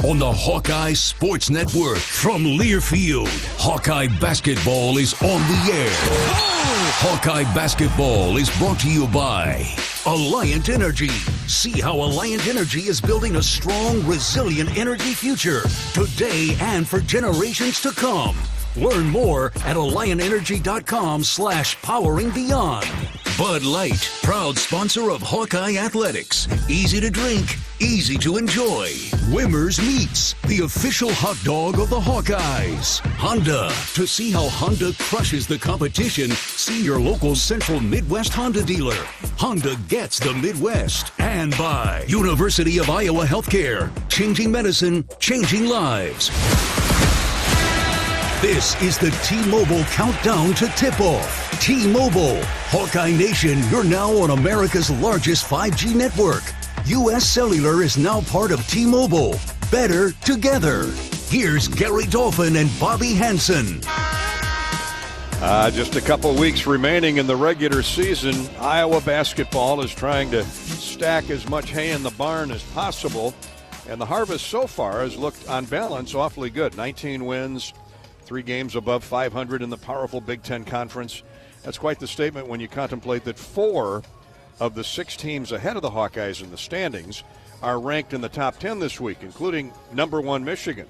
on the Hawkeye Sports Network. From Learfield, Hawkeye Basketball is on the air. Hawkeye Basketball is brought to you by Alliant Energy. See how Alliant Energy is building a strong, resilient energy future today and for generations to come. Learn more at AlliantEnergy.com/poweringBeyond. Bud Light, proud sponsor of Hawkeye Athletics. Easy to drink, easy to enjoy. Wimmer's Meats, the official hot dog of the Hawkeyes. Honda, to see how Honda crushes the competition, see your local Central Midwest Honda dealer. Honda gets the Midwest. And by University of Iowa Healthcare, changing medicine, changing lives. This is the T-Mobile Countdown to Tip-Off. T-Mobile. Hawkeye Nation, you're now on America's largest 5G network. U.S. Cellular is now part of T-Mobile. Better together. Here's Gary Dolphin and Bobby Hansen. Just a couple weeks remaining in the regular season. Iowa basketball is trying to stack as much hay in the barn as possible. And the harvest so far has looked, on balance, awfully good. 19 wins. 3 games above 500 in the powerful Big Ten Conference. That's quite the statement when you contemplate that 4 of the 6 teams ahead of the Hawkeyes in the standings are ranked in the top 10 this week, including number 1 Michigan.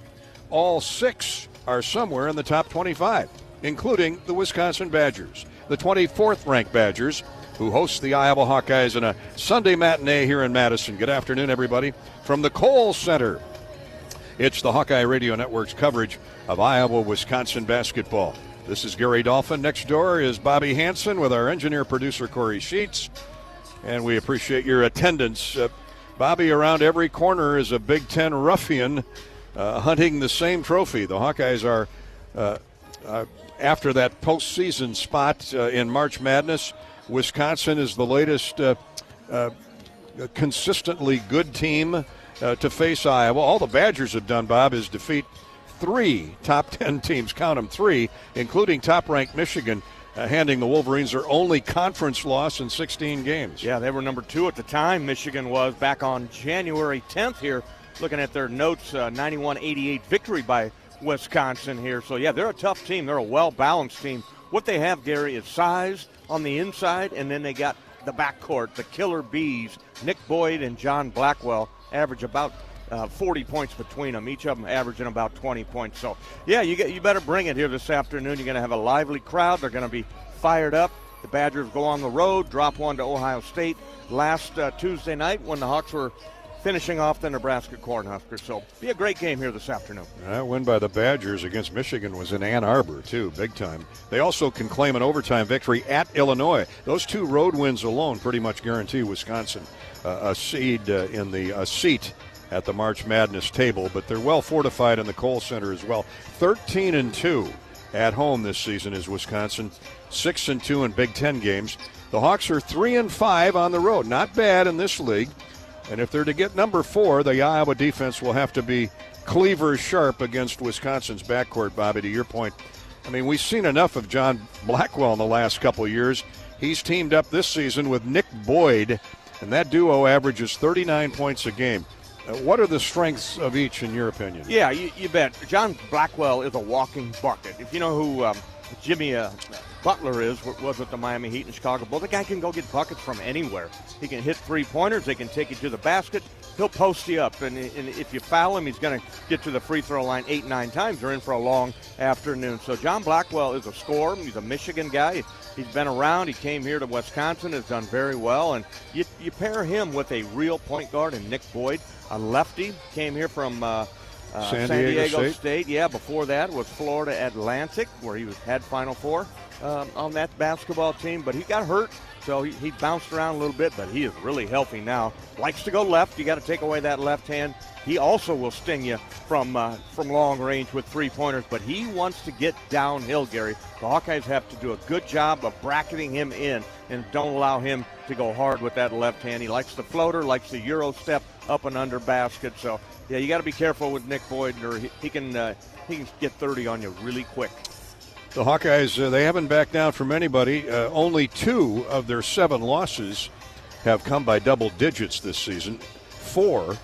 All 6 are somewhere in the top 25, including the Wisconsin Badgers, the 24th ranked Badgers, who host the Iowa Hawkeyes in a Sunday matinee here in Madison. Good afternoon, everybody, from the Kohl Center. It's the Hawkeye Radio Network's coverage of Iowa-Wisconsin basketball. This is Gary Dolphin. Next door is Bobby Hansen with our engineer-producer Corey Sheets. And we appreciate your attendance. Bobby, around every corner is a Big Ten ruffian hunting the same trophy. The Hawkeyes are, after that postseason spot in March Madness, Wisconsin is the latest consistently good team to face Iowa. All the Badgers have done, Bob, is defeat 3 top 10 teams, count them 3, including top-ranked Michigan, handing the Wolverines their only conference loss in 16 games. Yeah, they were number 2 at the time. Michigan was back on January 10th here, looking at their notes, 91-88 victory by Wisconsin here. So, yeah, they're a tough team. They're a well-balanced team. What they have, Gary, is size on the inside, and then they got the backcourt, the killer bees, Nick Boyd and John Blackwell, average about 40 points between them, each of them averaging about 20 points. So, yeah, you better bring it here this afternoon. You're going to have a lively crowd. They're going to be fired up. The Badgers go on the road, drop one to Ohio State last Tuesday night when the Hawks were finishing off the Nebraska Cornhuskers. So, be a great game here this afternoon. That win by the Badgers against Michigan was in Ann Arbor, too, big time. They also can claim an overtime victory at Illinois. Those 2 road wins alone pretty much guarantee Wisconsin a seat at the March Madness table, but they're well fortified in the Kohl Center as well. 13-2 at home this season is Wisconsin, 6-2 in Big Ten games. The Hawks are 3-5 on the road. Not bad in this league. And if they're to get number 4, the Iowa defense will have to be cleaver sharp against Wisconsin's backcourt, Bobby, to your point. I mean, we've seen enough of John Blackwell in the last couple of years. He's teamed up this season with Nick Boyd, and that duo averages 39 points a game. What are the strengths of each, in your opinion? Yeah, you bet. John Blackwell is a walking bucket. If you know who Jimmy Butler was with the Miami Heat and Chicago Bulls, the guy can go get buckets from anywhere. He can hit 3-pointers. They can take you to the basket. He'll post you up, and if you foul him, he's going to get to the free throw line 8-9 times. They're in for a long afternoon. So John Blackwell is a scorer. He's a Michigan guy. He's been around. He came here to Wisconsin, has done very well. And you pair him with a real point guard in Nick Boyd, a lefty, came here from San Diego State. Yeah, before that was Florida Atlantic, where he had Final Four on that basketball team. But he got hurt, so he bounced around a little bit, but he is really healthy now. Likes to go left. You got to take away that left hand. He also will sting you from long range with 3-pointers, but he wants to get downhill, Gary. The Hawkeyes have to do a good job of bracketing him in and don't allow him to go hard with that left hand. He likes the floater, likes the Euro step up and under basket. So, yeah, you got to be careful with Nick Boyd, or he can get 30 on you really quick. The Hawkeyes, they haven't backed down from anybody. Only 2 of their 7 losses have come by double digits this season. 4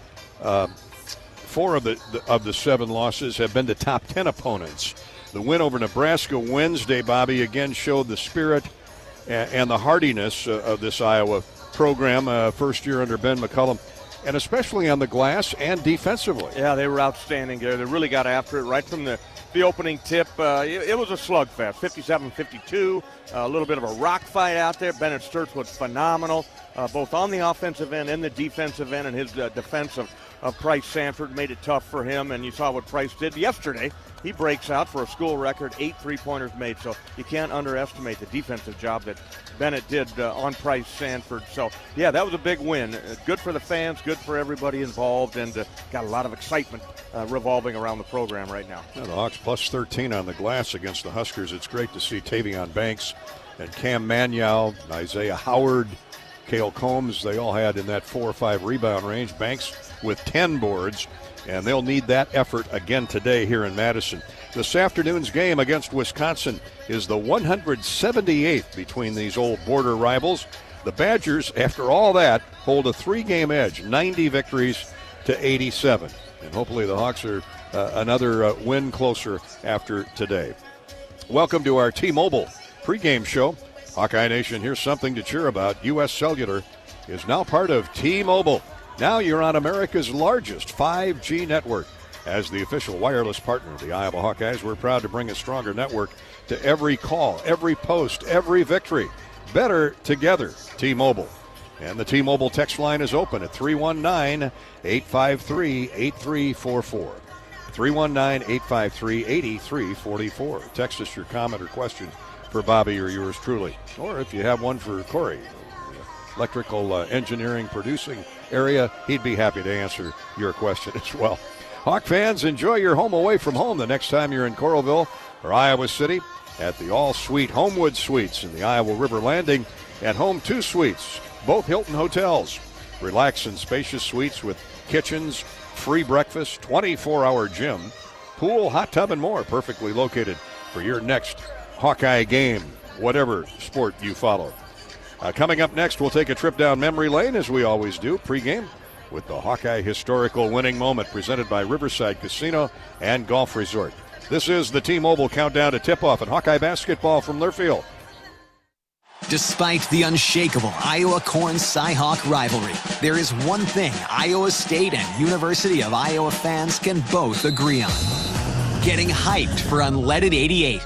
4 of the 7 losses have been to top 10 opponents. The win over Nebraska Wednesday, Bobby, again showed the spirit and the hardiness of this Iowa program, first year under Ben McCullum, and especially on the glass and defensively. Yeah, they were outstanding there. They really got after it right from the opening tip. It was a slugfest, 57-52, a little bit of a rock fight out there. Bennett Sturtz was phenomenal, both on the offensive end and the defensive end, and his defense of Price Sanford made it tough for him, and you saw what Price did yesterday. He breaks out for a school record, 8 3-pointers made, so you can't underestimate the defensive job that Bennett did on Price Sanford. So, yeah, that was a big win. Good for the fans, good for everybody involved, and got a lot of excitement revolving around the program right now. Yeah, the Hawks plus 13 on the glass against the Huskers. It's great to see Tavion Banks and Cam Manyow, Isaiah Howard, Cale Combs. They all had in that 4 or 5 rebound range. Banks with 10 boards, and they'll need that effort again today here in Madison. This afternoon's game against Wisconsin is the 178th between these old border rivals. The Badgers, after all that, hold a 3-game edge, 90 victories to 87. And hopefully the Hawks are another win closer after today. Welcome to our T-Mobile pregame show. Hawkeye Nation, here's something to cheer about. U.S. Cellular is now part of T-Mobile. Now you're on America's largest 5G network. As the official wireless partner of the Iowa Hawkeyes, we're proud to bring a stronger network to every call, every post, every victory. Better together, T-Mobile. And the T-Mobile text line is open at 319-853-8344. 319-853-8344. Text us your comment or question for Bobby or yours truly. Or if you have one for Corey, electrical engineering producing area, he'd be happy to answer your question as well. Hawk fans, enjoy your home away from home the next time you're in Coralville or Iowa City at the all-suite Homewood Suites in the Iowa River Landing and Home 2 Suites, both Hilton hotels. Relax in spacious suites with kitchens, free breakfast, 24-hour gym, pool, hot tub, and more, perfectly located for your next Hawkeye game, whatever sport you follow. Coming up next, we'll take a trip down memory lane, as we always do, pregame, with the Hawkeye Historical Winning Moment presented by Riverside Casino and Golf Resort. This is the T-Mobile Countdown to Tip-Off in Hawkeye basketball from Learfield. Despite the unshakable Iowa-Corn-Cy-Hawk rivalry, there is one thing Iowa State and University of Iowa fans can both agree on: getting hyped for Unleaded 88.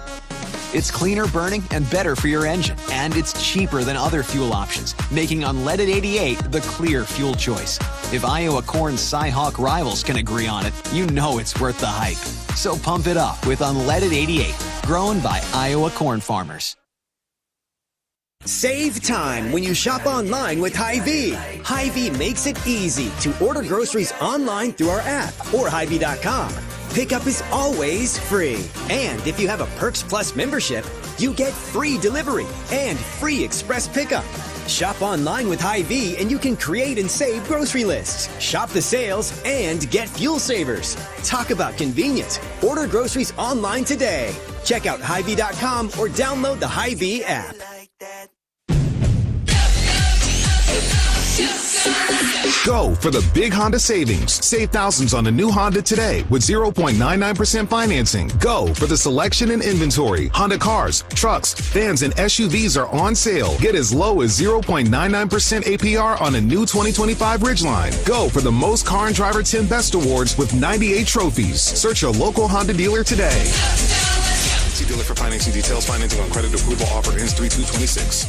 It's cleaner burning and better for your engine, and it's cheaper than other fuel options, making Unleaded 88 the clear fuel choice. If Iowa Corn-Cy-Hawk rivals can agree on it, you know it's worth the hype. So pump it up with Unleaded 88, grown by Iowa corn farmers. Save time when you shop online with Hy-Vee. Hy-Vee makes it easy to order groceries online through our app or Hy-Vee.com. Pickup is always free. And if you have a Perks Plus membership, you get free delivery and free express pickup. Shop online with Hy-Vee and you can create and save grocery lists, shop the sales, and get fuel savers. Talk about convenience. Order groceries online today. Check out Hy-Vee.com or download the Hy-Vee app. Go for the big Honda savings. Save thousands on a new Honda today with 0.99% financing. Go for the selection and inventory. Honda cars, trucks, vans, and SUVs are on sale. Get as low as 0.99% APR on a new 2025 Ridgeline. Go for the most Car and Driver 10 Best Awards with 98 trophies. Search your local Honda dealer today. See dealer for financing details. Financing on credit approval offer ends 3/2/26.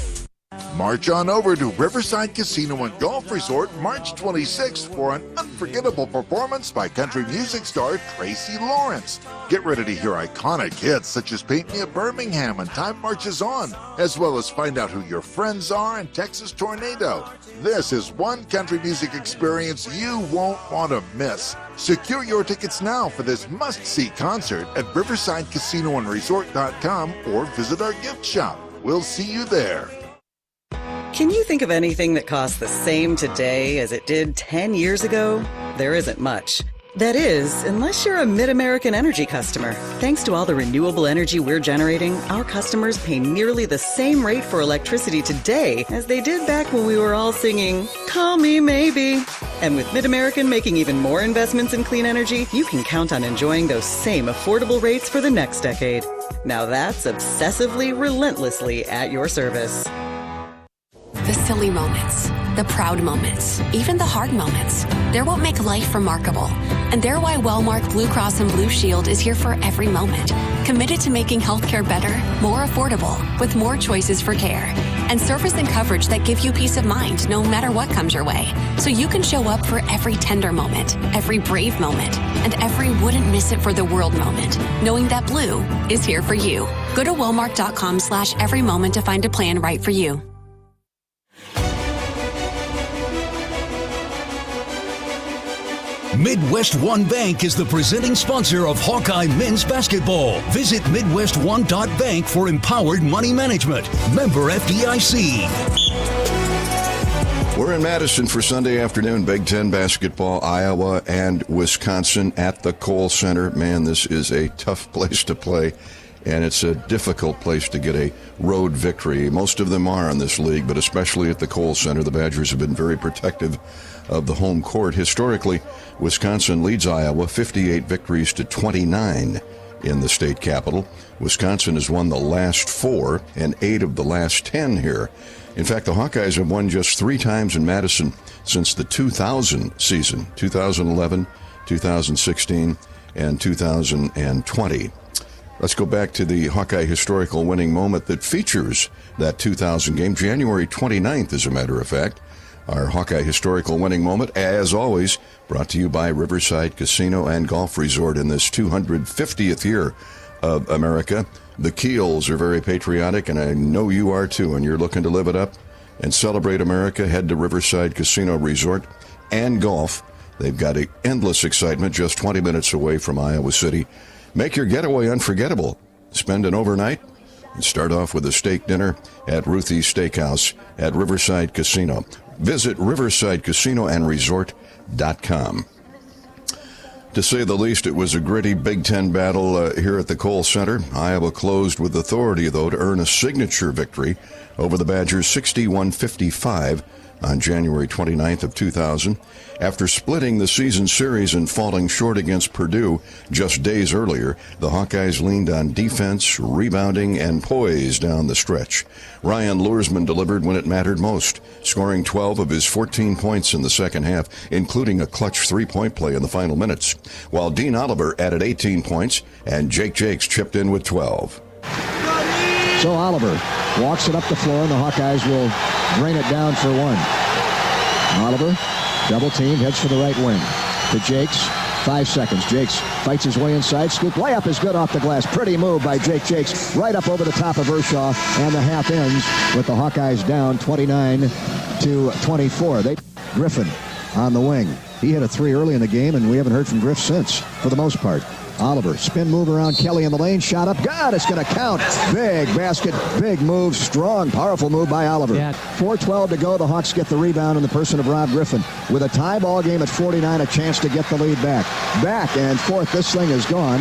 March on over to Riverside Casino and Golf Resort March 26th for an unforgettable performance by country music star Tracy Lawrence. Get ready to hear iconic hits such as Paint Me a Birmingham and Time Marches On, as well as find out who your friends are and Texas Tornado. This is one country music experience you won't want to miss. Secure your tickets now for this must-see concert at riversidecasinoandresort.com or visit our gift shop. We'll see you there. Can you think of anything that costs the same today as it did 10 years ago? There isn't much. That is, unless you're a Mid-American Energy customer. Thanks to all the renewable energy we're generating, our customers pay nearly the same rate for electricity today as they did back when we were all singing, "Call Me Maybe." And with Mid-American making even more investments in clean energy, you can count on enjoying those same affordable rates for the next decade. Now that's obsessively, relentlessly at your service. The silly moments, the proud moments, even the hard moments. They're what make life remarkable. And they're why Wellmark Blue Cross and Blue Shield is here for every moment. Committed to making healthcare better, more affordable, with more choices for care. And service and coverage that give you peace of mind no matter what comes your way. So you can show up for every tender moment, every brave moment, and every wouldn't miss it for the world moment, knowing that Blue is here for you. Go to Wellmark.com/every moment to find a plan right for you. Midwest One Bank is the presenting sponsor of Hawkeye men's basketball. Visit MidwestOne.bank for empowered money management. Member FDIC. We're in Madison for Sunday afternoon, Big Ten basketball, Iowa and Wisconsin at the Kohl Center. Man, this is a tough place to play, and it's a difficult place to get a road victory. Most of them are in this league, but especially at the Kohl Center, the Badgers have been very protective of the home court. Historically, Wisconsin leads Iowa 58 victories to 29 in the state capital. Wisconsin has won the last 4 and 8 of the last 10 here. In fact, the Hawkeyes have won just 3 times in Madison since the 2000 season, 2011, 2016, and 2020. Let's go back to the Hawkeye historical winning moment that features that 2000 game, January 29th, as a matter of fact. Our Hawkeye historical winning moment, as always, brought to you by Riverside Casino and Golf Resort in this 250th year of America. The Keels are very patriotic, and I know you are too, and you're looking to live it up and celebrate America. Head to Riverside Casino Resort and Golf. They've got endless excitement just 20 minutes away from Iowa City. Make your getaway unforgettable. Spend an overnight and start off with a steak dinner at Ruthie's Steakhouse at Riverside Casino. Visit riversidecasinoandresort.com. To say the least, it was a gritty Big Ten battle here at the Kohl Center. Iowa closed with authority, though, to earn a signature victory over the Badgers 61-55 on January 29th of 2000. After splitting the season series and falling short against Purdue just days earlier, the Hawkeyes leaned on defense, rebounding, and poise down the stretch. Ryan Luersman delivered when it mattered most, scoring 12 of his 14 points in the second half, including a clutch three-point play in the final minutes, while Dean Oliver added 18 points and Jake Jakes chipped in with 12. So Oliver walks it up the floor, and the Hawkeyes will drain it down for one. Oliver, double team, heads for the right wing. To Jakes, 5 seconds. Jakes fights his way inside. Scoop layup is good off the glass. Pretty move by Jake Jakes, right up over the top of Ershaw, and the half ends with the Hawkeyes down 29-24. Griffin on the wing. He hit a 3 early in the game, and we haven't heard from Griff since, for the most part. Oliver, spin move around Kelly in the lane, shot up, God, it's going to count. Big basket, big move, strong, powerful move by Oliver. 4:12 to go, the Hawks get the rebound in the person of Rob Griffin. With a tie ball game at 49, a chance to get the lead back. Back and forth, this thing is gone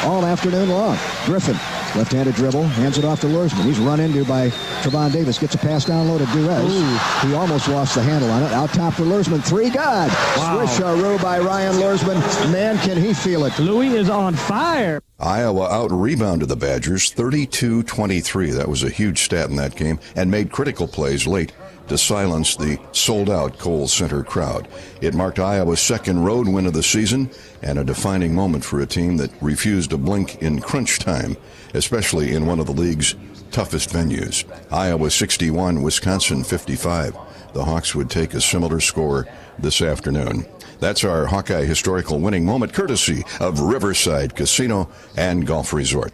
all afternoon long. Griffin, left-handed dribble, hands it off to Luersman. He's run into by Trevon Davis, gets a pass down low to Duez. He almost lost the handle on it. Out top for Luersman, 3, God. Wow. Swish-a-roo by Ryan Luersman. Man, can he feel it. Louis is on fire. Iowa out-rebounded the Badgers 32-23. That was a huge stat in that game, and made critical plays late to silence the sold-out Kohl Center crowd. It marked Iowa's second road win of the season and a defining moment for a team that refused to blink in crunch time, especially in one of the league's toughest venues. Iowa 61, Wisconsin 55. The Hawks would take a similar score this afternoon. That's our Hawkeye historical winning moment, courtesy of Riverside Casino and Golf Resort.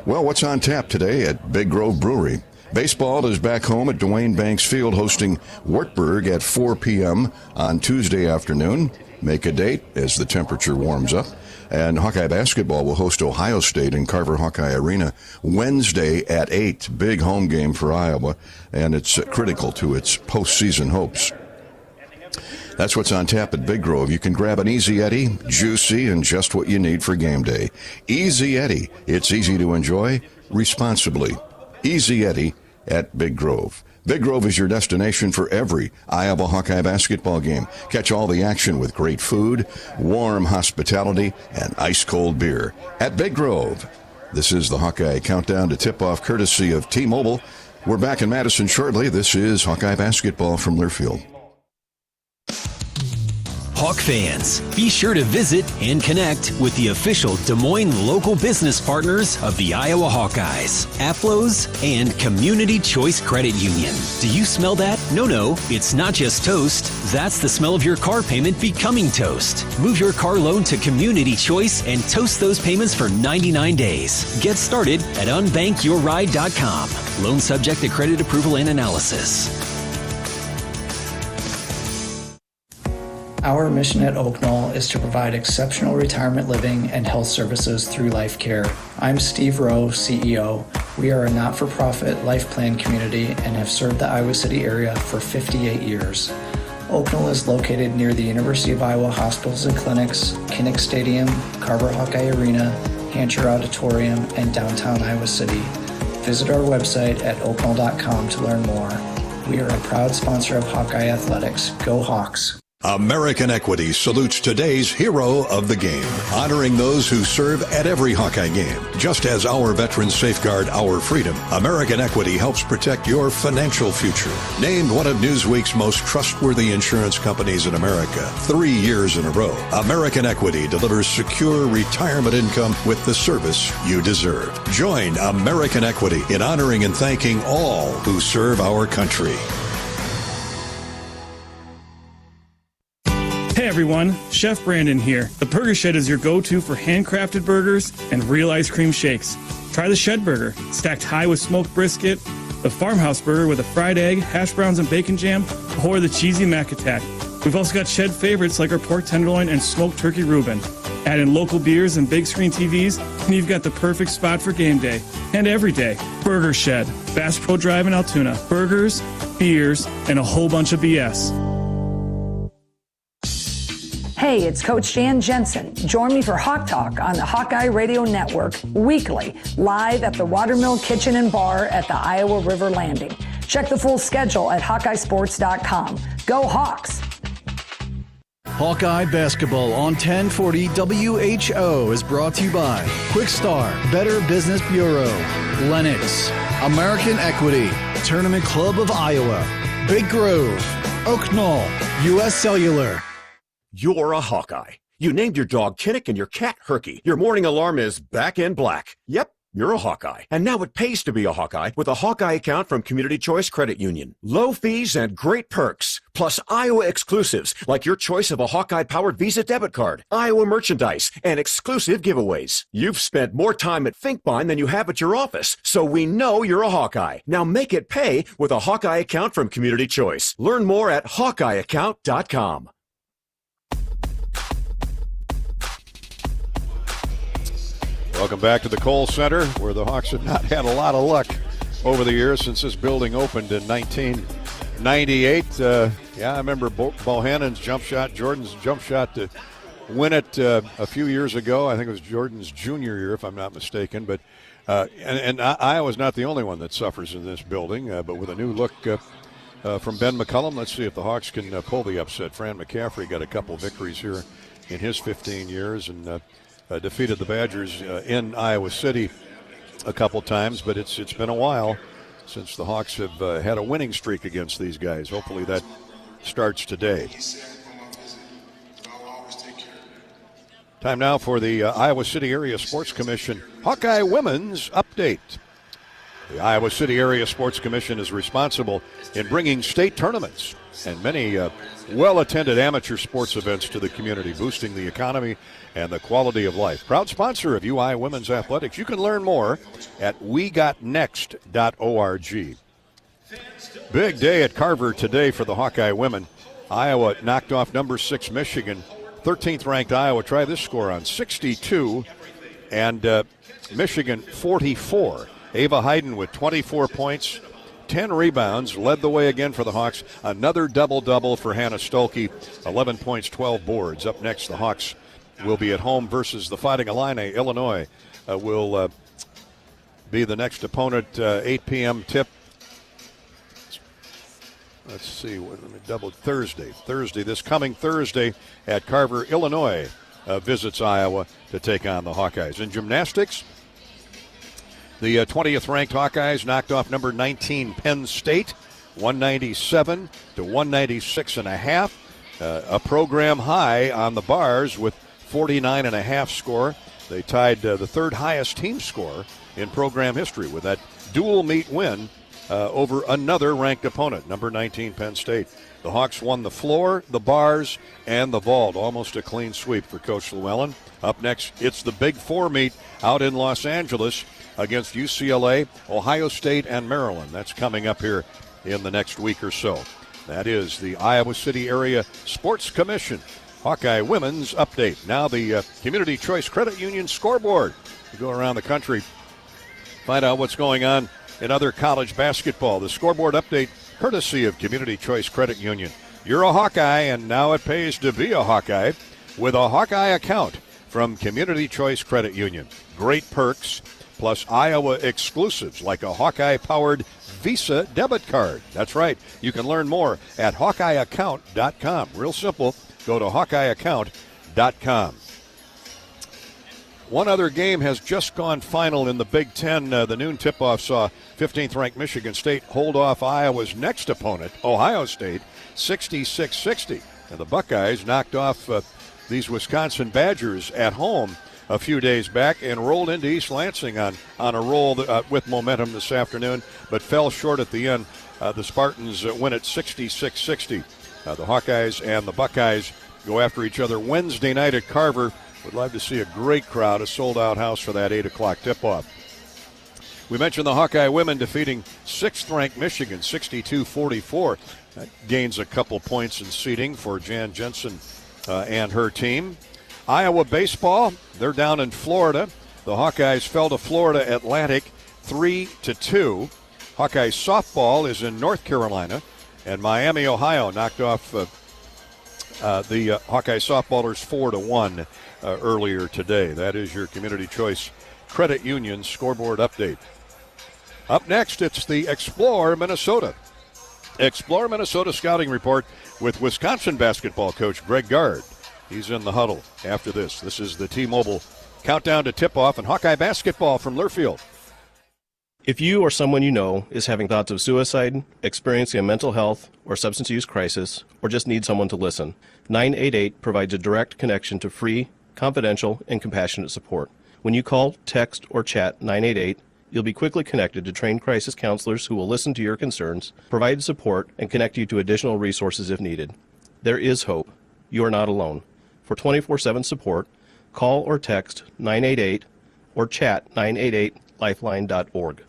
Well, what's on tap today at Big Grove Brewery? Baseball is back home at Duane Banks Field, hosting Wartburg at 4 p.m. on Tuesday afternoon. Make a date as the temperature warms up. And Hawkeye basketball will host Ohio State in Carver Hawkeye Arena Wednesday at 8. Big home game for Iowa, and it's critical to its postseason hopes. That's what's on tap at Big Grove. You can grab an Easy Eddie, juicy and just what you need for game day. Easy Eddie. It's easy to enjoy responsibly. Easy Eddie at Big Grove. Big Grove is your destination for every Iowa Hawkeye basketball game. Catch all the action with great food, warm hospitality, and ice-cold beer at Big Grove. This is the Hawkeye Countdown to tip-off courtesy of T-Mobile. We're back in Madison shortly. This is Hawkeye basketball from Learfield. Hawk fans, be sure to visit and connect with the official Des Moines local business partners of the Iowa Hawkeyes, Aplos, and Community Choice Credit Union. Do you smell that? No, it's not just toast. That's the smell of your car payment becoming toast. Move your car loan to Community Choice and toast those payments for 99 days. Get started at unbankyourride.com. Loan subject to credit approval and analysis. Our mission at Oak Knoll is to provide exceptional retirement living and health services through life care. I'm Steve Rowe, CEO. We are a not-for-profit life plan community and have served the Iowa City area for 58 years. Oak Knoll is located near the University of Iowa Hospitals and Clinics, Kinnick Stadium, Carver Hawkeye Arena, Hancher Auditorium, and downtown Iowa City. Visit our website at oakknoll.com to learn more. We are a proud sponsor of Hawkeye Athletics. Go Hawks! American Equity salutes today's hero of the game, honoring those who serve at every Hawkeye game. Just as our veterans safeguard our freedom, American Equity helps protect your financial future. Named one of Newsweek's most trustworthy insurance companies in America 3 years in a row, American Equity delivers secure retirement income with the service you deserve. Join American Equity in honoring and thanking all who serve our country. Hey everyone, Chef Brandon here. The Burger Shed is your go-to for handcrafted burgers and real ice cream shakes. Try the Shed Burger, stacked high with smoked brisket, the Farmhouse Burger with a fried egg, hash browns and bacon jam, or the cheesy Mac Attack. We've also got Shed favorites like our pork tenderloin and smoked turkey Reuben. Add in local beers and big screen TVs, and you've got the perfect spot for game day and every day. Burger Shed, Bass Pro Drive in Altoona. Burgers, beers, and a whole bunch of BS. Hey, it's Coach Jan Jensen. Join me for Hawk Talk on the Hawkeye Radio Network weekly, live at the Watermill Kitchen and Bar at the Iowa River Landing. Check the full schedule at HawkeyeSports.com. Go Hawks! Hawkeye Basketball on 1040 WHO is brought to you by Quick Star, Better Business Bureau, Lennox, American Equity, Tournament Club of Iowa, Big Grove, Oak Knoll, U.S. Cellular. You're a Hawkeye. You named your dog Kinnick and your cat Herky. Your morning alarm is back in black. Yep, you're a Hawkeye. And now it pays to be a Hawkeye with a Hawkeye account from Community Choice Credit Union. Low fees and great perks, plus Iowa exclusives like your choice of a Hawkeye-powered Visa debit card, Iowa merchandise, and exclusive giveaways. You've spent more time at Finkbine than you have at your office, so we know you're a Hawkeye. Now make it pay with a Hawkeye account from Community Choice. Learn more at HawkeyeAccount.com. Welcome back to the Kohl Center, where the Hawks have not had a lot of luck over the years since this building opened in 1998. I remember Bohannon's jump shot, Jordan's jump shot to win it a few years ago. I think it was Jordan's junior year, if I'm not mistaken. But and Iowa's not the only one that suffers in this building. But with a new look from Ben McCullum, let's see if the Hawks can pull the upset. Fran McCaffrey got a couple victories here in his 15 years and defeated the Badgers in Iowa City a couple times, but it's been a while since the Hawks have had a winning streak against these guys. Hopefully that starts today. Time now for the Iowa City Area Sports Commission Hawkeye Women's Update. The Iowa City Area Sports Commission is responsible in bringing state tournaments and many well-attended amateur sports events to the community, boosting the economy and the quality of life. Proud sponsor of UI Women's Athletics. You can learn more at wegotnext.org. Big day at Carver today for the Hawkeye women. Iowa knocked off number 6 Michigan. 13th ranked Iowa. Try this score on 62 and Michigan 44. Ava Hayden with 24 points. 10 rebounds, led the way again for the Hawks. Another double-double for Hannah Stolke, 11 points, 12 boards. Up next, the Hawks will be at home versus the Fighting Illini. Illinois will be the next opponent, 8 p.m. tip. Let's see, Thursday, this coming Thursday at Carver, Illinois, visits Iowa to take on the Hawkeyes. In gymnastics, the 20th ranked Hawkeyes knocked off number 19 Penn State, 197 to 196.5. A program high on the bars with 49.5 score. They tied the third highest team score in program history with that dual meet win over another ranked opponent, number 19 Penn State. The Hawks won the floor, the bars, and the vault. Almost a clean sweep for Coach Llewellyn. Up next, it's the Big Four meet out in Los Angeles against UCLA, Ohio State, and Maryland. That's coming up here in the next week or so. That is the Iowa City Area Sports Commission Hawkeye Women's Update. Now the Community Choice Credit Union scoreboard. We go around the country, find out what's going on in other college basketball. The scoreboard update courtesy of Community Choice Credit Union. You're a Hawkeye, and now it pays to be a Hawkeye with a Hawkeye account from Community Choice Credit Union. Great perks, plus Iowa exclusives like a Hawkeye-powered Visa debit card. That's right. You can learn more at HawkeyeAccount.com. Real simple. Go to HawkeyeAccount.com. One other game has just gone final in the Big Ten. The noon tip-off saw 15th-ranked Michigan State hold off Iowa's next opponent, Ohio State, 66-60. And the Buckeyes knocked off these Wisconsin Badgers at home a few days back and rolled into East Lansing on a roll with momentum this afternoon, but fell short at the end. The Spartans win at 66-60. The Hawkeyes and the Buckeyes go after each other Wednesday night at Carver. Would love to see a great crowd, a sold-out house for that 8 o'clock tip-off. We mentioned the Hawkeye women defeating 6th-ranked Michigan, 62-44. That gains a couple points in seeding for Jan Jensen and her team. Iowa baseball, they're down in Florida. The Hawkeyes fell to Florida Atlantic 3-2. Hawkeye softball is in North Carolina, and Miami, Ohio knocked off the Hawkeye softballers 4-1 earlier today. That is your Community Choice Credit Union scoreboard update. Up next, it's the Explore Minnesota. Explore Minnesota scouting report with Wisconsin basketball coach Greg Gard. He's in the huddle after this. This is the T-Mobile countdown to tip-off and Hawkeye basketball from Learfield. If you or someone you know is having thoughts of suicide, experiencing a mental health or substance use crisis, or just need someone to listen, 988 provides a direct connection to free, confidential, and compassionate support. When you call, text, or chat 988, you'll be quickly connected to trained crisis counselors who will listen to your concerns, provide support, and connect you to additional resources if needed. There is hope. You are not alone. For 24/7 support, call or text 988 or chat 988lifeline.org.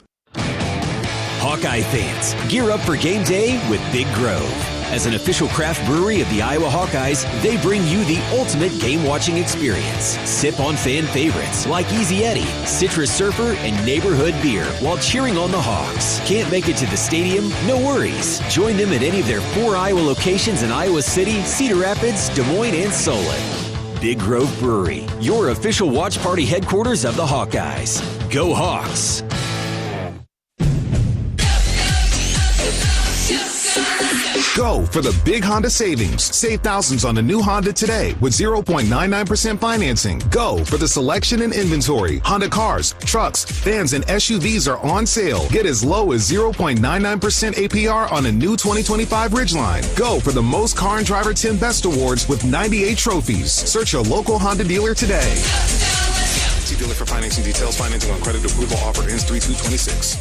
Hawkeye fans, gear up for game day with Big Grove. As an official craft brewery of the Iowa Hawkeyes, they bring you the ultimate game-watching experience. Sip on fan favorites like Easy Eddie, Citrus Surfer, and Neighborhood Beer while cheering on the Hawks. Can't make it to the stadium? No worries. Join them at any of their 4 Iowa locations in Iowa City, Cedar Rapids, Des Moines, and Solon. Big Grove Brewery, your official watch party headquarters of the Hawkeyes. Go Hawks! Go for the big Honda savings. Save thousands on the new Honda today with 0.99% financing. Go for the selection and inventory. Honda cars, trucks, vans, and SUVs are on sale. Get as low as 0.99% APR on a new 2025 Ridgeline. Go for the most Car and Driver 10 Best Awards with 98 trophies. Search your local Honda dealer today. See dealer for financing details. Financing on credit approval offer ends 3/2/26.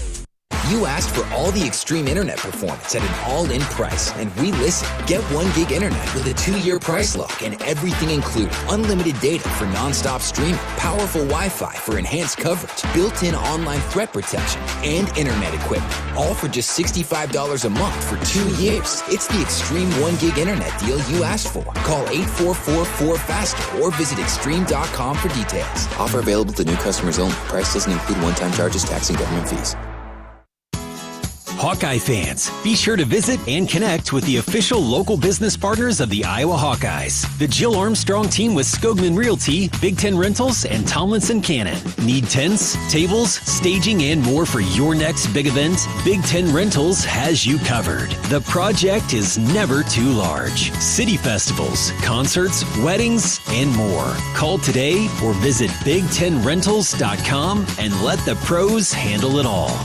You asked for all the extreme internet performance at an all-in price, and we listened. Get 1 gig internet with a 2-year price lock and everything included. Unlimited data for non-stop streaming, powerful Wi-Fi for enhanced coverage, built-in online threat protection, and internet equipment. All for just $65 a month for 2 years. It's the extreme 1 gig internet deal you asked for. Call 844-4FASTER or visit extreme.com for details. Offer available to new customers only. Price doesn't include one-time charges, tax, and government fees. Hawkeye fans, be sure to visit and connect with the official local business partners of the Iowa Hawkeyes. The Jill Armstrong team with Skogman Realty, Big Ten Rentals, and Tomlinson Cannon. Need tents, tables, staging, and more for your next big event? Big Ten Rentals has you covered. The project is never too large. City festivals, concerts, weddings, and more. Call today or visit big10rentals.com and let the pros handle it all.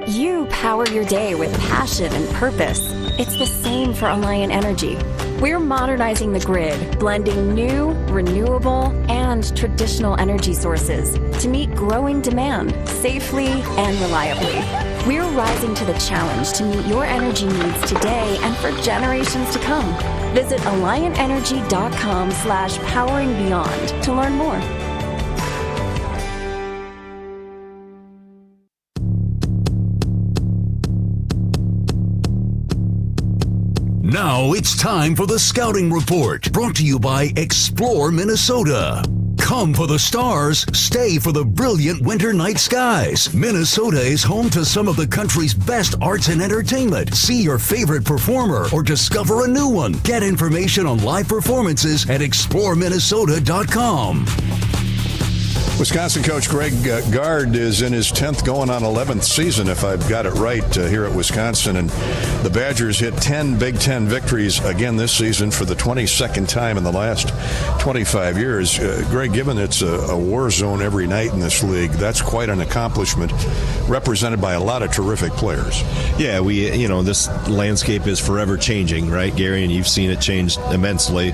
You power your day with passion and purpose. It's the same for Alliant Energy. We're modernizing the grid, blending new, renewable, and traditional energy sources to meet growing demand safely and reliably. We're rising to the challenge to meet your energy needs today and for generations to come. Visit AlliantEnergy.com/poweringbeyond to learn more. Now it's time for the Scouting Report, brought to you by Explore Minnesota. Come for the stars, stay for the brilliant winter night skies. Minnesota is home to some of the country's best arts and entertainment. See your favorite performer or discover a new one. Get information on live performances at exploreminnesota.com. Wisconsin coach Greg Gard is in his 10th going on 11th season, if I've got it right, here at Wisconsin. And the Badgers hit 10 Big Ten victories again this season for the 22nd time in the last 25 years. Greg, given it's a war zone every night in this league, that's quite an accomplishment, represented by a lot of terrific players. Yeah, this landscape is forever changing, right, Gary? And you've seen it change immensely,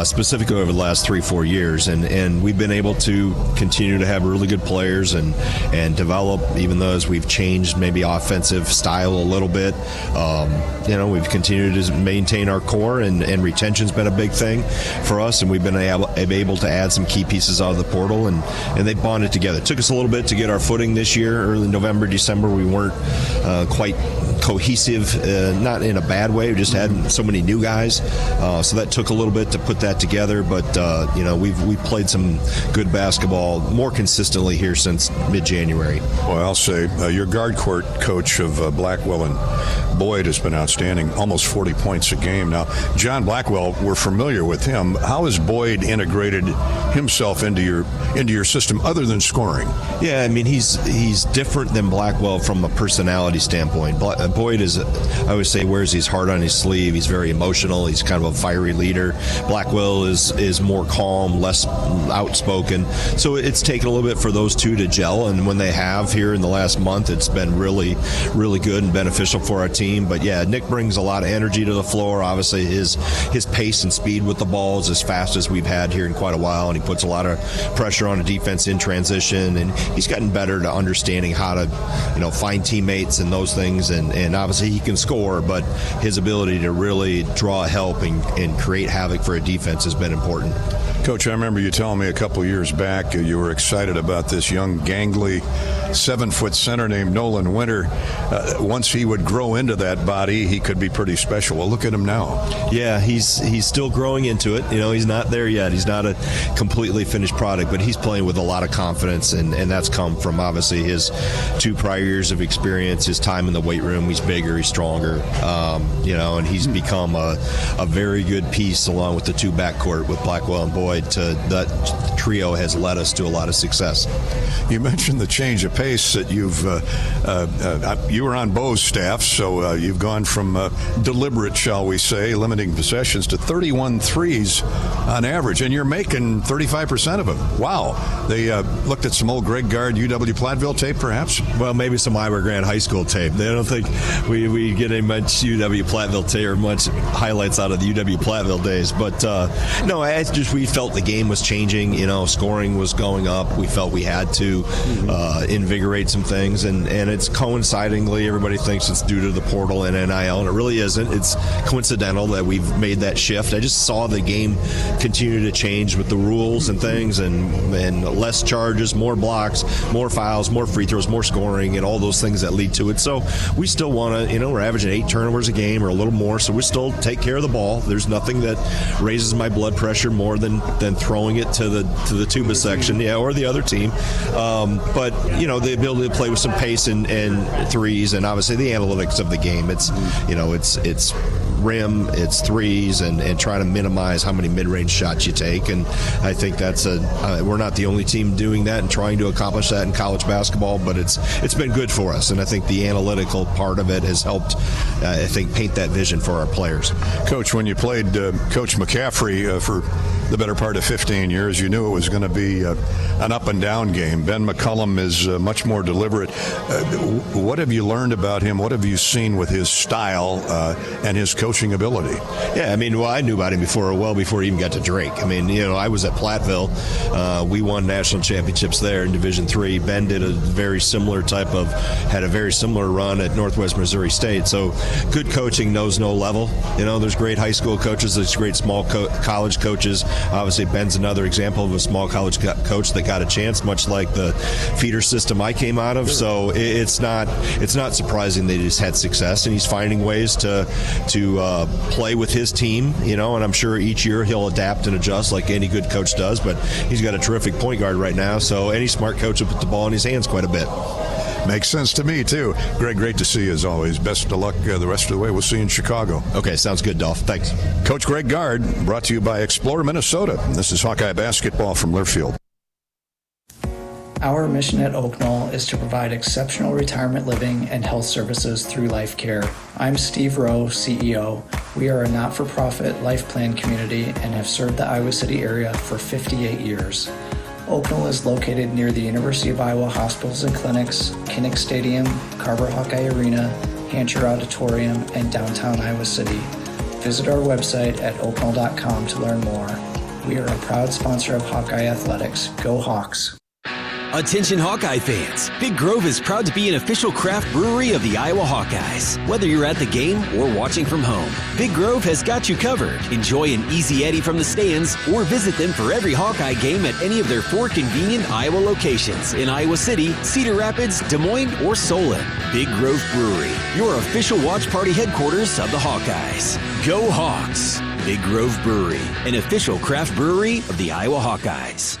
specifically over the last 3-4 years. And we've been able to continue to have really good players and develop, even though as we've changed maybe offensive style a little bit. We've continued to maintain our core, and retention's been a big thing for us, and we've been able to add some key pieces out of the portal, and they bonded together. It took us a little bit to get our footing this year. Early November, December, we weren't quite cohesive, not in a bad way. We just had so many new guys, so that took a little bit to put that together, but we've played some good basketball more consistently here since mid-January. Well, I'll say your guard court coach of Blackwell and Boyd has been outstanding, almost 40 points a game. Now, John Blackwell, we're familiar with him. How has Boyd integrated himself into your system other than scoring? Yeah, I mean, he's different than Blackwell from a personality standpoint. Boyd is, I always say, wears his heart on his sleeve. He's very emotional. He's kind of a fiery leader. Blackwell is more calm, less outspoken. So it's taken a little bit for those two to gel, and when they have here in the last month, it's been really, really good and beneficial for our team. But yeah, Nick brings a lot of energy to the floor. Obviously, his pace and speed with the ball is as fast as we've had here in quite a while, and he puts a lot of pressure on the defense in transition, and he's gotten better to understanding how to, find teammates and those things, and obviously he can score, but his ability to really draw help and create havoc for a defense has been important. Coach, I remember you telling me a couple years back you were excited about this young, gangly, 7-foot center named Nolan Winter. Once he would grow into that body, he could be pretty special. Well, look at him now. Yeah, he's still growing into it. He's not there yet. He's not a completely finished product, but he's playing with a lot of confidence, and that's come from obviously his 2 prior years of experience, his time in the weight room. He's bigger, he's stronger, and he's become a very good piece along with the 2 backcourt with Blackwell and Boyd. That trio has led us to a lot of success. You mentioned the change of pace that you were on Bo's staff, so you've gone from deliberate, shall we say, limiting possessions to 31 threes on average, and you're making 35% of them. Wow. They looked at some old Greg Gard UW Platteville tape, perhaps? Well, maybe some Iowa Grand High School tape. They don't think we get any much UW Platteville tape or much highlights out of the UW Platteville days, but no, we felt the game was changing. Scoring was going up. We felt we had to invigorate some things, and it's coincidingly, everybody thinks it's due to the portal and NIL, and it really isn't. It's coincidental that we've made that shift. I just saw the game continue to change with the rules and things, and less charges, more blocks, more fouls, more free throws, more scoring, and all those things that lead to it. So we still want to, we're averaging 8 turnovers a game or a little more, so we still take care of the ball. There's nothing that raises my blood pressure more than throwing it to the to the tuba section, or the other team. But the ability to play with some pace and threes, and obviously the analytics of the game. It's it's rim, it's threes, and trying to minimize how many mid-range shots you take. And I think that's we're not the only team doing that and trying to accomplish that in college basketball, but it's been good for us. And I think the analytical part of it has helped, I think, paint that vision for our players. Coach, when you played Coach McCaffrey for the better part of 15 years, you knew it was going to be an up-and-down game. Ben McCollum is much more deliberate. What have you learned about him? What have you seen with his style and his coaching ability? Yeah, I knew about him well before he even got to Drake. I was at Platteville. We won national championships there in Division III. Ben did had a very similar run at Northwest Missouri State. So good coaching knows no level. There's great high school coaches, there's great small college coaches. Obviously, Ben's another example of a small college coach that got a chance, much like the feeder system I came out of. So it's not surprising that he's had success, and he's finding ways to play with his team. And I'm sure each year he'll adapt and adjust like any good coach does. But he's got a terrific point guard right now, so any smart coach will put the ball in his hands quite a bit. Makes sense to me, too. Greg, great to see you as always. Best of luck the rest of the way. We'll see you in Chicago. Okay, sounds good, Dolph. Thanks. Coach Greg Gard, brought to you by Explore Minnesota. This is Hawkeye basketball from Learfield. Our mission at Oak Knoll is to provide exceptional retirement living and health services through life care. I'm Steve Rowe, CEO. We are a not-for-profit life plan community and have served the Iowa City area for 58 years. Oak Knoll is located near the University of Iowa hospitals and clinics, Kinnick Stadium, Carver Hawkeye Arena, Hancher Auditorium, and downtown Iowa City. Visit our website at oakknoll.com to learn more. We are a proud sponsor of Hawkeye Athletics. Go Hawks! Attention Hawkeye fans, Big Grove is proud to be an official craft brewery of the Iowa Hawkeyes. Whether you're at the game or watching from home, Big Grove has got you covered. Enjoy an Easy Eddie from the stands or visit them for every Hawkeye game at any of their 4 convenient Iowa locations in Iowa City, Cedar Rapids, Des Moines, or Solon. Big Grove Brewery, your official watch party headquarters of the Hawkeyes. Go Hawks! Big Grove Brewery, an official craft brewery of the Iowa Hawkeyes.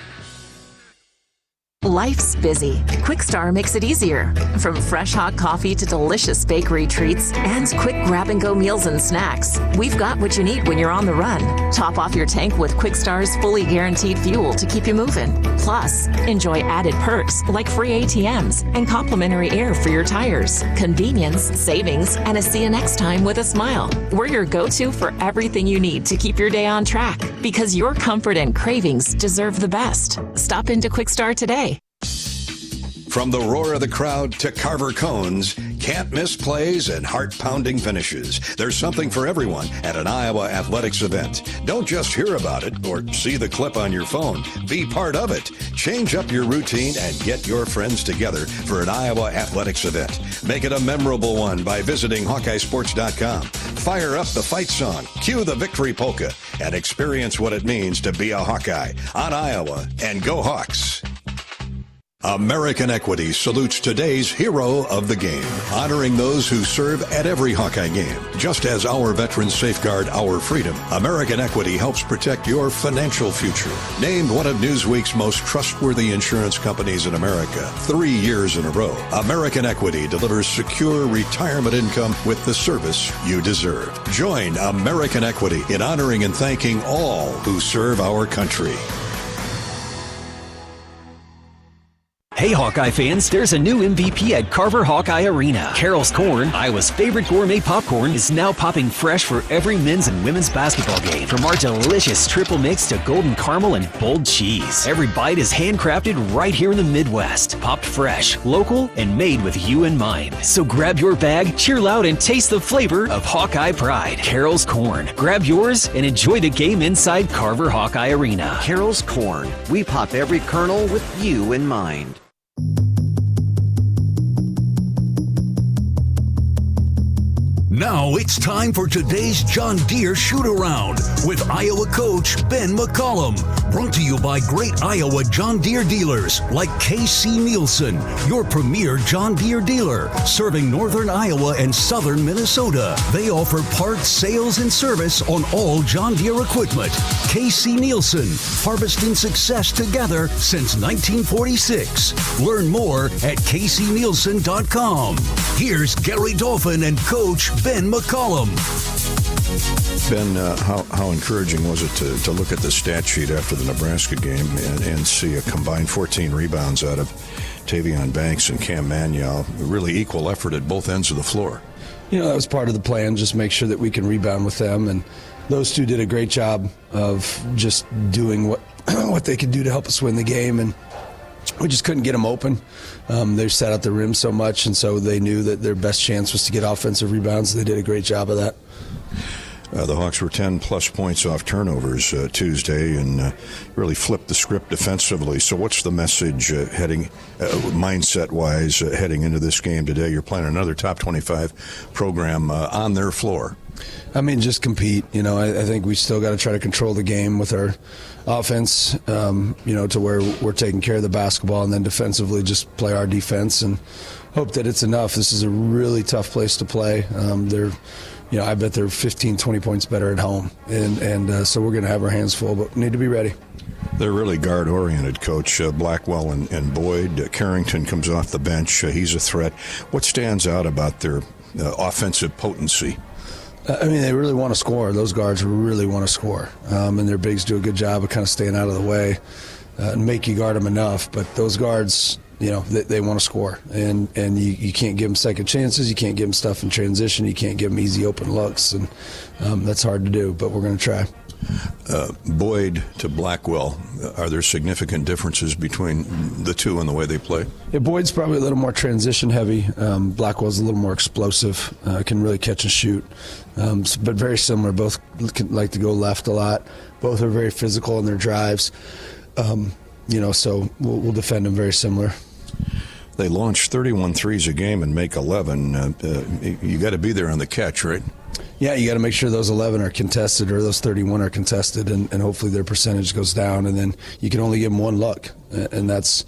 Life's busy. Quickstar makes it easier. From fresh hot coffee to delicious bakery treats and quick grab-and-go meals and snacks, we've got what you need when you're on the run. Top off your tank with Quickstar's fully guaranteed fuel to keep you moving. Plus, enjoy added perks like free ATMs and complimentary air for your tires. Convenience, savings, and a see you next time with a smile. We're your go-to for everything you need to keep your day on track, because your comfort and cravings deserve the best. Stop into Quickstar today. From the roar of the crowd to Carver cones, can't miss plays and heart-pounding finishes. There's something for everyone at an Iowa athletics event. Don't just hear about it or see the clip on your phone. Be part of it. Change up your routine and get your friends together for an Iowa athletics event. Make it a memorable one by visiting HawkeyeSports.com. Fire up the fight song, cue the victory polka, and experience what it means to be a Hawkeye on Iowa. And go Hawks! American Equity salutes today's hero of the game, honoring those who serve at every Hawkeye game. Just as our veterans safeguard our freedom, American Equity helps protect your financial future. Named one of Newsweek's most trustworthy insurance companies in America 3 years in a row, American Equity delivers secure retirement income with the service you deserve. Join American Equity in honoring and thanking all who serve our country. Hey Hawkeye fans, there's a new MVP at Carver Hawkeye Arena. Carol's Corn, Iowa's favorite gourmet popcorn, is now popping fresh for every men's and women's basketball game. From our delicious triple mix to golden caramel and bold cheese, every bite is handcrafted right here in the Midwest. Popped fresh, local, and made with you in mind. So grab your bag, cheer loud, and taste the flavor of Hawkeye pride. Carol's Corn. Grab yours and enjoy the game inside Carver Hawkeye Arena. Carol's Corn. We pop every kernel with you in mind. Now it's time for today's John Deere Shoot-Around with Iowa coach Ben McCollum. Brought to you by great Iowa John Deere dealers like K.C. Nielsen, your premier John Deere dealer, serving northern Iowa and southern Minnesota. They offer parts, sales, and service on all John Deere equipment. K.C. Nielsen, harvesting success together since 1946. Learn more at kcnielsen.com. Here's Gary Dolphin and Coach Ben McCollum. Ben, how encouraging was it to look at the stat sheet after the Nebraska game and see a combined 14 rebounds out of Tavion Banks and Cam Manuel? Really equal effort at both ends of the floor. You know, that was part of the plan, just make sure that we can rebound with them. And those two did a great job of just doing what they could do to help us win the game. And we just couldn't get them open. They sat at the rim so much, and so they knew that their best chance was to get offensive rebounds. They did a great job of that. The Hawks were 10-plus points off turnovers Tuesday and really flipped the script defensively. So what's the message mindset-wise heading into this game today? You're playing another top 25 program on their floor. I mean, just compete. You know, I think we still got to try to control the game with our offense, to where we're taking care of the basketball, and then defensively just play our defense and hope that it's enough. This is a really tough place to play. I bet they're 15, 20 points better at home. And so we're going to have our hands full, but we need to be ready. They're really guard-oriented, Coach. Blackwell and Boyd. Carrington comes off the bench. He's a threat. What stands out about their offensive potency? I mean, they really want to score. Those guards really want to score. And their bigs do a good job of kind of staying out of the way and make you guard them enough. But those guards, they want to score. And you can't give them second chances. You can't give them stuff in transition. You can't give them easy open looks. And that's hard to do, but we're going to try. Boyd to Blackwell, are there significant differences between the two in the way they play? Yeah, Boyd's probably a little more transition heavy. Blackwell's a little more explosive, can really catch and shoot. But very similar. Both like to go left a lot. Both are very physical in their drives. So we'll defend them very similar. They launch 31 threes a game and make 11. You got to be there on the catch, right? Yeah, you got to make sure those 11 are contested or those 31 are contested, and hopefully their percentage goes down. And then you can only give them one look, and that's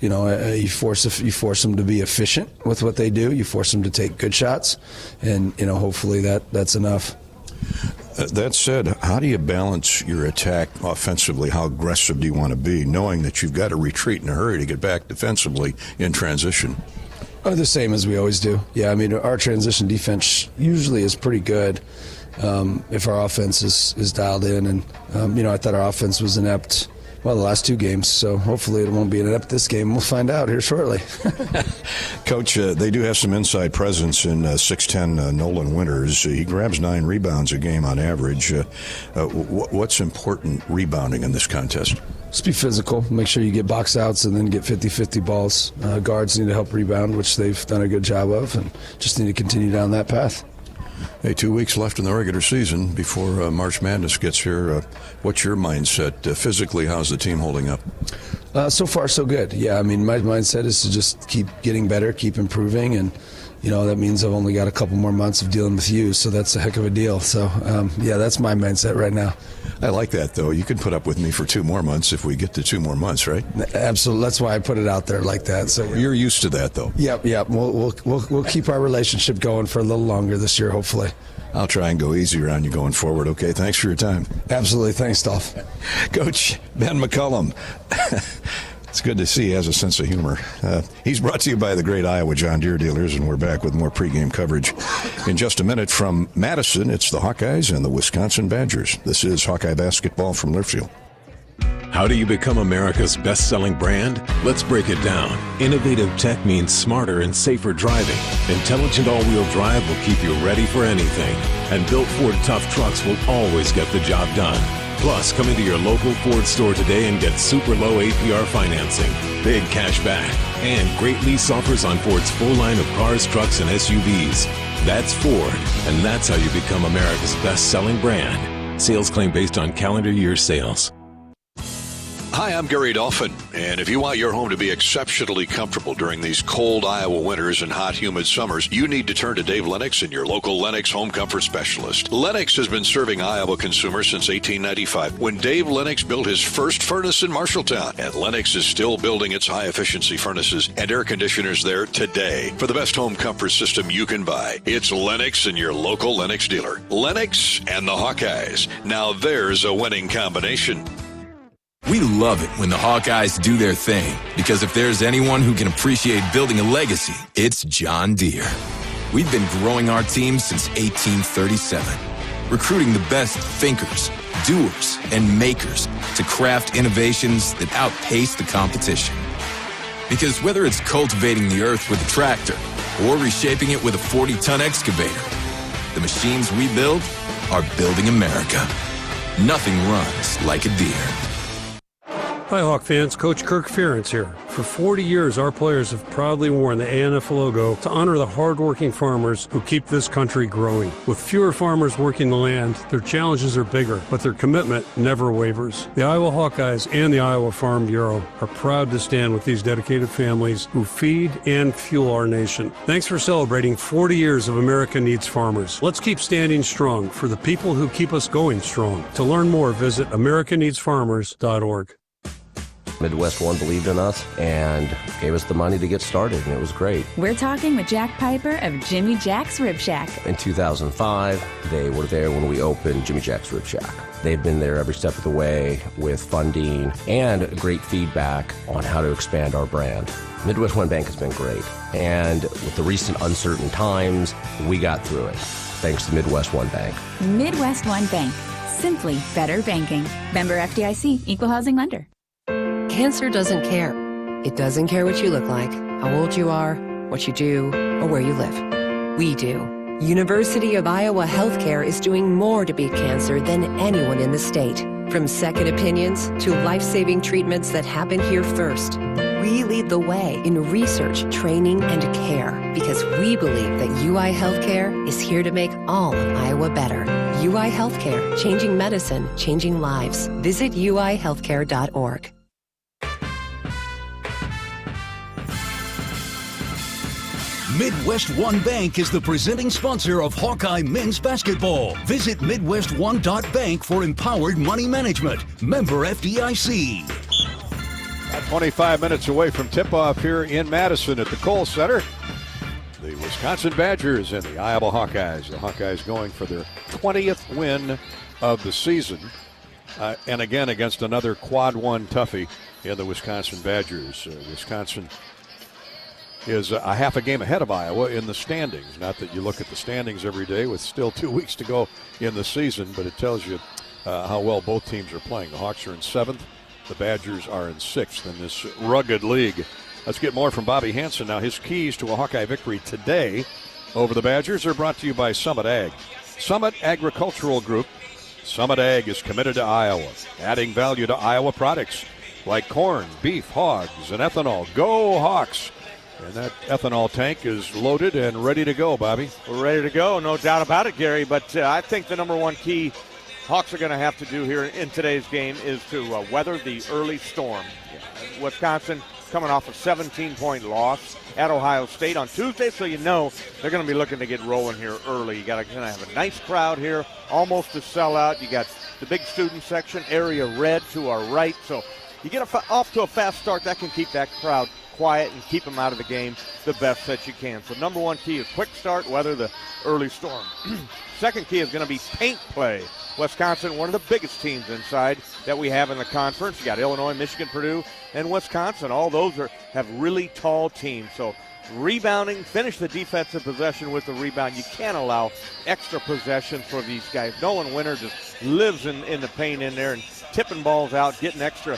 you force them to be efficient with what they do. You force them to take good shots, and hopefully that's enough. That said, how do you balance your attack offensively? How aggressive do you want to be, knowing that you've got to retreat in a hurry to get back defensively in transition? The same as we always do. Yeah, I mean, our transition defense usually is pretty good if our offense is dialed in. And, I thought our offense was inept, the last two games. So hopefully it won't be inept this game. We'll find out here shortly. Coach, they do have some inside presence in 6'10" Nolan Winters. He grabs 9 rebounds a game on average. What's important rebounding in this contest? Just be physical. Make sure you get box outs and then get 50-50 balls. Guards need to help rebound, which they've done a good job of, and just need to continue down that path. Hey, 2 weeks left in the regular season before March Madness gets here. What's your mindset? Physically, how's the team holding up? So far, so good. Yeah, I mean, my mindset is to just keep getting better, keep improving, and that means I've only got a couple more months of dealing with you, so that's a heck of a deal. So, that's my mindset right now. I like that, though. You can put up with me for 2 more months if we get to 2 more months, right? Absolutely. That's why I put it out there like that. So you're used to that, though. Yep. We'll keep our relationship going for a little longer this year, hopefully. I'll try and go easier on you going forward, okay? Thanks for your time. Absolutely. Thanks, Dolph. Coach Ben McCollum. It's good to see he has a sense of humor. He's brought to you by the great Iowa John Deere dealers, and we're back with more pregame coverage in just a minute. From Madison, it's the Hawkeyes and the Wisconsin Badgers. This is Hawkeye basketball from Learfield. How do you become America's best-selling brand? Let's break it down. Innovative tech means smarter and safer driving. Intelligent all-wheel drive will keep you ready for anything. And built Ford tough trucks will always get the job done. Plus, come into your local Ford store today and get super low APR financing, big cash back, and great lease offers on Ford's full line of cars, trucks, and SUVs. That's Ford, and that's how you become America's best-selling brand. Sales claim based on calendar year sales. Hi, I'm Gary Dolphin, and if you want your home to be exceptionally comfortable during these cold Iowa winters and hot, humid summers, you need to turn to Dave Lennox and your local Lennox home comfort specialist. Lennox has been serving Iowa consumers since 1895, when Dave Lennox built his first furnace in Marshalltown, and Lennox is still building its high-efficiency furnaces and air conditioners there today. For the best home comfort system you can buy, it's Lennox and your local Lennox dealer. Lennox and the Hawkeyes. Now there's a winning combination. We love it when the Hawkeyes do their thing, because if there's anyone who can appreciate building a legacy, it's John Deere. We've been growing our team since 1837, recruiting the best thinkers, doers, and makers to craft innovations that outpace the competition. Because whether it's cultivating the earth with a tractor or reshaping it with a 40-ton excavator, the machines we build are building America. Nothing runs like a Deere. Hi, Hawk fans. Coach Kirk Ferentz here. For 40 years, our players have proudly worn the ANF logo to honor the hardworking farmers who keep this country growing. With fewer farmers working the land, their challenges are bigger, but their commitment never wavers. The Iowa Hawkeyes and the Iowa Farm Bureau are proud to stand with these dedicated families who feed and fuel our nation. Thanks for celebrating 40 years of America Needs Farmers. Let's keep standing strong for the people who keep us going strong. To learn more, visit americaneedsfarmers.org. Midwest One believed in us and gave us the money to get started, and it was great. We're talking with Jack Piper of Jimmy Jack's Rib Shack. In 2005, they were there when we opened Jimmy Jack's Rib Shack. They've been there every step of the way with funding and great feedback on how to expand our brand. Midwest One Bank has been great, and with the recent uncertain times, we got through it, thanks to Midwest One Bank. Midwest One Bank. Simply better banking. Member FDIC, Equal Housing Lender. Cancer doesn't care. It doesn't care what you look like, how old you are, what you do, or where you live. We do. University of Iowa Healthcare is doing more to beat cancer than anyone in the state. From second opinions to life-saving treatments that happen here first. We lead the way in research, training, and care because we believe that UI Healthcare is here to make all of Iowa better. UI Healthcare, changing medicine, changing lives. Visit uihealthcare.org. Midwest One Bank is the presenting sponsor of Hawkeye men's basketball. Visit MidwestOne.bank for empowered money management. Member FDIC. 25 minutes away from tip-off here in Madison at the Kohl Center. The Wisconsin Badgers and the Iowa Hawkeyes. The Hawkeyes going for their 20th win of the season. And again against another quad one toughie in the Wisconsin Badgers. Wisconsin is a half a game ahead of Iowa in the standings. Not that you look at the standings every day with still 2 weeks to go in the season, but it tells you how well both teams are playing. The Hawks are in 7th. The Badgers are in 6th in this rugged league. Let's get more from Bobby Hansen now. His keys to a Hawkeye victory today over the Badgers are brought to you by Summit Ag. Summit Agricultural Group. Summit Ag is committed to Iowa, adding value to Iowa products like corn, beef, hogs, and ethanol. Go Hawks! And that ethanol tank is loaded and ready to go, Bobby. We're ready to go, no doubt about it, Gary. But I think the number one key Hawks are going to have to do here in today's game is to weather the early storm. Wisconsin coming off a 17-point loss at Ohio State on Tuesday, so you know they're going to be looking to get rolling here early. You got to have a nice crowd here, almost a sellout. You got the big student section, area red to our right. So you get off to a fast start, that can keep that crowd quiet and keep them out of the game the best that you can. So number one key is quick start, weather the early storm. Second key is going to be paint play. Wisconsin, one of the biggest teams inside that we have in the conference. You got Illinois, Michigan, Purdue, and Wisconsin. All those have really tall teams. So rebounding, finish the defensive possession with the rebound. You can't allow extra possessions for these guys. Nolan Winter just lives in the paint in there and tipping balls out, getting extra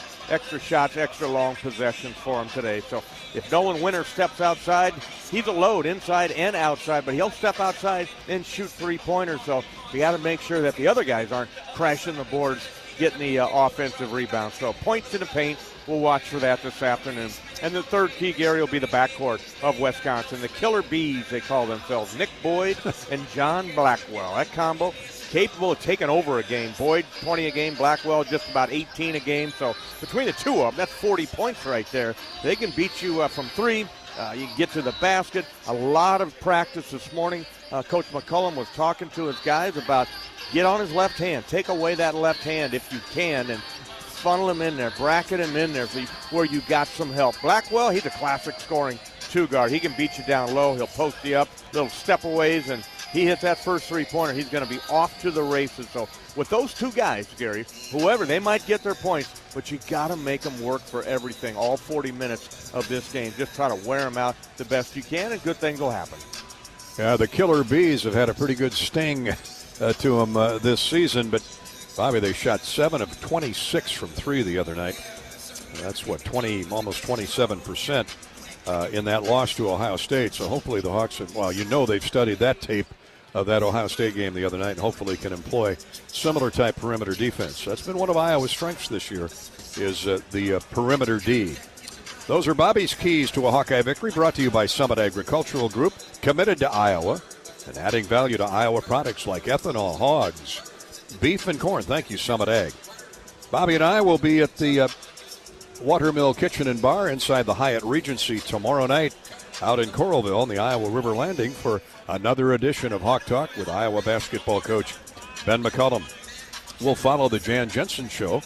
shots, extra long possessions for him today. So if Nolan Winter steps outside, he's a load inside and outside, but he'll step outside and shoot three-pointers. So you got to make sure that the other guys aren't crashing the boards, getting the offensive rebound. So points to the paint, we'll watch for that this afternoon. And the third key, Gary, will be the backcourt of Wisconsin. The Killer Bees, they call themselves. Nick Boyd and John Blackwell. That combo capable of taking over a game. Boyd, 20 a game. Blackwell, just about 18 a game. So between the two of them, that's 40 points right there. They can beat you from three. You can get to the basket. A lot of practice this morning. Coach McCullum was talking to his guys about get on his left hand. Take away that left hand if you can, and funnel him in there, bracket him in there where you got some help. Blackwell, he's a classic scoring two-guard. He can beat you down low. He'll post you up, little step-aways, and he hits that first three-pointer. He's going to be off to the races. So with those two guys, Gary, whoever, they might get their points, but you got to make them work for everything, all 40 minutes of this game. Just try to wear them out the best you can, and good things will happen. Yeah, the Killer Bees have had a pretty good sting to them this season, but Bobby, they shot 7 of 26 from three the other night. That's what, almost 27% in that loss to Ohio State. So hopefully the Hawks, they've studied that tape of that Ohio State game the other night, and hopefully can employ similar type perimeter defense. That's been one of Iowa's strengths this year, is the perimeter D. Those are Bobby's keys to a Hawkeye victory, brought to you by Summit Agricultural Group, committed to Iowa and adding value to Iowa products like ethanol, hogs, beef, and corn. Thank you, Summit Ag. Bobby and I will be at the Watermill Kitchen and Bar inside the Hyatt Regency tomorrow night out in Coralville on the Iowa River Landing for another edition of Hawk Talk with Iowa basketball coach Ben McCullum. We'll follow the Jan Jensen Show,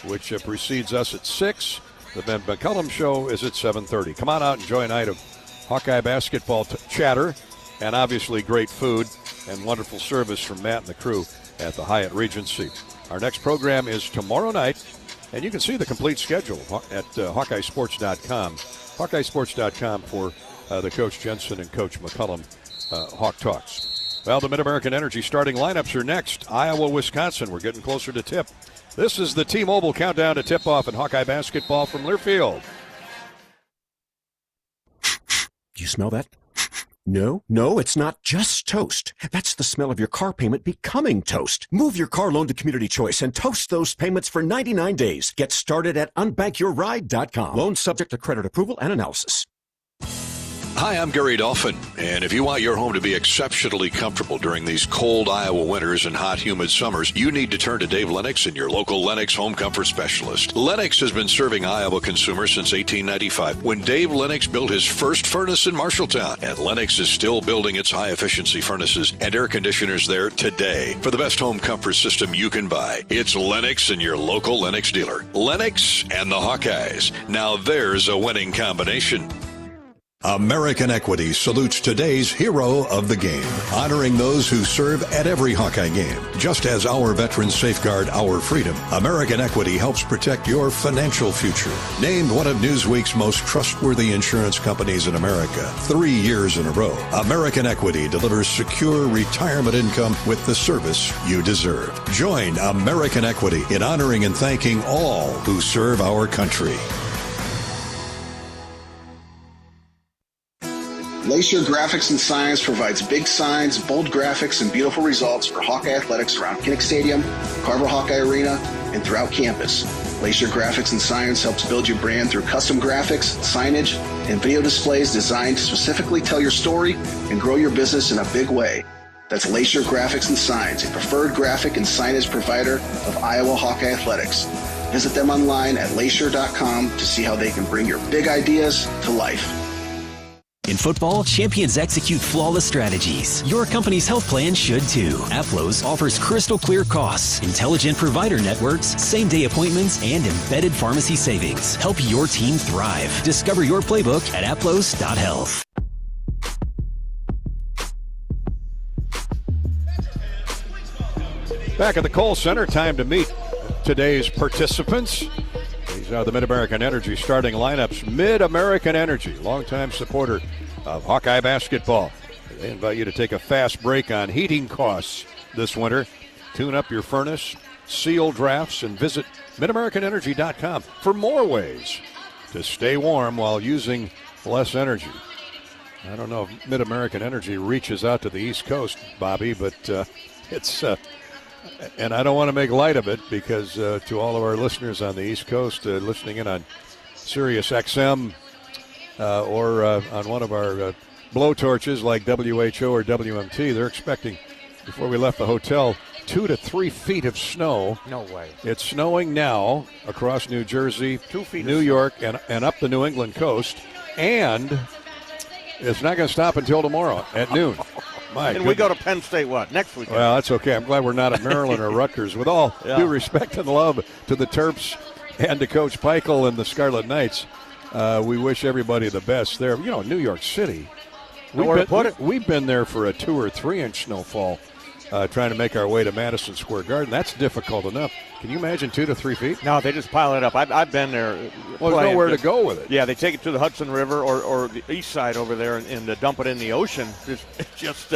which precedes us at 6. The Ben McCullum Show is at 7:30. Come on out and enjoy a night of Hawkeye basketball chatter and obviously great food and wonderful service from Matt and the crew at the Hyatt Regency. Our next program is tomorrow night, and you can see the complete schedule at HawkeyeSports.com. HawkeyeSports.com for the Coach Jensen and Coach McCullum Hawk Talks. Well, the Mid-American Energy starting lineups are next. Iowa, Wisconsin. We're getting closer to tip. This is the T-Mobile countdown to tip-off in Hawkeye basketball from Learfield. Do you smell that? No, it's not just toast. That's the smell of your car payment becoming toast. Move your car loan to Community Choice and toast those payments for 99 days. Get started at unbankyourride.com. Loan subject to credit approval and analysis. Hi, I'm Gary Dolphin, and if you want your home to be exceptionally comfortable during these cold Iowa winters and hot, humid summers, you need to turn to Dave Lennox and your local Lennox home comfort specialist. Lennox has been serving Iowa consumers since 1895, when Dave Lennox built his first furnace in Marshalltown, and Lennox is still building its high-efficiency furnaces and air conditioners there today. For the best home comfort system you can buy, it's Lennox and your local Lennox dealer. Lennox and the Hawkeyes. Now there's a winning combination. American Equity salutes today's hero of the game, honoring those who serve at every Hawkeye game. Just as our veterans safeguard our freedom, American Equity helps protect your financial future. Named one of Newsweek's most trustworthy insurance companies in America 3 years in a row, American Equity delivers secure retirement income with the service you deserve. Join American Equity in honoring and thanking all who serve our country. Lacer Graphics and Signs provides big signs, bold graphics, and beautiful results for Hawkeye athletics around Kinnick Stadium, Carver Hawkeye Arena, and throughout campus. Lacer Graphics and Signs helps build your brand through custom graphics, signage, and video displays designed to specifically tell your story and grow your business in a big way. That's Lacer Graphics and Signs, a preferred graphic and signage provider of Iowa Hawkeye athletics. Visit them online at lacer.com to see how they can bring your big ideas to life. In football, champions execute flawless strategies. Your company's health plan should too. Aplos offers crystal clear costs, intelligent provider networks, same-day appointments, and embedded pharmacy savings. Help your team thrive. Discover your playbook at aplos.health. Back at the Kohl Center, time to meet today's participants. These are the Mid-American Energy starting lineups. Mid-American Energy, longtime supporter of Hawkeye basketball. They invite you to take a fast break on heating costs this winter. Tune up your furnace, seal drafts, and visit MidAmericanEnergy.com for more ways to stay warm while using less energy. I don't know if Mid-American Energy reaches out to the East Coast, Bobby, but it's... and I don't want to make light of it because to all of our listeners on the East Coast listening in on Sirius XM or on one of our blowtorches like WHO or WMT, they're expecting, before we left the hotel 2 to 3 feet of snow. No way. It's snowing now across New Jersey, 2 feet New York, and up the New England coast. And it's not going to stop until tomorrow at noon. And we go to Penn State, next weekend? Well, that's okay. I'm glad we're not at Maryland or Rutgers. With all due respect and love to the Terps and to Coach Peichel and the Scarlet Knights, we wish everybody the best there. New York City. We've been there for a 2 or 3 inch snowfall, trying to make our way to Madison Square Garden. That's difficult enough. Can you imagine 2 to 3 feet? No, they just pile it up. I've been there. Well, there's nowhere to go with it. Yeah, they take it to the Hudson River or the east side over there and dump it in the ocean. Just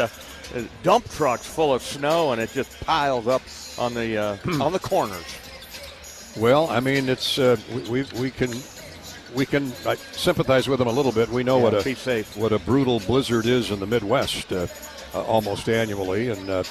dump trucks full of snow, and it just piles up on the corners. Well, I mean, it's we can sympathize with them a little bit. We know be safe. What a brutal blizzard is in the Midwest almost annually, and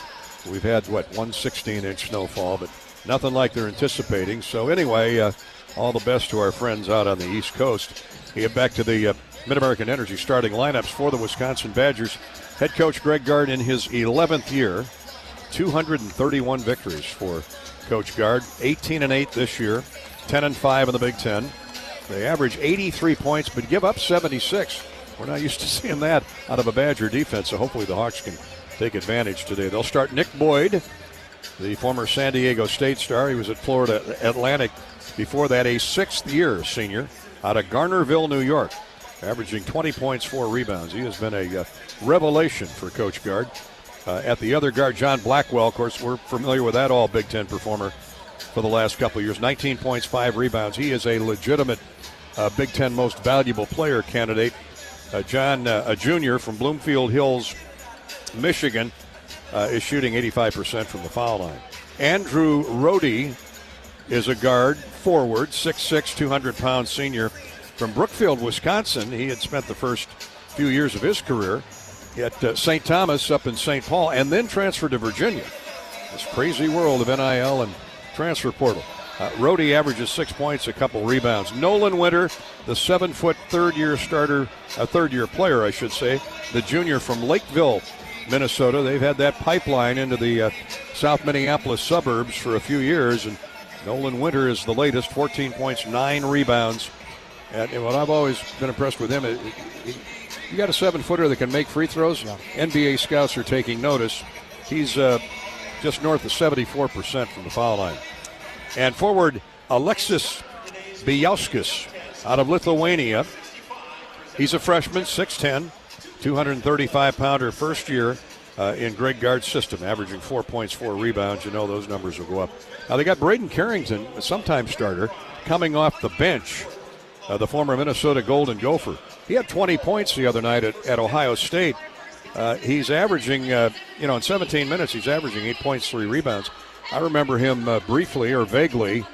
we've had 1 16-inch snowfall, but nothing like they're anticipating. So anyway, all the best to our friends out on the East Coast. We get back to the Mid-American Energy starting lineups for the Wisconsin Badgers. Head coach Greg Gard in his 11th year, 231 victories for Coach Gard, 18-8 this year, 10-5 in the Big Ten. They average 83 points, but give up 76. We're not used to seeing that out of a Badger defense, so hopefully the Hawks can take advantage today. They'll start Nick Boyd, the former San Diego State star. He was at Florida Atlantic before that, a 6th-year senior out of Garnerville, New York, averaging 20 points, 4 rebounds. He has been a revelation for Coach Gard. At the other guard, John Blackwell, of course, we're familiar with that all Big Ten performer for the last couple of years. 19 points, 5 rebounds. He is a legitimate Big Ten most valuable player candidate. John, a junior from Bloomfield Hills, Michigan, is shooting 85% from the foul line. Andrew Rohde is a guard forward, 6'6", 200-pound senior from Brookfield, Wisconsin. He had spent the first few years of his career at St. Thomas up in St. Paul and then transferred to Virginia. This crazy world of NIL and transfer portal. Rohde averages 6 points, a couple rebounds. Nolan Winter, the 7-foot third-year player, I should say, the junior from Lakeville, Minnesota. They've had that pipeline into the South Minneapolis suburbs for a few years, and Nolan Winter is the latest, 14 points, 9 rebounds. And what I've always been impressed with him, you got a 7-footer that can make free throws. Yeah. NBA scouts are taking notice. He's just north of 74% from the foul line. And forward, Alexis Bielskis out of Lithuania. He's a freshman, 6'10", 235-pounder, first year in Greg Gard's system, averaging 4 points, 4 rebounds. You know those numbers will go up. Now they got Braden Carrington, a sometime starter, coming off the bench, the former Minnesota Golden Gopher. He had 20 points the other night at Ohio State. He's averaging, in 17 minutes, he's averaging 8 points, 3 rebounds. I remember him briefly or vaguely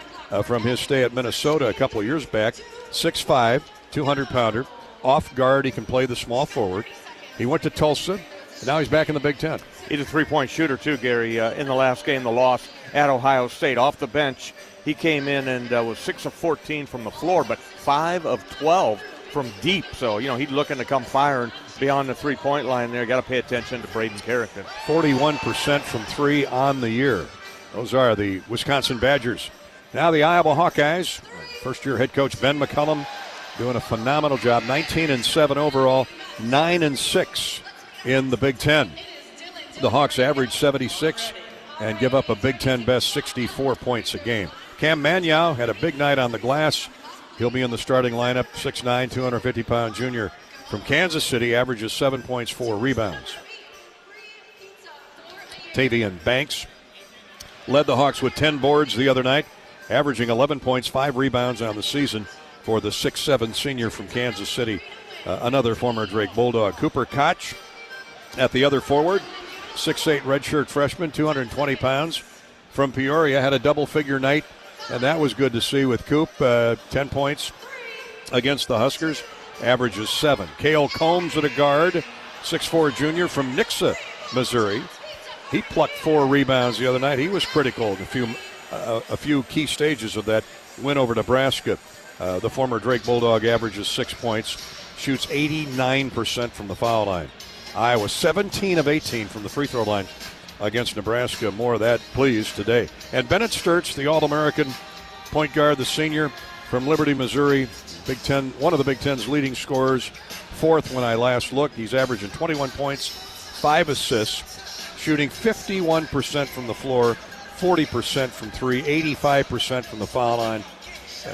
from his stay at Minnesota a couple of years back. 6'5", 200-pounder. Off guard, he can play the small forward. He went to Tulsa, and now he's back in the Big Ten. He's a three-point shooter, too, Gary. In the last game, the loss at Ohio State. Off the bench, he came in and was 6 of 14 from the floor, but 5 of 12 from deep. So, he's looking to come firing beyond the three-point line there. Got to pay attention to Braden Carrington. 41% from 3 on the year. Those are the Wisconsin Badgers. Now the Iowa Hawkeyes. First-year head coach Ben McCullum doing a phenomenal job. 19-7 overall, 9-6 in the Big Ten. The Hawks average 76 and give up a Big Ten best 64 points a game. Cam Manyow had a big night on the glass. He'll be in the starting lineup. 6'9", 250-pound junior from Kansas City, averages 7 points, 4 rebounds. Tavian Banks led the Hawks with 10 boards the other night, averaging 11 points, 5 rebounds on the season for the 6'7" senior from Kansas City, another former Drake Bulldog. Cooper Koch at the other forward, 6'8" redshirt freshman, 220 pounds from Peoria, had a double-figure night, and that was good to see with Coop. 10 points against the Huskers, averages 7. Cale Combs at a guard, 6'4" junior from Nixa, Missouri. He plucked 4 rebounds the other night. He was critical in a few key stages of that win over Nebraska. The former Drake Bulldog averages 6 points, shoots 89% from the foul line. Iowa 17 of 18 from the free throw line. against Nebraska. More of that, please, today. And Bennett Sturtz, the All-American point guard, the senior from Liberty, Missouri, Big Ten, one of the Big Ten's leading scorers, fourth when I last looked. He's averaging 21 points, 5 assists, shooting 51% from the floor, 40% from three, 85% from the foul line.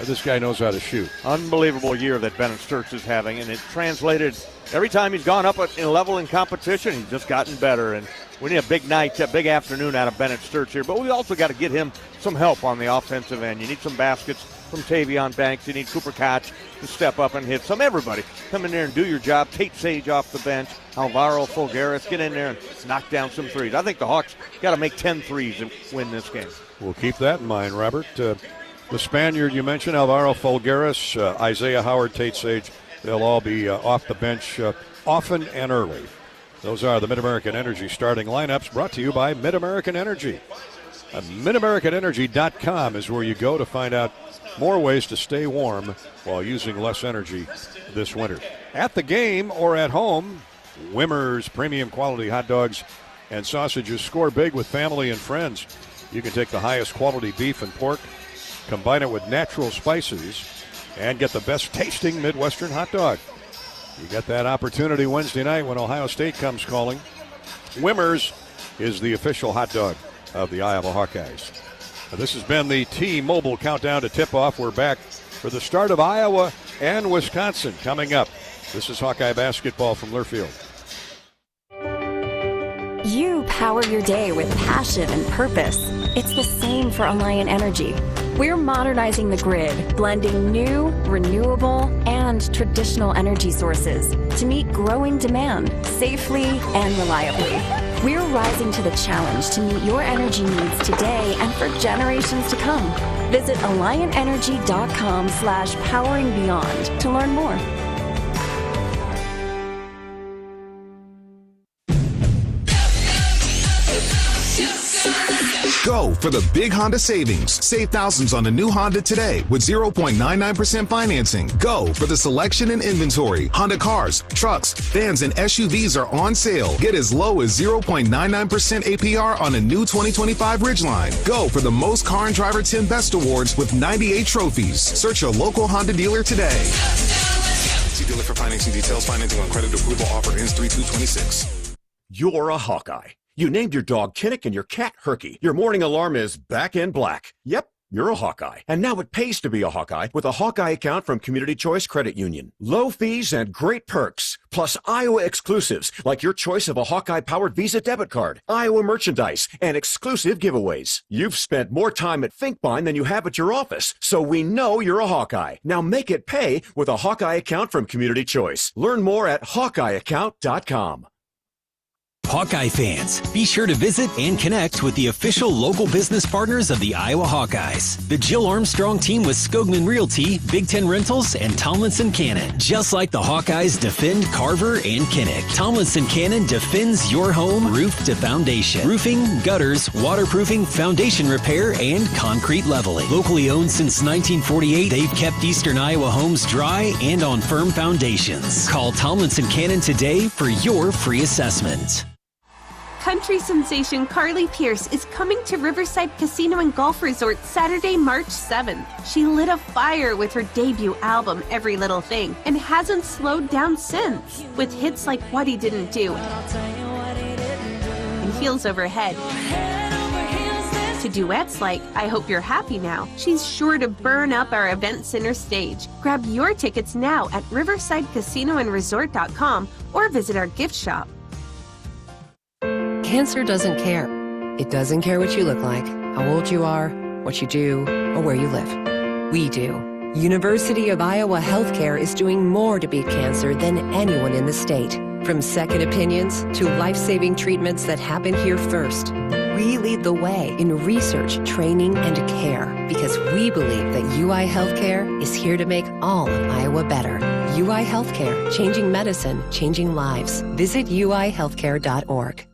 This guy knows how to shoot. Unbelievable year that Bennett Sturtz is having, and it translated every time he's gone up in a level in competition. He's just gotten better, and we need a big night, a big afternoon out of Bennett Sturtz here, but we also got to get him some help on the offensive end. You need some baskets from Tavion Banks. You need Cooper Koch to step up and hit some. Everybody come in there and do your job. Tate Sage off the bench. Alvaro Folgueras, get in there and knock down some threes. I think the Hawks got to make 10 threes and win this game. We'll keep that in mind, Robert. The Spaniard you mentioned, Alvaro Folgueras, Isaiah Howard, Tate Sage, they'll all be off the bench often and early. Those are the Mid-American Energy starting lineups, brought to you by Mid-American Energy. MidAmericanEnergy.com is where you go to find out more ways to stay warm while using less energy this winter. At the game or at home, Wimmer's premium quality hot dogs and sausages. Score big with family and friends. You can take the highest quality beef and pork, combine it with natural spices, and get the best tasting Midwestern hot dog. You get that opportunity Wednesday night when Ohio State comes calling. Wimmer's is the official hot dog of the Iowa Hawkeyes. Now, this has been the T-Mobile Countdown to Tip-Off. We're back for the start of Iowa and Wisconsin coming up. This is Hawkeye basketball from Learfield. You power your day with passion and purpose. It's the same for Alliant Energy. We're modernizing the grid, blending new, renewable, and traditional energy sources to meet growing demand safely and reliably. We're rising to the challenge to meet your energy needs today and for generations to come. Visit AlliantEnergy.com/poweringBeyond to learn more. Go for the big Honda savings. Save thousands on the new Honda today with 0.99% financing. Go for the selection and inventory. Honda cars, trucks, vans, and SUVs are on sale. Get as low as 0.99% APR on a new 2025 Ridgeline. Go for the most Car and Driver 10 Best Awards with 98 trophies. Search your local Honda dealer today. See dealer for financing details. Financing on credit approval. Offer ends 3/2/26. You're a Hawkeye. You named your dog Kinnick and your cat Herky. Your morning alarm is back in black. Yep, you're a Hawkeye. And now it pays to be a Hawkeye with a Hawkeye account from Community Choice Credit Union. Low fees and great perks, plus Iowa exclusives like your choice of a Hawkeye-powered Visa debit card, Iowa merchandise, and exclusive giveaways. You've spent more time at Finkbine than you have at your office, so we know you're a Hawkeye. Now make it pay with a Hawkeye account from Community Choice. Learn more at HawkeyeAccount.com. Hawkeye fans, be sure to visit and connect with the official local business partners of the Iowa Hawkeyes. The Jill Armstrong team with Skogman Realty, Big Ten Rentals, and Tomlinson Cannon. Just like the Hawkeyes defend Carver and Kinnick, Tomlinson Cannon defends your home roof to foundation. Roofing, gutters, waterproofing, foundation repair, and concrete leveling. Locally owned since 1948, they've kept Eastern Iowa homes dry and on firm foundations. Call Tomlinson Cannon today for your free assessment. Country sensation Carly Pierce is coming to Riverside Casino and Golf Resort Saturday, March 7th. She lit a fire with her debut album, Every Little Thing, and hasn't slowed down since, with hits like What He Didn't Do and Heels Overhead. To duets like I Hope You're Happy Now, she's sure to burn up our event center stage. Grab your tickets now at riversidecasinoandresort.com or visit our gift shop. Cancer doesn't care. It doesn't care what you look like, how old you are, what you do, or where you live. We do. University of Iowa Healthcare is doing more to beat cancer than anyone in the state. From second opinions to life-saving treatments that happen here first. We lead the way in research, training, and care because we believe that UI Healthcare is here to make all of Iowa better. UI Healthcare, changing medicine, changing lives. Visit uihealthcare.org.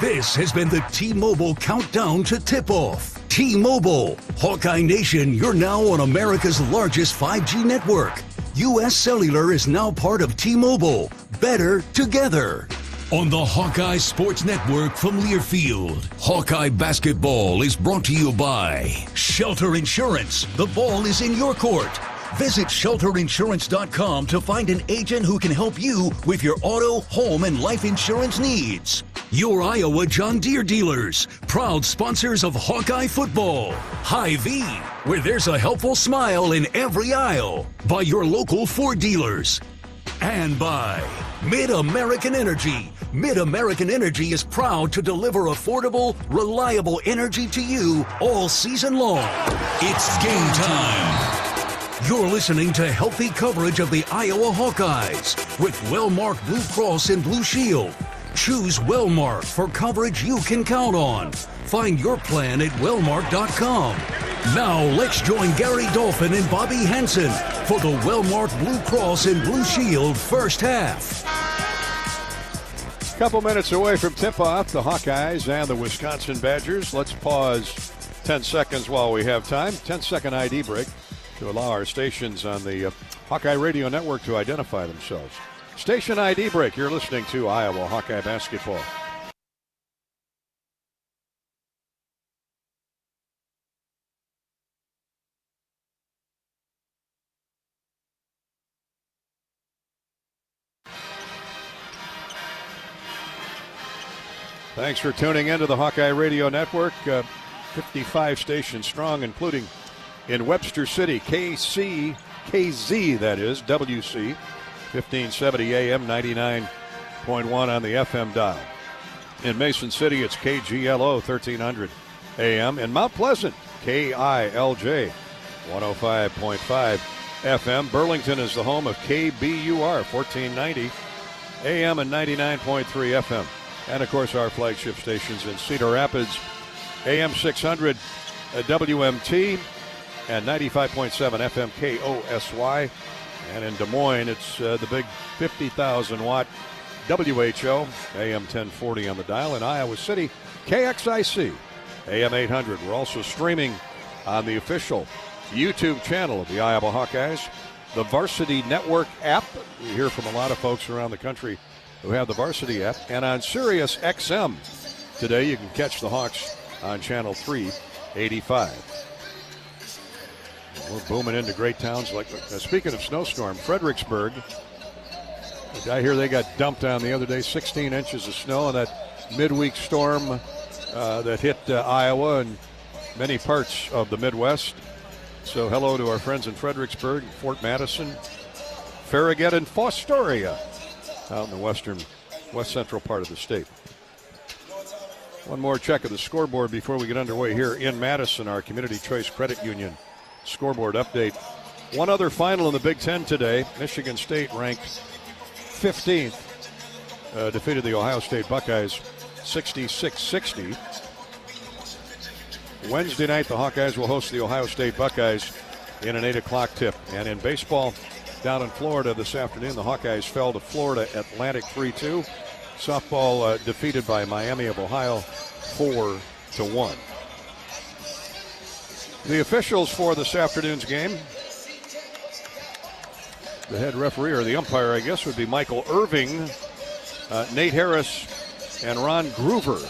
This has been the T-Mobile Countdown to Tip-Off. T-Mobile. Hawkeye Nation, you're now on America's largest 5G network. U.S. Cellular is now part of T-Mobile. Better together. On the Hawkeye Sports Network from Learfield, Hawkeye Basketball is brought to you by Shelter Insurance. The ball is in your court. Visit shelterinsurance.com to find an agent who can help you with your auto, home, and life insurance needs. Your Iowa John Deere dealers, proud sponsors of Hawkeye football. Hy-Vee, where there's a helpful smile in every aisle. By your local Ford dealers. And by Mid-American Energy. Mid-American Energy is proud to deliver affordable, reliable energy to you all season long. It's game time. You're listening to healthy coverage of the Iowa Hawkeyes with Wellmark Blue Cross and Blue Shield. Choose Wellmark for coverage you can count on. Find your plan at wellmark.com. Now let's join Gary Dolphin and Bobby Henson for the Wellmark Blue Cross and Blue Shield first half. Couple minutes away from tip-off, the Hawkeyes and the Wisconsin Badgers. Let's pause 10 seconds while we have time. 10-second ID break to allow our stations on the Hawkeye Radio Network to identify themselves. Station ID break. You're listening to Iowa Hawkeye Basketball. Thanks for tuning into the Hawkeye Radio Network. 55 stations strong, including in Webster City, KZ, that is, WC, 1570 AM, 99.1 on the FM dial. In Mason City, it's KGLO, 1300 AM. In Mount Pleasant, KILJ, 105.5 FM. Burlington is the home of KBUR, 1490 AM and 99.3 FM. And, of course, our flagship stations in Cedar Rapids, AM 600 WMT and 95.7 FM KOSY. And in Des Moines, it's the big 50,000-watt WHO, AM 1040 on the dial. In Iowa City, KXIC, AM 800. We're also streaming on the official YouTube channel of the Iowa Hawkeyes, the Varsity Network app. We hear from a lot of folks around the country who have the Varsity app. And on Sirius XM today, you can catch the Hawks on Channel 385. We're booming into great towns like, speaking of snowstorm, Fredericksburg. I hear they got dumped on the other day, 16 inches of snow, and that midweek storm that hit Iowa and many parts of the Midwest. So hello to our friends in Fredericksburg, Fort Madison, Farragut, and Fostoria out in the west central part of the state. One more check of the scoreboard before we get underway here in Madison, our Community Choice Credit Union scoreboard update. One other final in the Big Ten today. Michigan State ranked 15th, defeated the Ohio State Buckeyes 66-60. Wednesday night, the Hawkeyes will host the Ohio State Buckeyes in an 8 o'clock tip. And in baseball, down in Florida this afternoon, the Hawkeyes fell to Florida Atlantic 3-2. Softball defeated by Miami of Ohio 4-1. The officials for this afternoon's game, the head referee, or the umpire, I guess, would be Michael Irving, Nate Harris, and Ron Groover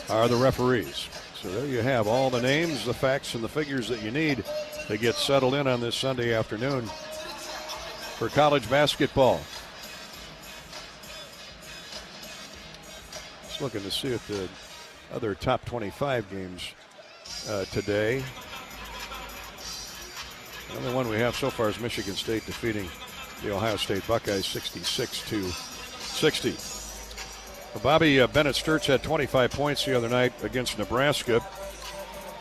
are the referees. So there you have all the names, the facts, and the figures that you need to get settled in on this Sunday afternoon for college basketball. Just looking to see if the other top 25 games today. The only one we have so far is Michigan State defeating the Ohio State Buckeyes 66-60. Well, Bobby Bennett Sturts had 25 points the other night against Nebraska.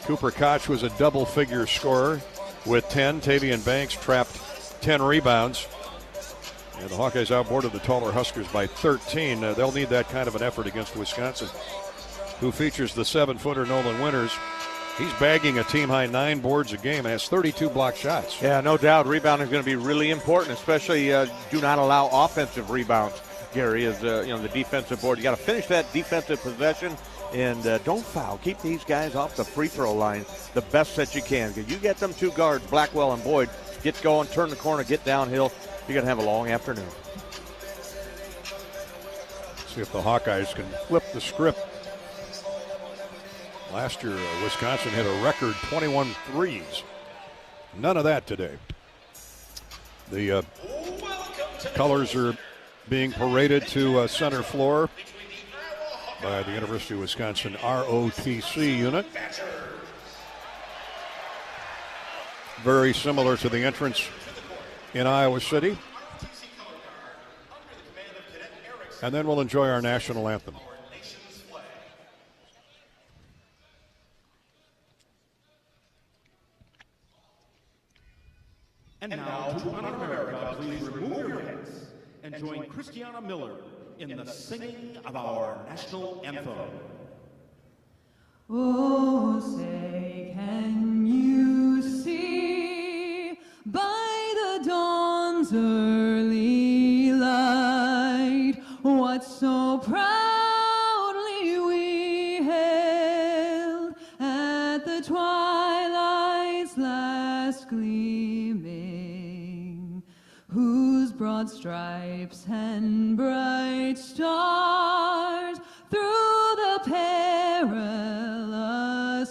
Cooper Koch was a double-figure scorer with 10. Tavian Banks trapped 10 rebounds. And the Hawkeyes outboarded the taller Huskers by 13. They'll need that kind of an effort against Wisconsin, who features the 7-footer Nolan Winters. He's bagging a team-high 9 boards a game and has 32 block shots. Yeah, no doubt. Rebounding is going to be really important, especially do not allow offensive rebounds, Gary, as the defensive board. You got to finish that defensive possession and don't foul. Keep these guys off the free throw line the best that you can. Because you get them two guards, Blackwell and Boyd, get going, turn the corner, get downhill, you're going to have a long afternoon. See if the Hawkeyes can flip the script. Last year, Wisconsin hit a record 21 threes. None of that today. The colors are being paraded to center floor by the University of Wisconsin ROTC unit. Very similar to the entrance in Iowa City. And then we'll enjoy our national anthem. And now, to honor America, please remove your hats and join Christiana Miller in the singing of our national anthem. Oh, say, can you see by the dawn's early light what so proudly we hailed at the twilight's last gleaming, whose broad stripes and bright stars through the perilous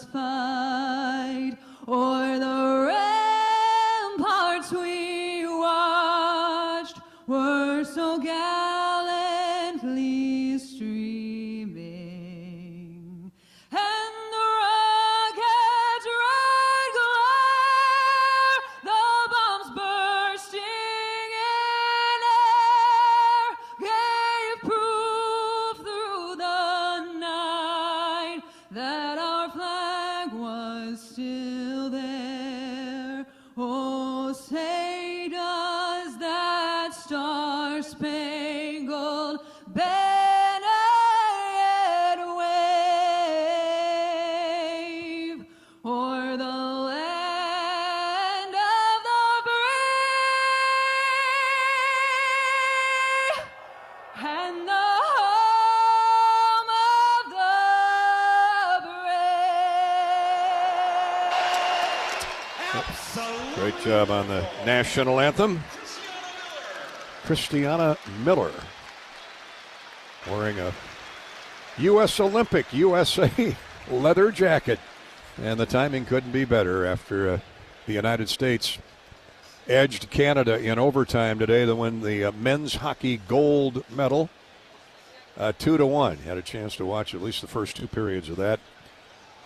fight o'er the ramparts we watched were so gallantly streaming, and the rocket's red glare, the bombs bursting in air, gave proof through the night that our flag was still there. Oh, say does that star-spangled banner yet wave o'er the land of the free and the home of the brave. Great job on the national anthem. Christiana Miller wearing a U.S. Olympic USA leather jacket. And the timing couldn't be better after the United States edged Canada in overtime today to win the men's hockey gold medal 2-1. Had a chance to watch at least the first two periods of that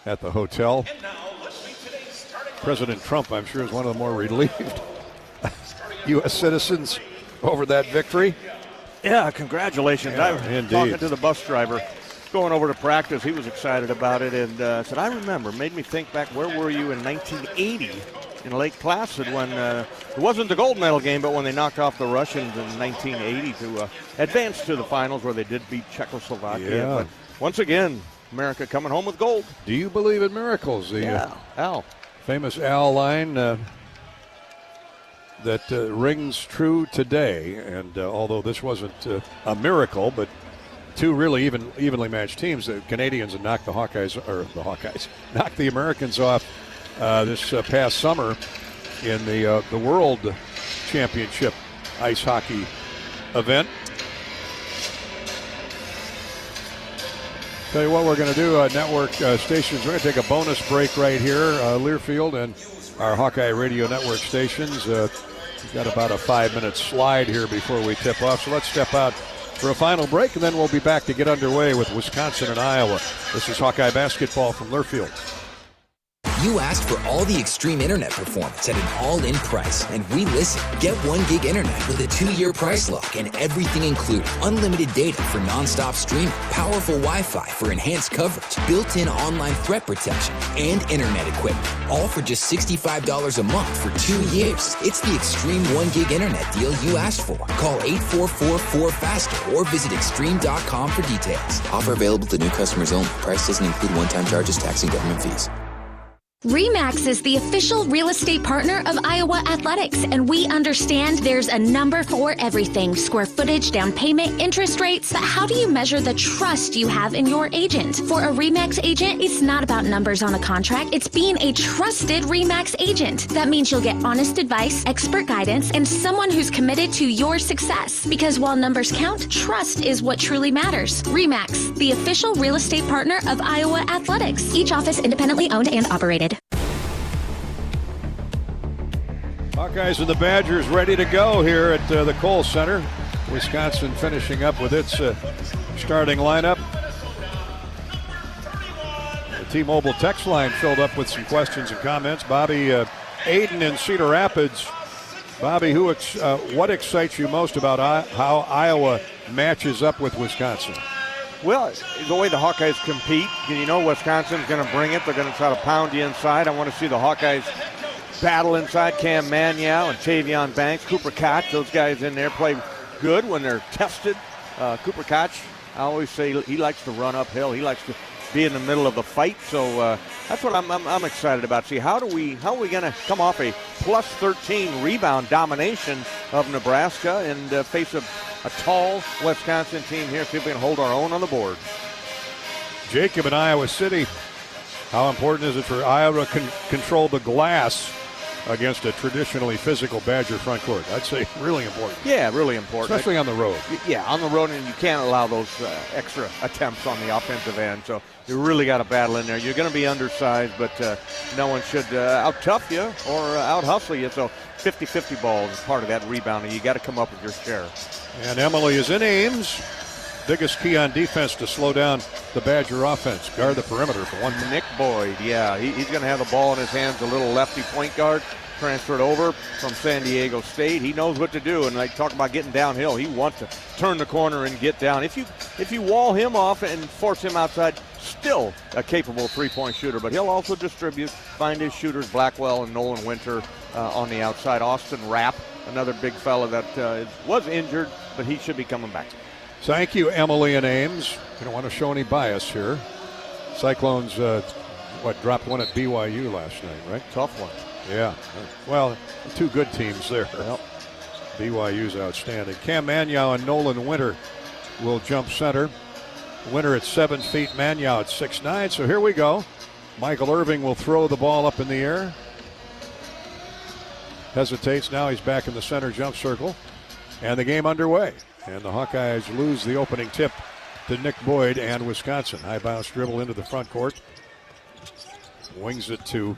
at the hotel. President Trump, I'm sure, is one of the more relieved U.S. citizens over that victory. Yeah, congratulations. Yeah, I was talking to the bus driver going over to practice. He was excited about it and said, I remember, made me think back, where were you in 1980 in Lake Placid when it wasn't the gold medal game, but when they knocked off the Russians in 1980 to advance to the finals where they did beat Czechoslovakia. Yeah. But once again, America coming home with gold. Do you believe in miracles? The Al. Famous Al line that rings true today. And although this wasn't a miracle, but two really evenly matched teams, the Canadians had knocked the Hawkeyes, knocked the Americans off this past summer in the World Championship ice hockey event. Tell you what we're going to do, network stations. We're going to take a bonus break right here, Learfield and our Hawkeye Radio Network stations. We've got about a 5-minute slide here before we tip off, so let's step out for a final break, and then we'll be back to get underway with Wisconsin and Iowa. This is Hawkeye basketball from Learfield. You asked for all the extreme internet performance at an all-in price, and we listened. Get 1 gig internet with a 2-year price lock and everything included. Unlimited data for nonstop streaming, powerful Wi-Fi for enhanced coverage, built-in online threat protection, and internet equipment. All for just $65 a month for 2 years. It's the extreme 1 gig internet deal you asked for. Call 844-4FASTER or visit extreme.com for details. Offer available to new customers only. Price doesn't include one-time charges, tax, and government fees. RE/MAX is the official real estate partner of Iowa Athletics, and we understand there's a number for everything: square footage, down payment, interest rates. But how do you measure the trust you have in your agent? For a RE/MAX agent, it's not about numbers on a contract. It's being a trusted RE/MAX agent. That means you'll get honest advice, expert guidance, and someone who's committed to your success. Because while numbers count, trust is what truly matters. RE/MAX, the official real estate partner of Iowa Athletics. Each office independently owned and operated. Hawkeyes and the Badgers ready to go here at the Kohl Center. Wisconsin finishing up with its starting lineup. The T-Mobile text line filled up with some questions and comments. Bobby Aiden in Cedar Rapids. Bobby, what excites you most about how Iowa matches up with Wisconsin? Well, the way the Hawkeyes compete, you know Wisconsin's going to bring it. They're going to try to pound you inside. I want to see the Hawkeyes battle inside. Cam Magnow and Tavion Banks, Cooper Koch, those guys in there play good when they're tested. Cooper Koch, I always say he likes to run uphill. He likes to be in the middle of the fight. So that's what I'm excited about. See, how are we going to come off a plus 13 rebound domination of Nebraska and face a tall Wisconsin team here? See if we can hold our own on the board. Jacob in Iowa City. How important is it for Iowa to control the glass against a traditionally physical Badger front court? I'd say really important. Yeah, really important. Especially on the road. Yeah, on the road, and you can't allow those extra attempts on the offensive end. So you really got to battle in there. You're going to be undersized, but no one should out-tough you or out-hustle you. So 50-50 balls is part of that rebounding. You got to come up with your share. And Emily is in Ames. Biggest key on defense to slow down the Badger offense. Guard the perimeter for one. Nick Boyd, yeah, he's going to have the ball in his hands, a little lefty point guard, transferred over from San Diego State. He knows what to do, and like talk about getting downhill, he wants to turn the corner and get down. If you wall him off and force him outside, still a capable three-point shooter, but he'll also distribute, find his shooters, Blackwell and Nolan Winter on the outside. Austin Rapp, another big fella that was injured, but he should be coming back. Thank you, Emily and Ames. You don't want to show any bias here. Cyclones, dropped one at BYU last night, right? Tough one. Yeah. Well, two good teams there. Yep. BYU's outstanding. Cam Magnow and Nolan Winter will jump center. Winter at 7 feet, Magnow at 6'9". So here we go. Michael Irving will throw the ball up in the air. Hesitates. Now he's back in the center jump circle. And the game underway. And the Hawkeyes lose the opening tip to Nick Boyd and Wisconsin. High bounce dribble into the front court. Wings it to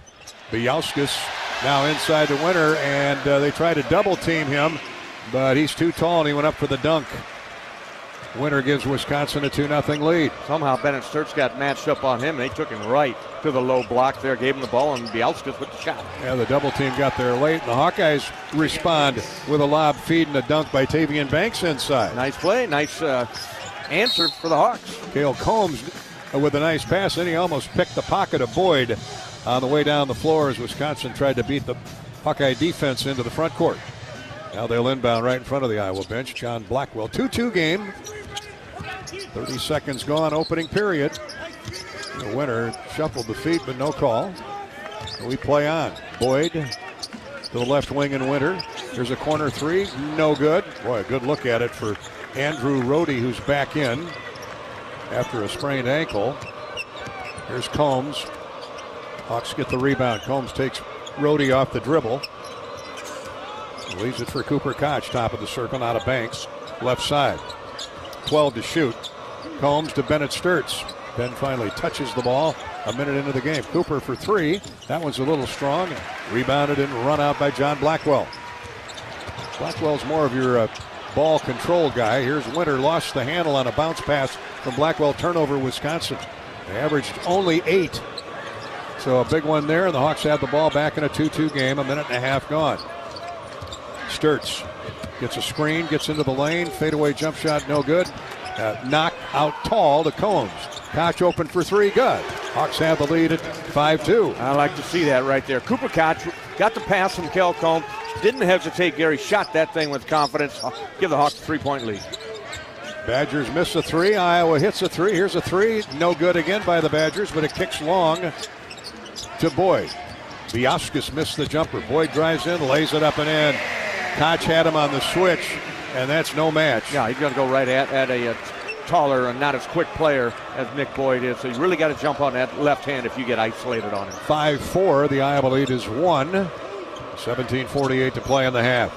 Biauskas. Now inside the Winter, and they try to double team him, but he's too tall and he went up for the dunk. Winter gives Wisconsin a 2-0 lead. Somehow Bennett Sturts got matched up on him. They took him right to the low block there, gave him the ball, and Biauskas with the shot. Yeah, the double team got there late. The Hawkeyes respond with a lob feed and a dunk by Tavion Banks inside. Nice play, nice answer for the Hawks. Cale Combs with a nice pass, and he almost picked the pocket of Boyd on the way down the floor as Wisconsin tried to beat the Hawkeye defense into the front court. Now they'll inbound right in front of the Iowa bench. John Blackwell, 2-2 game. 30 seconds gone, opening period. The Winter shuffled the feet, but no call. We play on. Boyd to the left wing and Winter. Here's a corner three, no good. Boy, a good look at it for Andrew Rohde, who's back in after a sprained ankle. Here's Combs. Hawks get the rebound. Combs takes Rohde off the dribble. Leaves it for Cooper Koch, top of the circle, now to Banks, left side. 12 to shoot. Combs to Bennett Sturts. Ben finally touches the ball a minute into the game. Cooper for three. That one's a little strong. Rebounded and run out by John Blackwell. Blackwell's more of your ball control guy. Here's Winter, lost the handle on a bounce pass from Blackwell. Turnover, Wisconsin. They averaged only 8. So a big one there, and the Hawks have the ball back in a 2-2 game. A minute and a half gone. Sturts gets a screen, gets into the lane. Fadeaway jump shot, no good. Knock out tall to Combs. Koch open for three, good. Hawks have the lead at 5-2. I like to see that right there. Cooper Koch got the pass from Kel Combs. Didn't hesitate, Gary. Shot that thing with confidence. Give the Hawks a 3-point lead. Badgers miss a three. Iowa hits a three. Here's a three. No good again by the Badgers, but it kicks long. to Boyd. Biaskis missed the jumper. Boyd drives in, lays it up and in. Koch had him on the switch, and that's no match. Yeah, he's going to go right at a taller and not as quick player as Nick Boyd is. So you really got to jump on that left hand if you get isolated on him. 5-4, the Iowa lead is 1. 17:48 to play in the half.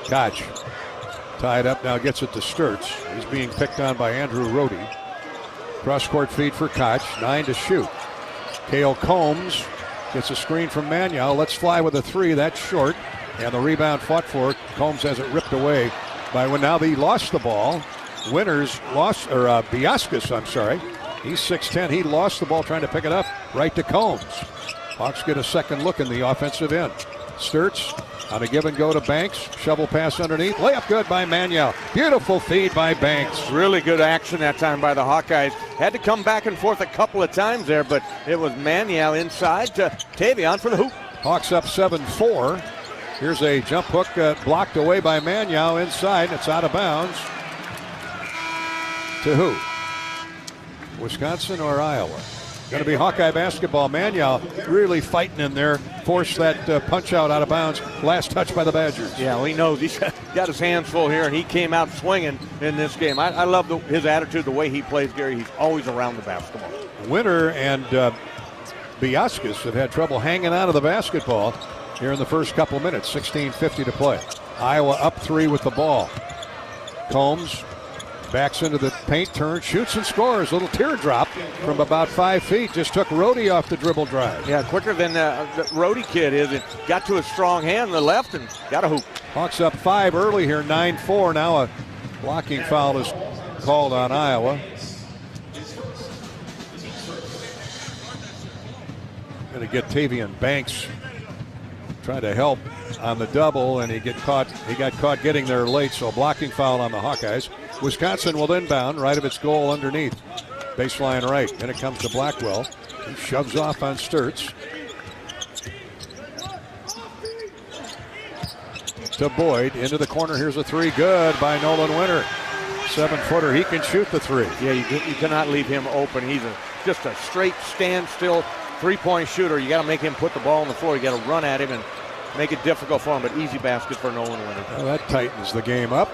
Koch tied up, now gets it to Sturtz. He's being picked on by Andrew Rohde. Cross-court feed for Koch, 9 to shoot. Cale Combs gets a screen from Manial. Let's fly with a 3, that's short. And the rebound fought for. Combs has it ripped away by when now he lost the ball. Biaskis, I'm sorry. He's 6'10", he lost the ball trying to pick it up right to Combs. Hawks get a second look in the offensive end. Sturtz on a give and go to Banks. Shovel pass underneath. Layup good by Manial. Beautiful feed by Banks. Really good action that time by the Hawkeyes. Had to come back and forth a couple of times there, but it was Manial inside to Tavion for the hoop. Hawks up 7-4. Here's a jump hook blocked away by Manial inside. It's out of bounds. To who? Wisconsin or Iowa? Going to be Hawkeye basketball. Manial really fighting in there. Forced that punch out of bounds. Last touch by the Badgers. Yeah, well, he knows he's got his hands full here, and he came out swinging in this game. I love his attitude, the way he plays, Gary. He's always around the basketball. Winter and Biaskis have had trouble hanging out of the basketball here in the first couple minutes. 16:50 to play. Iowa up 3 with the ball. Combs backs into the paint, turns, shoots and scores. Little teardrop from about 5 feet. Just took Rohde off the dribble drive. Yeah, quicker than the Rohde kid is. It got to a strong hand, the left, and got a hoop. Hawks up 5 early here, 9-4. Now a blocking foul is called on Iowa. Going to get Tavion Banks. Try to help on the double, and he got caught getting there late, so a blocking foul on the Hawkeyes. Wisconsin will inbound right of its goal underneath. Baseline right. Then it comes to Blackwell. He shoves off on Sturtz. To Boyd. Into the corner. Here's a 3. Good by Nolan Winter. 7-footer. He can shoot the 3. Yeah, you cannot leave him open. He's just a straight standstill three-point shooter. You got to make him put the ball on the floor. You got to run at him and make it difficult for him, but easy basket for Nolan Winter. Well, that tightens the game up.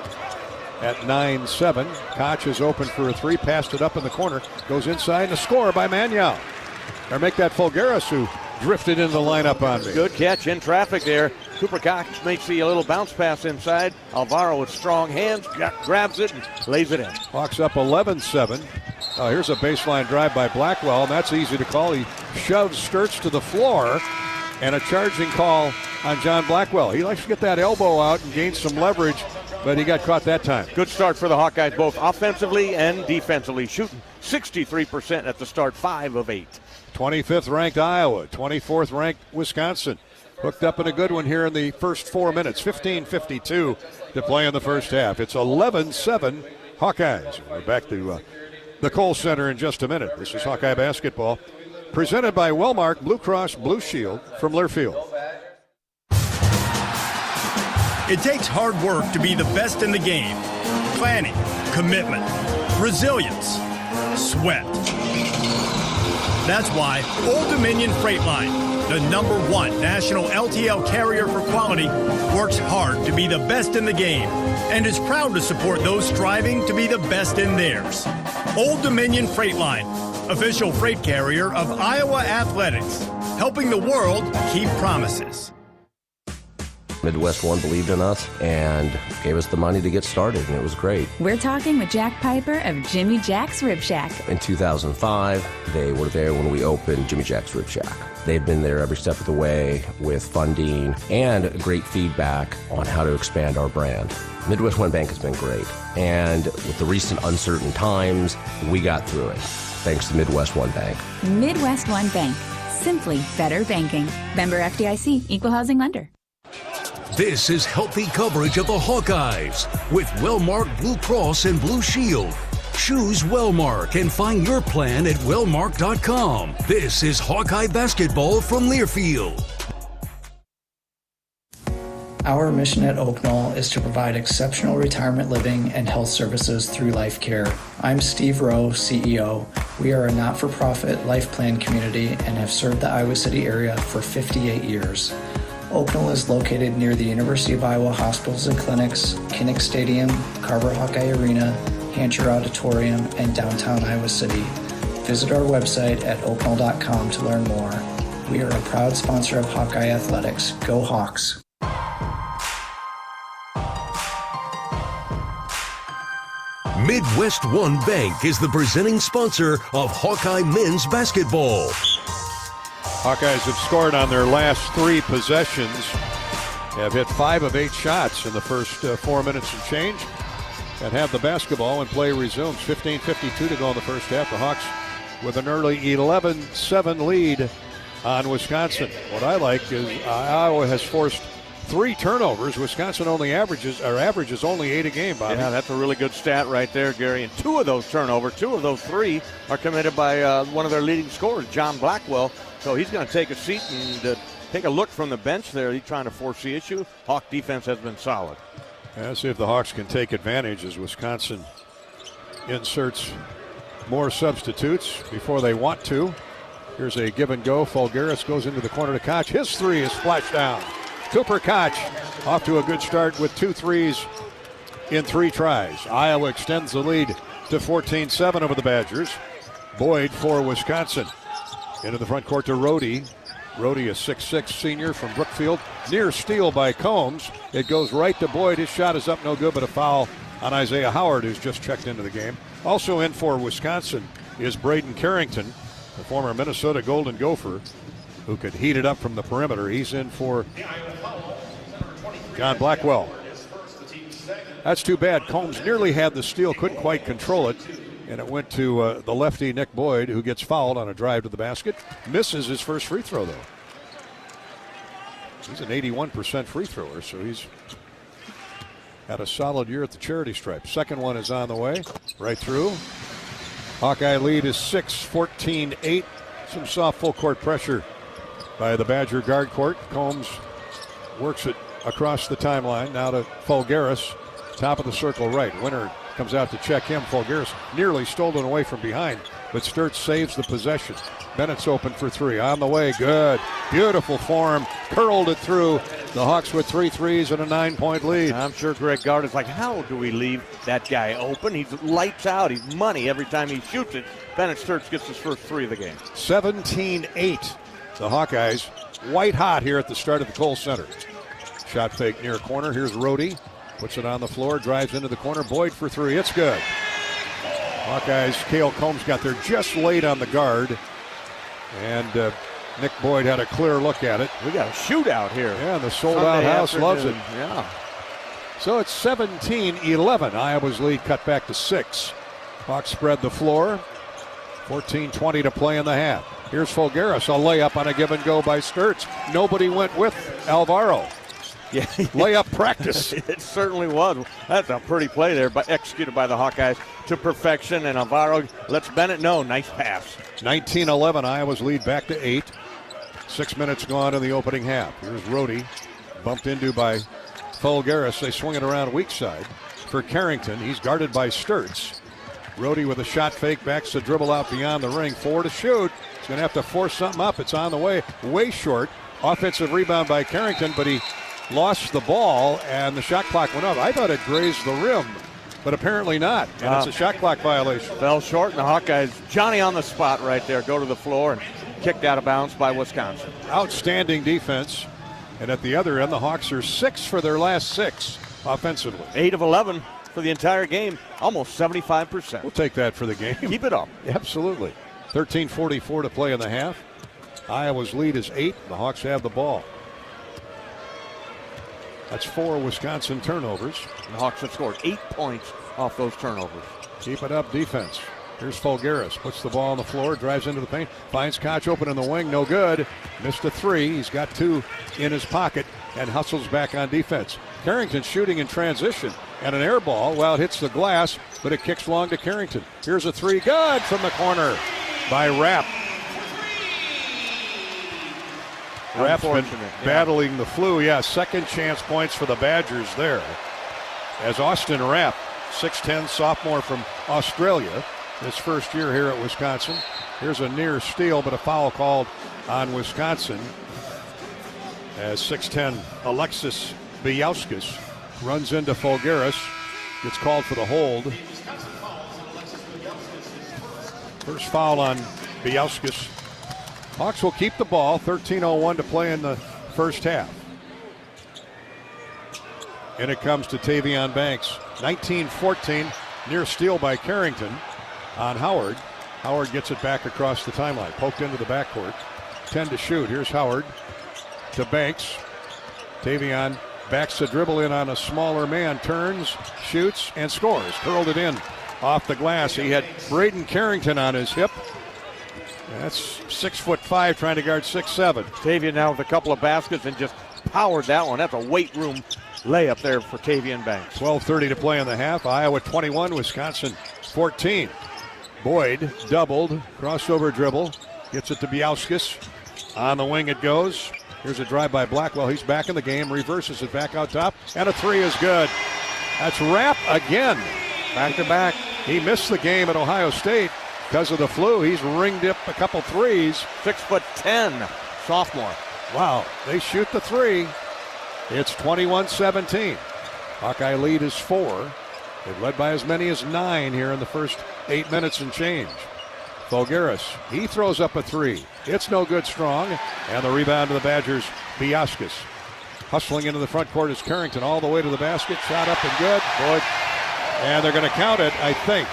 At 9-7, Koch is open for a 3, passed it up in the corner, goes inside, and a score by Manial. Or make that Fulgaris, who drifted into the lineup on me. Good catch in traffic there. Cooper Koch makes a little bounce pass inside. Alvaro with strong hands, grabs it and lays it in. Hawks up 11-7. Oh, here's a baseline drive by Blackwell, and that's easy to call. He shoves Sturtz to the floor, and a charging call on John Blackwell. He likes to get that elbow out and gain some leverage, but he got caught that time. Good start for the Hawkeyes, both offensively and defensively. Shooting 63% at the start, 5 of 8. 25th ranked Iowa, 24th ranked Wisconsin. Hooked up in a good one here in the first 4 minutes. 15:52 to play in the first half. It's 11-7 Hawkeyes. We're back to the Kohl Center in just a minute. This is Hawkeye basketball, presented by Wellmark Blue Cross Blue Shield from Learfield. It takes hard work to be the best in the game. Planning, commitment, resilience, sweat. That's why Old Dominion Freight Line, the #1 national LTL carrier for quality, works hard to be the best in the game and is proud to support those striving to be the best in theirs. Old Dominion Freight Line, official freight carrier of Iowa Athletics, helping the world keep promises. Midwest One believed in us and gave us the money to get started, and it was great. We're talking with Jack Piper of Jimmy Jack's Rib Shack. In 2005, they were there when we opened Jimmy Jack's Rib Shack. They've been there every step of the way with funding and great feedback on how to expand our brand. Midwest One Bank has been great, and with the recent uncertain times, we got through it, thanks to Midwest One Bank. Midwest One Bank. Simply better banking. Member FDIC, Equal Housing Lender. This is healthy coverage of the Hawkeyes with Wellmark Blue Cross and Blue Shield. Choose Wellmark and find your plan at wellmark.com. This is Hawkeye basketball from Learfield. Our mission at Oak Knoll is to provide exceptional retirement living and health services through life care. I'm Steve Rowe, CEO. We are a not-for-profit life plan community and have served the Iowa City area for 58 years. Oak Knoll is located near the University of Iowa hospitals and clinics, Kinnick Stadium, Carver Hawkeye Arena, Hancher Auditorium, and downtown Iowa City. Visit our website at oakknoll.com to learn more. We are a proud sponsor of Hawkeye Athletics. Go Hawks! Midwest One Bank is the presenting sponsor of Hawkeye men's basketball. Hawkeyes have scored on their last 3 possessions, have hit 5 of 8 shots in the first 4 minutes and change, and have the basketball when play resumes. 15:52 to go in the first half. The Hawks with an early 11-7 lead on Wisconsin. What I like is Iowa has forced 3 turnovers. Wisconsin only averages only 8 a game, Bobby. Yeah, that's a really good stat right there, Gary. And 2 of those turnovers, 2 of those 3 are committed by one of their leading scorers, John Blackwell. So he's going to take a seat and take a look from the bench there. He's trying to force the issue. Hawk defense has been solid. Let's see if the Hawks can take advantage as Wisconsin inserts more substitutes before they want to. Here's a give and go. Fulgaris goes into the corner to Koch. His 3 is flashed down. Cooper Koch off to a good start with 2 threes in 3 tries. Iowa extends the lead to 14-7 over the Badgers. Boyd for Wisconsin. Into the front court to Rohde. Rohde, a 6'6 senior from Brookfield. Near steal by Combs. It goes right to Boyd. His shot is up, no good, but a foul on Isaiah Howard, who's just checked into the game. Also in for Wisconsin is Braden Carrington, the former Minnesota Golden Gopher, who could heat it up from the perimeter. He's in for John Blackwell. That's too bad. Combs nearly had the steal, couldn't quite control it. And it went to the lefty, Nick Boyd, who gets fouled on a drive to the basket. Misses his first free throw, though. He's an 81% free thrower, so he's had a solid year at the charity stripe. Second one is on the way, right through. Hawkeye lead is 6, 14-8. Some soft full court pressure by the Badger guard court. Combs works it across the timeline. Now to Fulgaris, top of the circle right. Winner comes out to check him. Fulgaris nearly stolen away from behind, but Sturts saves the possession. Bennett's open for 3. On the way, good. Beautiful form. Curled it through. The Hawks with 3 threes and a 9-point lead. I'm sure Greg Gard is like, how do we leave that guy open? He's lights out. He's money every time he shoots it. Bennett Sturts gets his first 3 of the game. 17-8. The Hawkeyes white hot here at the start of the Kohl Center. Shot fake near corner. Here's Rohde. Puts it on the floor, drives into the corner. Boyd for 3. It's good. Hawkeyes, Cale Combs got there just late on the guard. And Nick Boyd had a clear look at it. We got a shootout here. Yeah, the sold-out house loves it. Yeah. So it's 17-11. Iowa's lead cut back to 6. Hawks spread the floor. 14:20 to play in the half. Here's Fulgaris, a layup on a give and go by Sturts. Nobody went with Alvaro. Yeah, layup practice. It certainly was. That's a pretty play there, but executed by the Hawkeyes to perfection. And Alvaro lets Bennett know. Nice pass. 19-11. Iowa's lead back to 8. 6 minutes gone in the opening half. Here's Rohde, bumped into by Fulgaris. They swing it around weak side for Carrington. He's guarded by Sturts. Rohde with a shot fake, backs the dribble out beyond the ring. 4 to shoot. He's going to have to force something up. It's on the way. Way short. Offensive rebound by Carrington, but he lost the ball, and the shot clock went up. I thought it grazed the rim, but apparently not. And it's a shot clock violation. Fell short, and the Hawkeyes, Johnny on the spot right there, go to the floor and kicked out of bounds by Wisconsin. Outstanding defense. And at the other end, the Hawks are 6 for their last 6 offensively. 8 of 11 for the entire game, almost 75%. We'll take that for the game. Keep it up. Absolutely. 13:44 to play in the half. Iowa's lead is 8. The Hawks have the ball. That's 4 Wisconsin turnovers. The Hawks have scored 8 points off those turnovers. Keep it up defense. Here's Fulgaris. Puts the ball on the floor, drives into the paint, finds Koch open in the wing, no good. Missed a 3. He's got 2 in his pocket and hustles back on defense. Carrington shooting in transition and an air ball. Well, it hits the glass, but it kicks long to Carrington. Here's a 3. Good from the corner by Rapp. Rapp's been battling the flu. Yeah, second chance points for the Badgers there. As Austin Rapp, 6'10", sophomore from Australia, his first year here at Wisconsin. Here's a near steal, but a foul called on Wisconsin as 6'10" Alexis Bielskis runs into Folgeris, gets called for the hold. First foul on Bielskis. Hawks will keep the ball, 13:01 to play in the first half. And it comes to Tavion Banks. 19-14, near steal by Carrington on Howard. Howard gets it back across the timeline, poked into the backcourt. 10 to shoot. Here's Howard to Banks. Tavion backs the dribble in on a smaller man, turns, shoots, and scores. Curled it in off the glass. He had Braden Carrington on his hip. That's 6'5", trying to guard 6'7". Tavion now with a couple of baskets and just powered that one. That's a weight room layup there for Tavion Banks. 12:30 to play in the half. Iowa 21, Wisconsin 14. Boyd doubled, crossover dribble, gets it to Bielskis. On the wing it goes. Here's a drive by Blackwell. He's back in the game, reverses it back out top, and a three is good. That's Rapp again. Back to back. He missed the game at Ohio State because of the flu. He's ringed up a couple threes. 6'10", sophomore. Wow, they shoot the three. It's 21-17. Hawkeye lead is 4. They've led by as many as 9 here in the first 8 minutes and change. Folgeris, he throws up a three. It's no good, strong. And the rebound to the Badgers, Bielskis. Hustling into the front court is Carrington all the way to the basket. Shot up and good. Boyd. And they're going to count it, I think.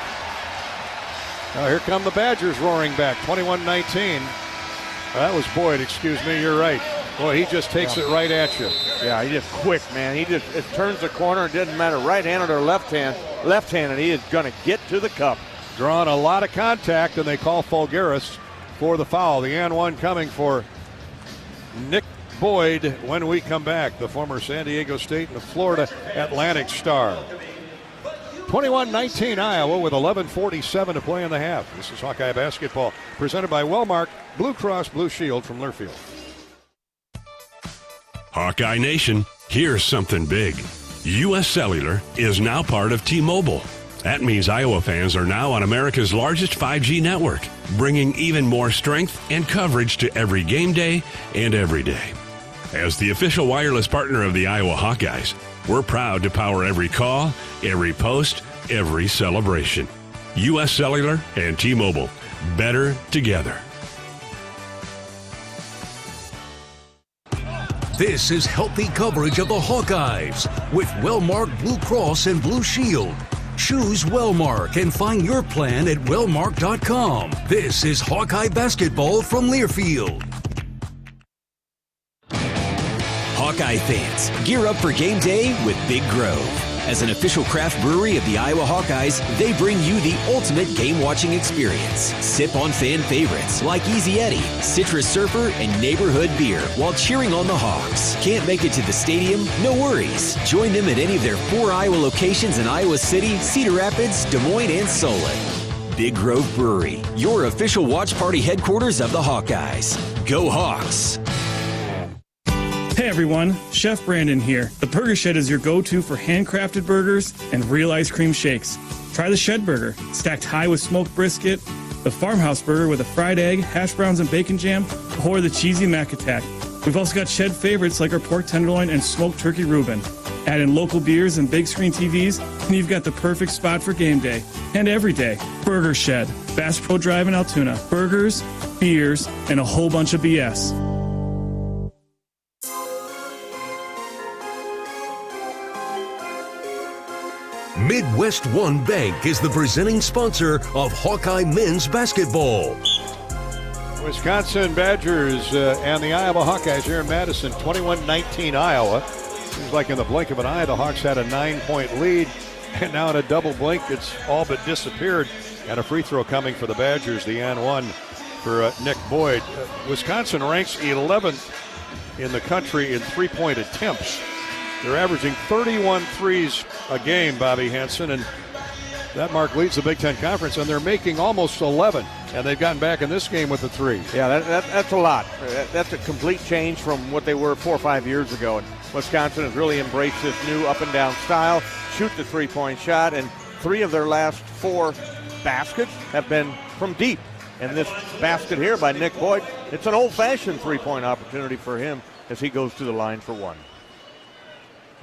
Now here come the Badgers roaring back, 21-19. That was Boyd, excuse me, you're right. Boy, he just takes it right at you. Yeah, he just quick, man. It turns the corner. It doesn't matter right-handed or left-handed. He is going to get to the cup. Drawing a lot of contact, and they call Folgeris for the foul. The and one coming for Nick Boyd when we come back, the former San Diego State and the Florida Atlantic star. 21-19 Iowa with 11:47 to play in the half. This is Hawkeye basketball presented by Wellmark Blue Cross Blue Shield from Learfield. Hawkeye Nation, here's something big. U.S. Cellular is now part of T-Mobile. That means Iowa fans are now on America's largest 5G network, bringing even more strength and coverage to every game day and every day. As the official wireless partner of the Iowa Hawkeyes, we're proud to power every call, every post, every celebration. U.S. Cellular and T-Mobile, better together. This is healthy coverage of the Hawkeyes with Wellmark Blue Cross and Blue Shield. Choose Wellmark and find your plan at wellmark.com. This is Hawkeye basketball from Learfield. Hawkeye fans, gear up for game day with Big Grove. As an official craft brewery of the Iowa Hawkeyes, they bring you the ultimate game-watching experience. Sip on fan favorites like Easy Eddie, Citrus Surfer, and Neighborhood Beer while cheering on the Hawks. Can't make it to the stadium? No worries. Join them at any of their 4 Iowa locations in Iowa City, Cedar Rapids, Des Moines, and Solon. Big Grove Brewery, your official watch party headquarters of the Hawkeyes. Go Hawks! Hey everyone, Chef Brandon here. The Burger Shed is your go-to for handcrafted burgers and real ice cream shakes. Try the Shed Burger, stacked high with smoked brisket, the Farmhouse Burger with a fried egg, hash browns, and bacon jam, or the cheesy Mac Attack. We've also got Shed favorites like our pork tenderloin and smoked turkey Reuben. Add in local beers and big screen TVs, and you've got the perfect spot for game day and every day. Burger Shed, Bass Pro Drive in Altoona. Burgers, beers, and a whole bunch of BS. Midwest One Bank is the presenting sponsor of Hawkeye men's basketball. Wisconsin Badgers and the Iowa Hawkeyes here in Madison, 21-19 Iowa. Seems like in the blink of an eye, the Hawks had a 9-point lead, and now in a double blink, it's all but disappeared. And a free throw coming for the Badgers, the and one for Nick Boyd. Wisconsin ranks 11th in the country in three-point attempts. They're averaging 31 threes a game, Bobby Hansen, and that mark leads the Big Ten Conference, and they're making almost 11. and they've gotten back in this game with a 3. Yeah, that's a lot. That's a complete change from what they were 4 or 5 years ago. And Wisconsin has really embraced this new up-and-down style, shoot the three-point shot, and 3 of their last 4 baskets have been from deep. And this basket here by Nick Boyd, it's an old-fashioned three-point opportunity for him as he goes to the line for 1.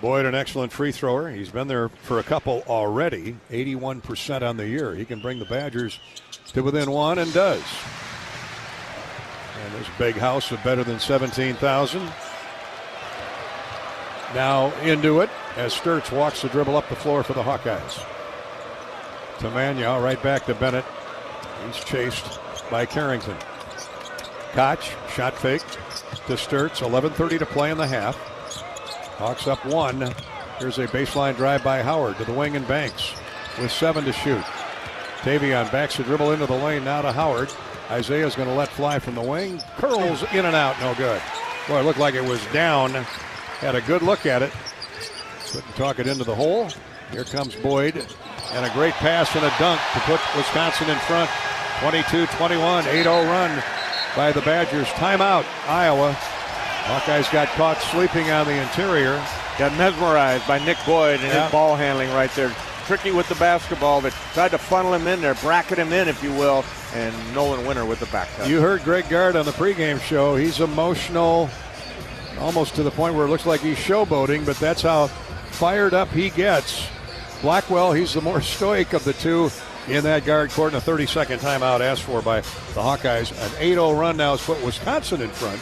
Boyd, an excellent free thrower. He's been there for a couple already, 81% on the year. He can bring the Badgers to within 1 and does. And this big house of better than 17,000. Now into it as Sturtz walks the dribble up the floor for the Hawkeyes. To Magnow, right back to Bennett. He's chased by Carrington. Koch, shot fake to Sturtz. 11:30 to play in the half. Hawks up 1. Here's a baseline drive by Howard to the wing and Banks with 7 to shoot. Tavion backs the dribble into the lane now to Howard. Isaiah's going to let fly from the wing. Curls in and out, no good. Boy, it looked like it was down. Had a good look at it. Couldn't talk it into the hole. Here comes Boyd. And a great pass and a dunk to put Wisconsin in front. 22-21, 8-0 run by the Badgers. Timeout, Iowa. Hawkeyes got caught sleeping on the interior. Got mesmerized by Nick Boyd and his ball handling right there. Tricky with the basketball, but tried to funnel him in there, bracket him in, if you will, and Nolan Winter with the back cut. You heard Greg Gard on the pregame show. He's emotional, almost to the point where it looks like he's showboating, but that's how fired up he gets. Blackwell, he's the more stoic of the two in that guard court, and a 30-second timeout asked for by the Hawkeyes. An 8-0 run now has put Wisconsin in front,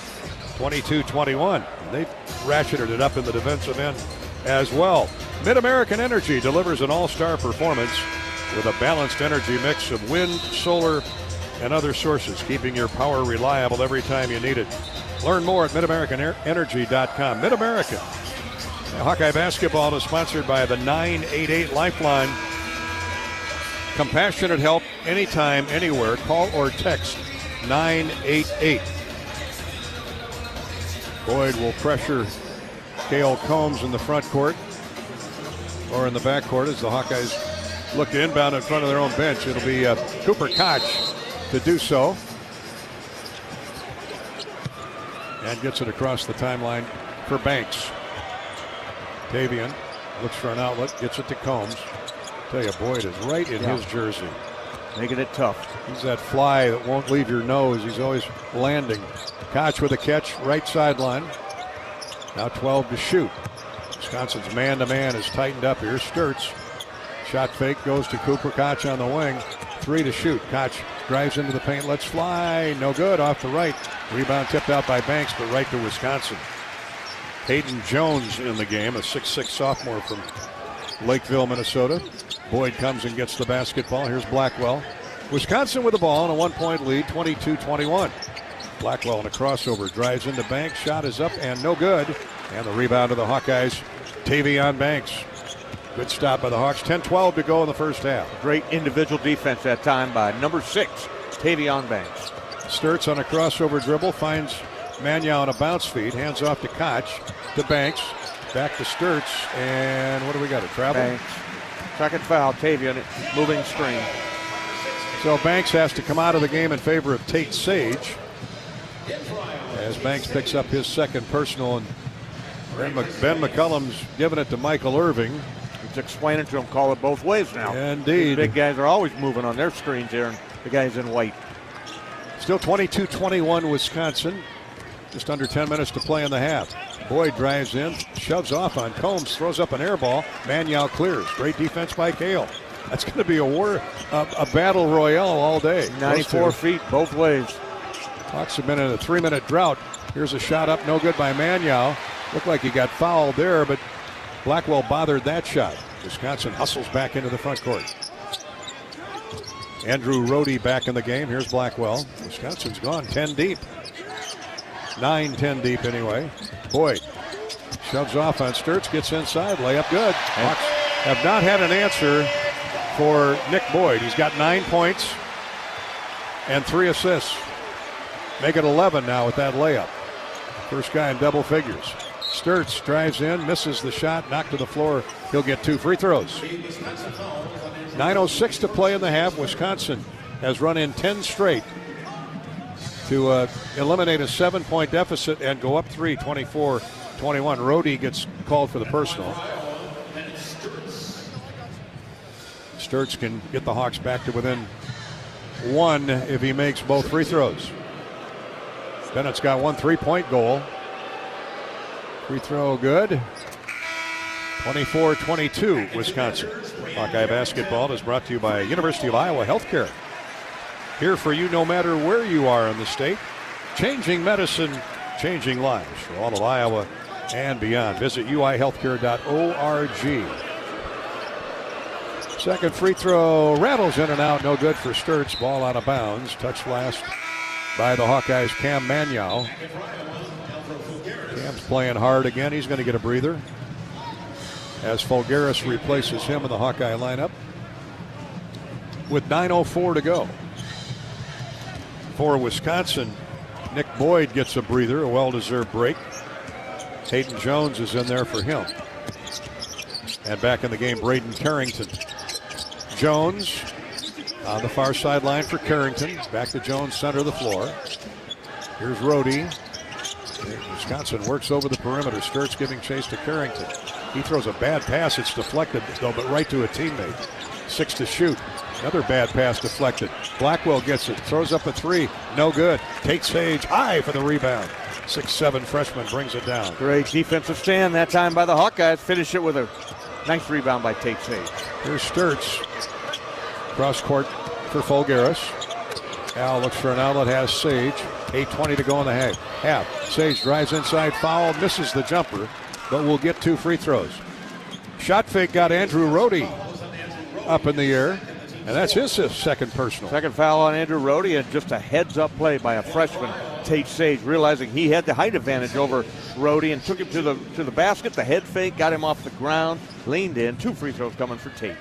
22-21. They've ratcheted it up in the defensive end as well. Mid-American Energy delivers an all-star performance with a balanced energy mix of wind, solar, and other sources, keeping your power reliable every time you need it. Learn more at MidAmericanEnergy.com. Mid-American. Hawkeye basketball is sponsored by the 988 Lifeline. Compassionate help anytime, anywhere. Call or text 988. Boyd will pressure Cale Combs in the front court or in the back court as the Hawkeyes look to inbound in front of their own bench. It'll be Cooper Koch to do so. And gets it across the timeline for Banks. Tavion looks for an outlet, gets it to Combs. Tell you, Boyd is right in his jersey. Making it tough. He's that fly that won't leave your nose. He's always landing. Koch with a catch, right sideline. Now 12 to shoot. Wisconsin's man-to-man is tightened up here. Sturtz. Shot fake goes to Cooper Koch on the wing. 3 to shoot. Koch drives into the paint, lets fly. No good, off the right. Rebound tipped out by Banks, but right to Wisconsin. Hayden Jones in the game, a 6'6 sophomore from Lakeville, Minnesota. Boyd comes and gets the basketball. Here's Blackwell. Wisconsin with the ball and a 1-point lead, 22-21. Blackwell in a crossover, drives into Banks. Shot is up and no good. And the rebound to the Hawkeyes, Tavion Banks. Good stop by the Hawks. 10-12 to go in the first half. Great individual defense that time by number 6, Tavion Banks. Sturtz on a crossover dribble, finds Magnow on a bounce feed, hands off to Koch, to Banks, back to Sturtz, and what do we got, a travel? Banks. Second foul, Tavion, moving screen. So Banks has to come out of the game in favor of Tate Sage, as Banks picks up his second personal, and Ben McCullum's giving it to Michael Irving. He's explaining to him, call it both ways now. Indeed. These big guys are always moving on their screens here, and the guys in white. Still 22-21 Wisconsin. Just under 10 minutes to play in the half. Boyd drives in, shoves off on Combs, throws up an air ball. Magnow clears. Great defense by Cale. That's going to be a battle royale all day. 94 feet both ways. Hawks have been in a 3-minute drought. Here's a shot up, no good by Magnow. Looked like he got fouled there, but Blackwell bothered that shot. Wisconsin hustles back into the front court. Andrew Rohde back in the game. Here's Blackwell. Wisconsin's gone 10 deep. 9-10 deep anyway. Boyd shoves off on Sturtz, gets inside, layup good. Hawks have not had an answer for Nick Boyd. He's got 9 points and 3 assists. Make it 11 now with that layup. First guy in double figures. Sturtz drives in, misses the shot, knocked to the floor. He'll get 2 free throws. 9:06 to play in the half. Wisconsin has run in 10 straight to eliminate a 7-point deficit and go up 3, 24-21. Rohde gets called for the personal. Sturtz can get the Hawks back to within 1 if he makes both free throws. Bennett's got 1 3-point goal. Free throw good. 24-22, Wisconsin. Hawkeye basketball is brought to you by University of Iowa Healthcare. Here for you no matter where you are in the state. Changing medicine, changing lives for all of Iowa and beyond. Visit uihealthcare.org. Second free throw rattles in and out. No good for Sturtz. Ball out of bounds. Touched last by the Hawkeyes' Cam Magnow. Cam's playing hard again. He's going to get a breather as Folgaris replaces him in the Hawkeye lineup with 9:04 to go. For Wisconsin, Nick Boyd gets a breather, a well-deserved break. Hayden Jones is in there for him. And back in the game, Braden Carrington. Jones on the far sideline for Carrington. Back to Jones, center of the floor. Here's Rohde. Wisconsin works over the perimeter. Sturtz giving chase to Carrington. He throws a bad pass. It's deflected, though, but right to a teammate. 6 to shoot. Another bad pass deflected. Blackwell gets it. Throws up a 3. No good. Tate Sage high for the rebound. 6'7" freshman brings it down. Great defensive stand that time by the Hawkeyes. Finish it with a nice rebound by Tate Sage. Here's Sturtz. Cross court for Folgaris. Al looks for an outlet, has Sage. 8:20 to go in the half. Sage drives inside, foul, misses the jumper, but will get 2 free throws. Shot fake got Andrew Rohde up in the air, and that's his second personal. Second foul on Andrew Rohde, and just a heads-up play by a freshman, Tate Sage, realizing he had the height advantage over Rohde and took him to the basket. The head fake got him off the ground, leaned in. 2 free throws coming for Tate.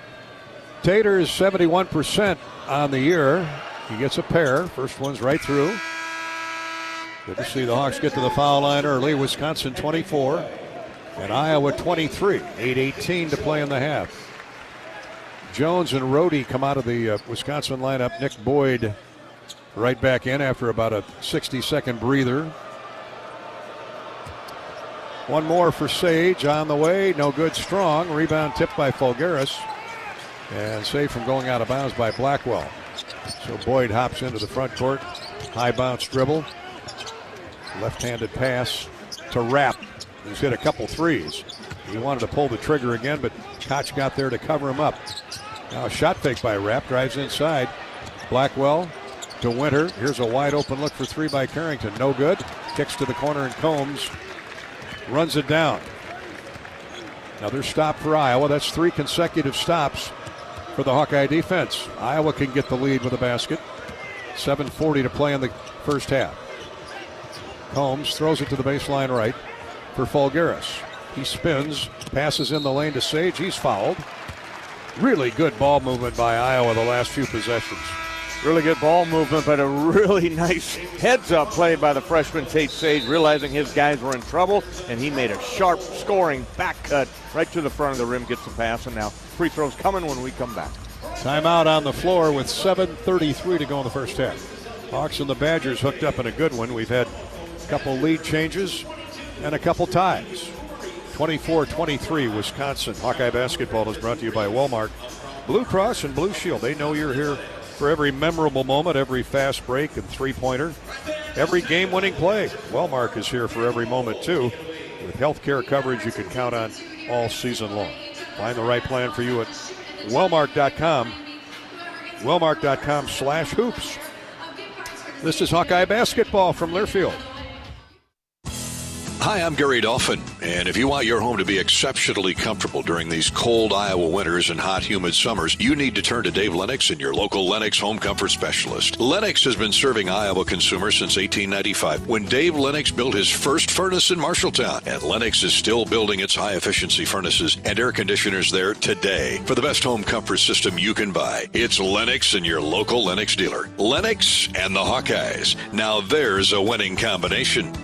Tater is 71% on the year. He gets a pair. First one's right through. Good to see the Hawks get to the foul line early. Wisconsin 24 and Iowa 23. 8:18 to play in the half. Jones and Rohde come out of the Wisconsin lineup. Nick Boyd right back in after about a 60-second breather. One more for Sage on the way. No good. Strong. Rebound tipped by Folgaris. And saved from going out of bounds by Blackwell. So Boyd hops into the front court. High bounce dribble. Left-handed pass to Rapp, who's hit a couple threes. He wanted to pull the trigger again, but Koch got there to cover him up. Now a shot fake by Rapp, drives inside. Blackwell to Winter. Here's a wide open look for 3 by Carrington. No good. Kicks to the corner and Combs runs it down. Another stop for Iowa. That's 3 consecutive stops for the Hawkeye defense. Iowa can get the lead with a basket. 7:40 to play in the first half. Combs throws it to the baseline right for Folgaris. He spins, passes in the lane to Sage. He's fouled. Really good ball movement by Iowa the last few possessions. Really good ball movement, but a really nice heads-up play by the freshman Tate Sage, realizing his guys were in trouble, and he made a sharp scoring back cut right to the front of the rim, gets the pass, and now free throws coming when we come back. Timeout on the floor with 7:33 to go in the first half. Hawks and the Badgers hooked up in a good one. We've had a couple lead changes and a couple ties. 24-23 Wisconsin. Hawkeye basketball is brought to you by Walmart. Blue Cross and Blue Shield. They know you're here for every memorable moment, every fast break and three-pointer, every game-winning play. Walmart is here for every moment, too, with healthcare coverage you can count on all season long. Find the right plan for you at Walmart.com. Walmart.com/hoops. This is Hawkeye basketball from Learfield. Hi, I'm Gary Dolphin, and if you want your home to be exceptionally comfortable during these cold Iowa winters and hot, humid summers, you need to turn to Dave Lennox and your local Lennox home comfort specialist. Lennox has been serving Iowa consumers since 1895, when Dave Lennox built his first furnace in Marshalltown, and Lennox is still building its high-efficiency furnaces and air conditioners there today. For the best home comfort system you can buy, it's Lennox and your local Lennox dealer. Lennox and the Hawkeyes. Now there's a winning combination.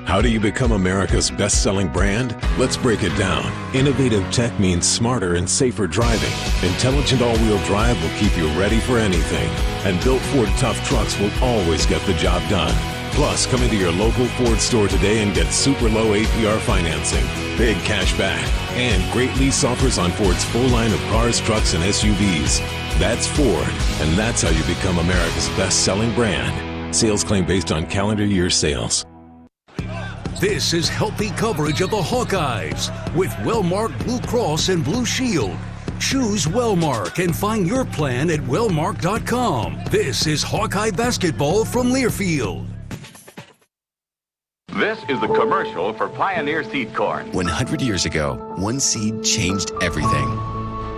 How do you become America's best-selling brand? Let's break it down. Innovative tech means smarter and safer driving. Intelligent all-wheel drive will keep you ready for anything. And built Ford tough trucks will always get the job done. Plus, come into your local Ford store today and get super low APR financing, big cash back, and great lease offers on Ford's full line of cars, trucks, and SUVs. That's Ford, and that's how you become America's best-selling brand. Sales claim based on calendar year sales. This is healthy coverage of the Hawkeyes with Wellmark Blue Cross and Blue Shield. Choose Wellmark and find your plan at wellmark.com. This is Hawkeye basketball from Learfield. This is the commercial for Pioneer Seed Corn. 100 years ago, one seed changed everything.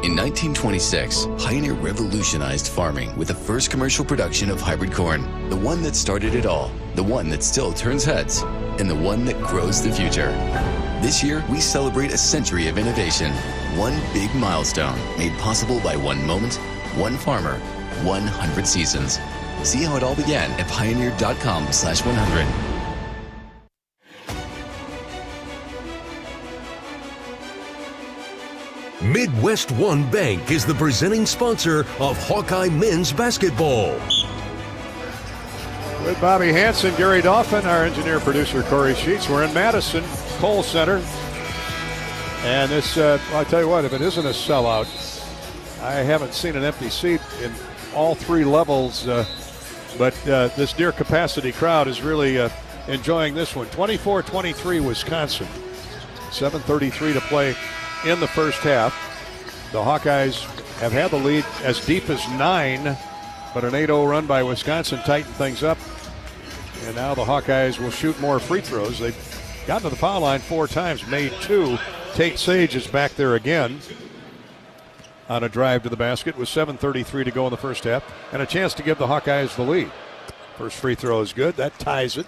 In 1926, Pioneer revolutionized farming with the first commercial production of hybrid corn. The one that started it all, the one that still turns heads, and the one that grows the future. This year, we celebrate a century of innovation. One big milestone made possible by one moment, one farmer, 100 seasons. See how it all began at pioneer.com/100. Midwest One Bank is the presenting sponsor of Hawkeye men's basketball. With Bobby Hansen, Gary Dolphin, our engineer-producer Corey Sheets. We're in Madison, Kohl Center. And this, I tell you what, if it isn't a sellout, I haven't seen an empty seat in all three levels. But this near capacity crowd is really enjoying this one. 24-23 Wisconsin. 7:33 to play in the first half. The Hawkeyes have had the lead as deep as 9, but an 8-0 run by Wisconsin tightened things up. And now the Hawkeyes will shoot more free throws. They've gotten to the foul line 4 times, made 2. Tate Sage is back there again on a drive to the basket with 7:33 to go in the first half and a chance to give the Hawkeyes the lead. First free throw is good. That ties it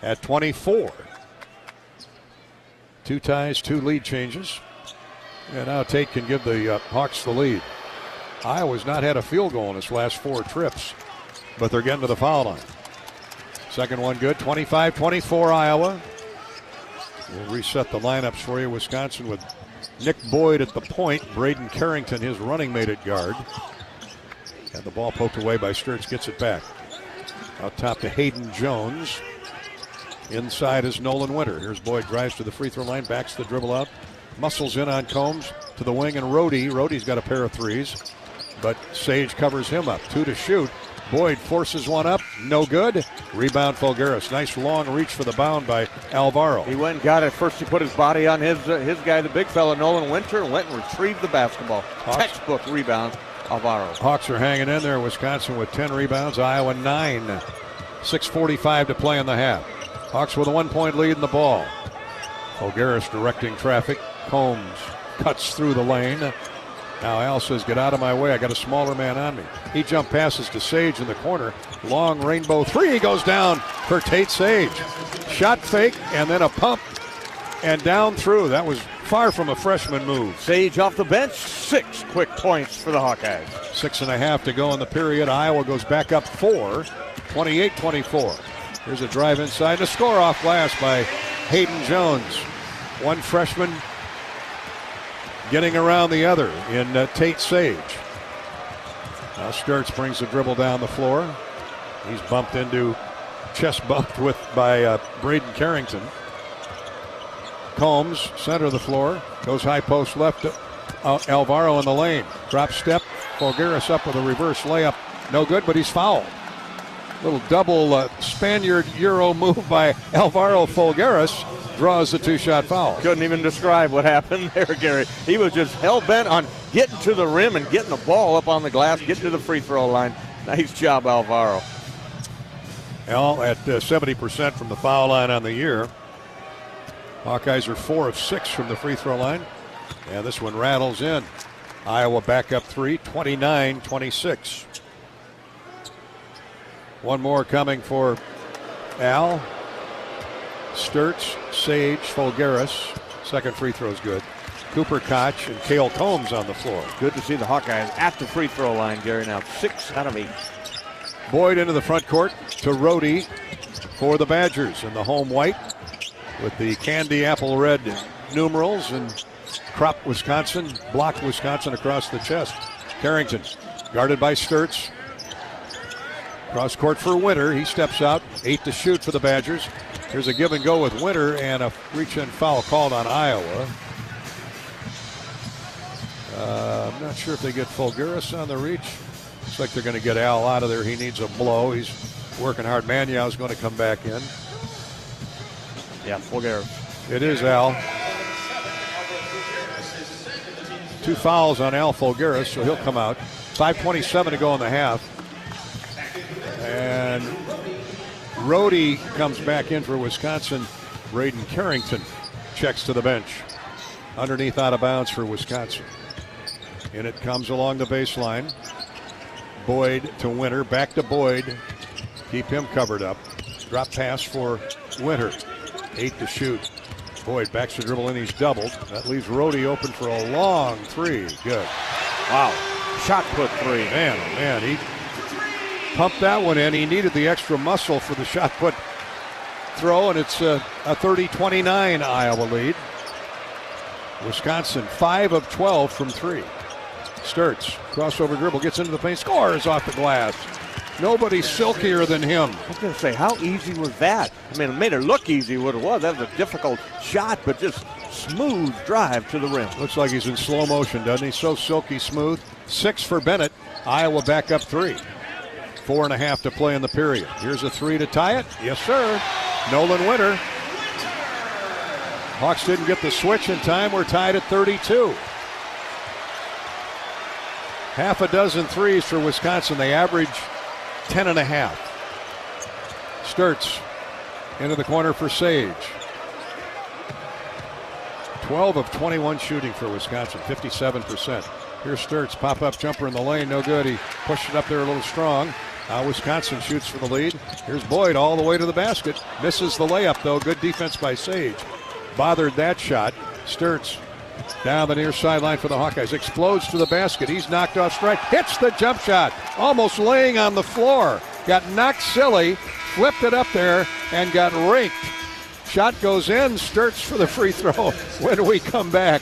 at 24. 2 ties, 2 lead changes. And now Tate can give the Hawks the lead. Iowa's not had a field goal in its last 4 trips, but they're getting to the foul line. Second one good, 25-24 Iowa. We'll reset the lineups for you. Wisconsin with Nick Boyd at the point. Braden Carrington, his running mate at guard. And the ball poked away by Sturts, gets it back. Out top to Hayden Jones. Inside is Nolan Winter. Here's Boyd, drives to the free throw line, backs the dribble out. Muscles in on Combs to the wing and Rohde. Rohde's got a pair of threes, but Sage covers him up. 2 to shoot. Boyd forces one up, no good. Rebound Fulgaris. Nice long reach for the bound by Alvaro. He went and got it. First he put his body on his guy, the big fella, Nolan Winter, and went and retrieved the basketball. Hawks. Textbook rebound, Alvaro. Hawks are hanging in there. Wisconsin with 10 rebounds, Iowa 9. 6:45 to play in the half. Hawks with a 1-point lead in the ball. Fulgaris directing traffic. Combs cuts through the lane. Now Al says, get out of my way. I got a smaller man on me. He jump passes to Sage in the corner. Long rainbow 3 goes down for Tate Sage. Shot fake and then a pump and down through. That was far from a freshman move. Sage off the bench. 6 quick points for the Hawkeyes. 6.5 to go in the period. Iowa goes back up 4. 28-24. Here's a drive inside. A score off glass by Hayden Jones. One freshman getting around the other in Tate Sage. Now Sturts brings the dribble down the floor. He's bumped into, chest bumped by Braden Carrington. Combs, center of the floor, goes high post left to Alvaro in the lane. Drop step, Fulgaris up with a reverse layup. No good, but he's fouled. Little double Spaniard Euro move by Alvaro Fulgaris. Draws the 2-shot foul. Couldn't even describe what happened there, Gary. He was just hell-bent on getting to the rim and getting the ball up on the glass, getting to the free throw line. Nice job, Alvaro. Al at 70% from the foul line on the year. Hawkeyes are 4 of 6 from the free throw line. And this one rattles in. Iowa back up 3, 29-26. One more coming for Al. Sturts, Sage, Fulgaris. Second free throw's good. Cooper Koch and Cale Combs on the floor. Good to see the Hawkeyes at the free throw line, Gary. Now 6 out of 8. Boyd into the front court to Rohde. for the Badgers in the home white with the candy apple red numerals and crop Wisconsin, block Wisconsin across the chest. Carrington guarded by Sturtz. Cross court for Winter. He steps out. 8 to shoot for the Badgers. Here's a give and go with Winter and a reach-in foul called on Iowa. I'm not sure if they get Fulgueras on the reach. Looks like they're going to get Al out of there. He needs a blow. He's working hard. Manyow's going to come back in. Yeah, Fulgueras. It is Al. 2 fouls on Al Fulgueras, so he'll come out. 5:27 to go in the half. And Rhodey comes back in for Wisconsin. Braden Carrington checks to the bench. Underneath out of bounds for Wisconsin. And it comes along the baseline. Boyd to Winter. Back to Boyd. Keep him covered up. Drop pass for Winter. 8 to shoot. Boyd backs the dribble in. He's doubled. That leaves Rhodey open for a long 3. Good. Wow. Shot put 3. Man, oh man. He pumped that one in. He needed the extra muscle for the shot put throw, and it's a 30-29 Iowa lead. Wisconsin 5 of 12 from 3. Sturtz, crossover dribble, gets into the paint, scores off the glass. Nobody silkier than him. I was going to say, how easy was that? I mean, it made it look easy what it was. That was a difficult shot, but just smooth drive to the rim. Looks like he's in slow motion, doesn't he? So silky smooth. 6 for Bennett. Iowa back up 3. 4.5 to play in the period. Here's a 3 to tie it. Yes, sir. Nolan Winter. Hawks didn't get the switch in time. We're tied at 32. Half a dozen threes for Wisconsin. They average 10.5. Sturtz into the corner for Sage. 12 of 21 shooting for Wisconsin, 57%. Here's Sturtz, pop-up jumper in the lane, no good. He pushed it up there a little strong. Wisconsin shoots for the lead. Here's Boyd all the way to the basket. Misses the layup, though. Good defense by Sage. Bothered that shot. Sturtz down the near sideline for the Hawkeyes. Explodes to the basket. He's knocked off strike. Hits the jump shot. Almost laying on the floor. Got knocked silly. Flipped it up there and got raked. Shot goes in. Sturtz for the free throw when we come back.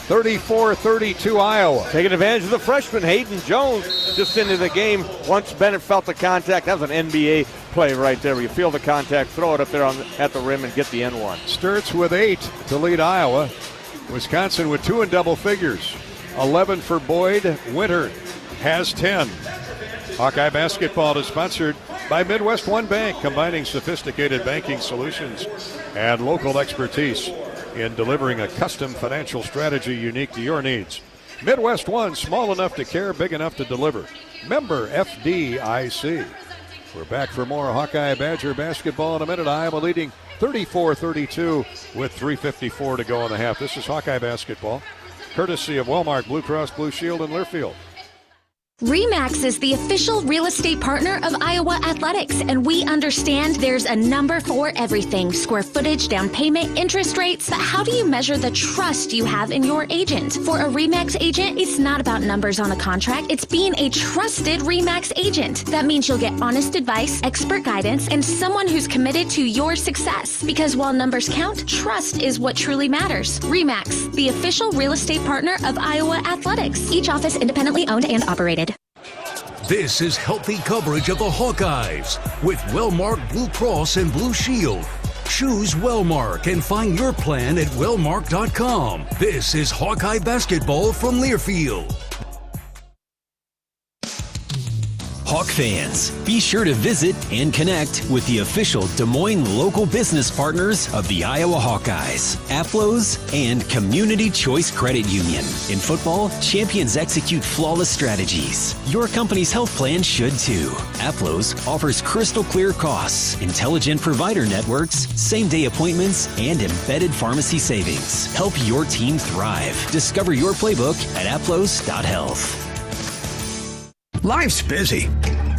34-32 Iowa. Taking advantage of the freshman Hayden Jones just into the game. Once Bennett felt the contact, that was an NBA play right there. Where you feel the contact, throw it up there at the rim and get the N1. Sturtz with 8 to lead Iowa. Wisconsin with 2 in double figures. 11 for Boyd. Winter has 10. Hawkeye basketball is sponsored by Midwest One Bank, combining sophisticated banking solutions and local expertise in delivering a custom financial strategy unique to your needs. Midwest One, small enough to care, big enough to deliver. Member FDIC. We're back for more Hawkeye Badger basketball in a minute. Iowa leading 34-32 with 3:54 to go in the half. This is Hawkeye basketball, courtesy of Wellmark Blue Cross Blue Shield in Learfield. RE/MAX is the official real estate partner of Iowa Athletics, and we understand there's a number for everything. Square footage, down payment, interest rates. But how do you measure the trust you have in your agent? For a RE/MAX agent, it's not about numbers on a contract. It's being a trusted RE/MAX agent. That means you'll get honest advice, expert guidance, and someone who's committed to your success. Because while numbers count, trust is what truly matters. RE/MAX, the official real estate partner of Iowa Athletics. Each office independently owned and operated. This is healthy coverage of the Hawkeyes with Wellmark Blue Cross and Blue Shield. Choose Wellmark and find your plan at wellmark.com. This is Hawkeye basketball from Learfield. Hawk fans, be sure to visit and connect with the official Des Moines local business partners of the Iowa Hawkeyes, AFLOS, and Community Choice Credit Union. In football, champions execute flawless strategies. Your company's health plan should too. AFLOS offers crystal clear costs, intelligent provider networks, same-day appointments, and embedded pharmacy savings. Help your team thrive. Discover your playbook at aflos.health. Life's busy.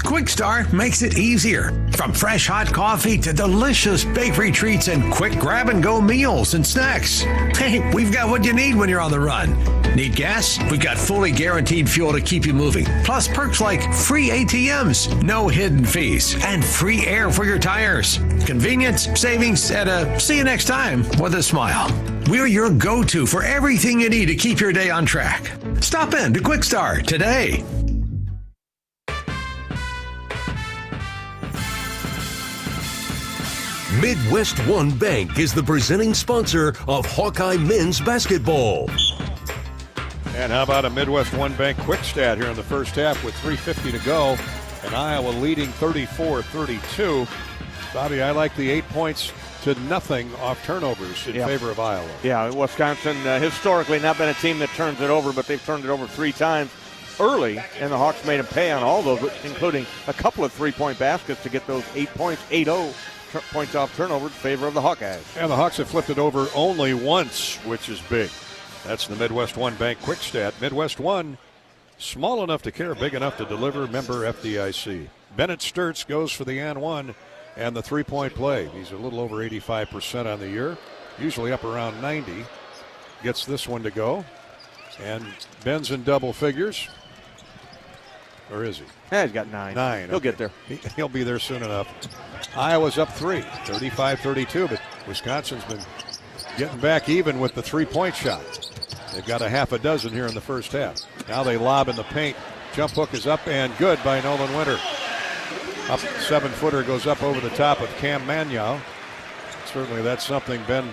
Quick Start makes it easier. From fresh hot coffee to delicious bakery treats and quick grab-and-go meals and snacks. Hey, we've got what you need when you're on the run. Need gas? We've got fully guaranteed fuel to keep you moving. Plus perks like free ATMs, no hidden fees, and free air for your tires. Convenience, savings, and a see you next time with a smile. We're your go-to for everything you need to keep your day on track. Stop in to Quick Start today. Midwest One Bank is the presenting sponsor of Hawkeye men's basketball. And how about a Midwest One Bank quick stat here in the first half with 3:50 to go, and Iowa leading 34-32. Bobby, I like the 8 points to nothing off turnovers in favor of Iowa. Yeah, Wisconsin historically not been a team that turns it over, but they've turned it over 3 times early, and the Hawks made them pay on all those, including a couple of 3-point baskets to get those 8 points, 8-0 points off turnover in favor of the Hawkeyes. And the Hawks have flipped it over only once, which is big. That's the Midwest One Bank quick stat. Midwest One, small enough to care, big enough to deliver, member FDIC. Bennett Sturtz goes for the and one and the 3-point play. He's a little over 85% on the year, usually up around 90. Gets this one to go, and Ben's in double figures. Or is he? Yeah, he's got 9. 9. He'll get there. He'll be there soon enough. Iowa's up 3, 35-32, but Wisconsin's been getting back even with the 3-point shot. They've got a half a dozen here in the first half. Now they lob in the paint. Jump hook is up and good by Nolan Winter. Up 7-footer goes up over the top of Cam Magnow. Certainly that's something Ben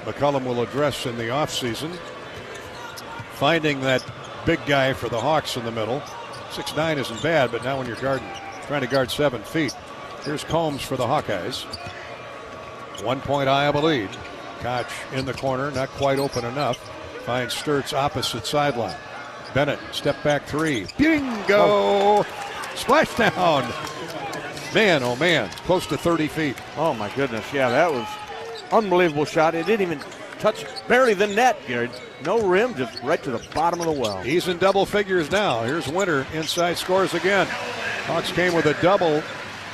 McCullum will address in the offseason. Finding that big guy for the Hawks in the middle. 6'9" isn't bad, but now when you're trying to guard 7 feet. Here's Combs for the Hawkeyes. 1 point Iowa lead. Koch in the corner, not quite open enough. Finds Sturtz opposite sideline. Bennett, step back 3. Bingo! Splash down. Man, oh man, close to 30 feet. Oh my goodness, yeah, that was unbelievable shot. It didn't even touch barely the net, Gary. No rim, just right to the bottom of the well. He's in double figures now. Here's Winter, inside scores again. Hawks came with a double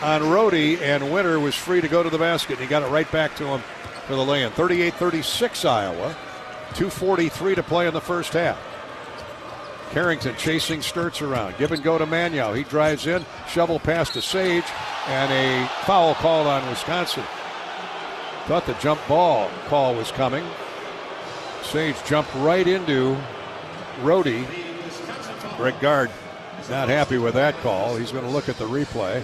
on Rhodey, and Winter was free to go to the basket. And he got it right back to him for the lay-in. 38-36 Iowa. 2:43 to play in the first half. Carrington chasing Sturtz around. Give and go to Magnow. He drives in, shovel pass to Sage, and a foul called on Wisconsin. Thought the jump ball call was coming. Sage jumped right into Rhodey. Greg Gard not happy with that call. He's going to look at the replay.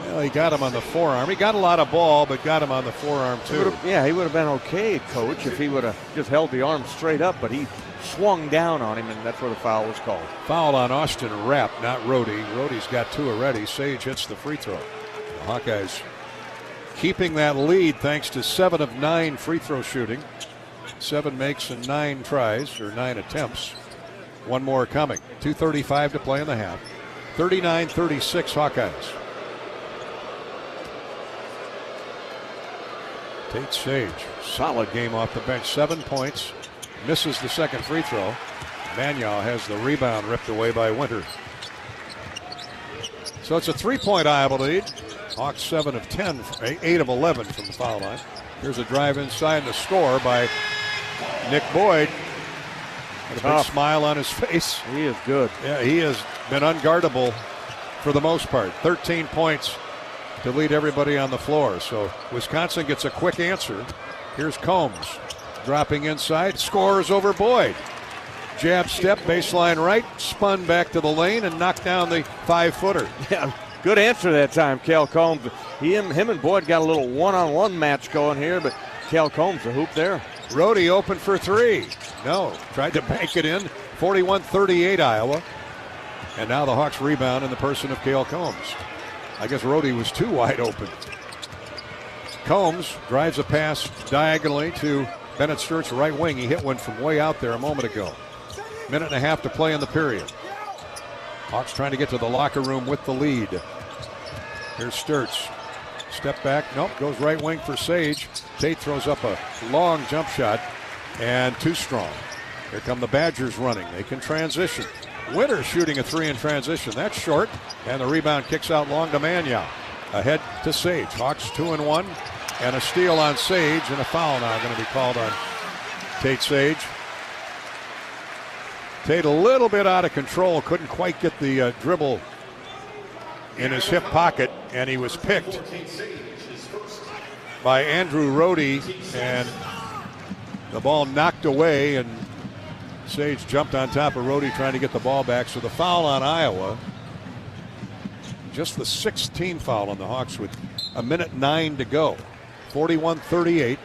Well, he got him on the forearm. He got a lot of ball, but got him on the forearm too. Yeah, he would have been okay, Coach, if he would have just held the arm straight up, but he swung down on him, and that's where the foul was called. Foul on Austin Rapp, not Rhodey. Rhodey's got 2 already. Sage hits the free throw. The Hawkeyes keeping that lead thanks to 7 of 9 free throw shooting. 7 makes and 9 tries, or 9 attempts. 1 more coming. 2:35 to play in the half. 39-36 Hawkeyes. Tate Sage, solid game off the bench. 7 points, misses the second free throw. Magnow has the rebound ripped away by Winter. So it's a 3-point Iowa lead. Hawks 7 of 10, 8 of 11 from the foul line. Here's a drive inside and a score by Nick Boyd. And a big smile on his face. He is good. Yeah, he has been unguardable for the most part. 13 points to lead everybody on the floor. So Wisconsin gets a quick answer. Here's Combs dropping inside, scores over Boyd. Jab step, baseline right, spun back to the lane and knocked down the 5-footer. Yeah, good answer that time, Cal Combs. Him and Boyd got a little one-on-one match going here, but Cal Combs, the hoop there. Rhodey open for 3. No, tried to bank it in. 41-38 Iowa. And now the Hawks rebound in the person of Cale Combs. I guess Rhodey was too wide open. Combs drives a pass diagonally to Bennett Sturtz, right wing. He hit one from way out there a moment ago. 1.5 minutes to play in the period. Hawks trying to get to the locker room with the lead. Here's Sturtz. Step back. Nope. Goes right wing for Sage. Tate throws up a long jump shot and too strong. Here come the Badgers running. They can transition. Winter shooting a 3 in transition. That's short. And the rebound kicks out long to Magnow. Ahead to Sage. Hawks 2-1. And a steal on Sage. And a foul now going to be called on Tate Sage. Tate a little bit out of control, couldn't quite get the dribble in his hip pocket, and he was picked by Andrew Rohde, and the ball knocked away, and Sage jumped on top of Rohde trying to get the ball back. So the foul on Iowa, just the 16th foul on the Hawks with 1:09 to go. 41-38.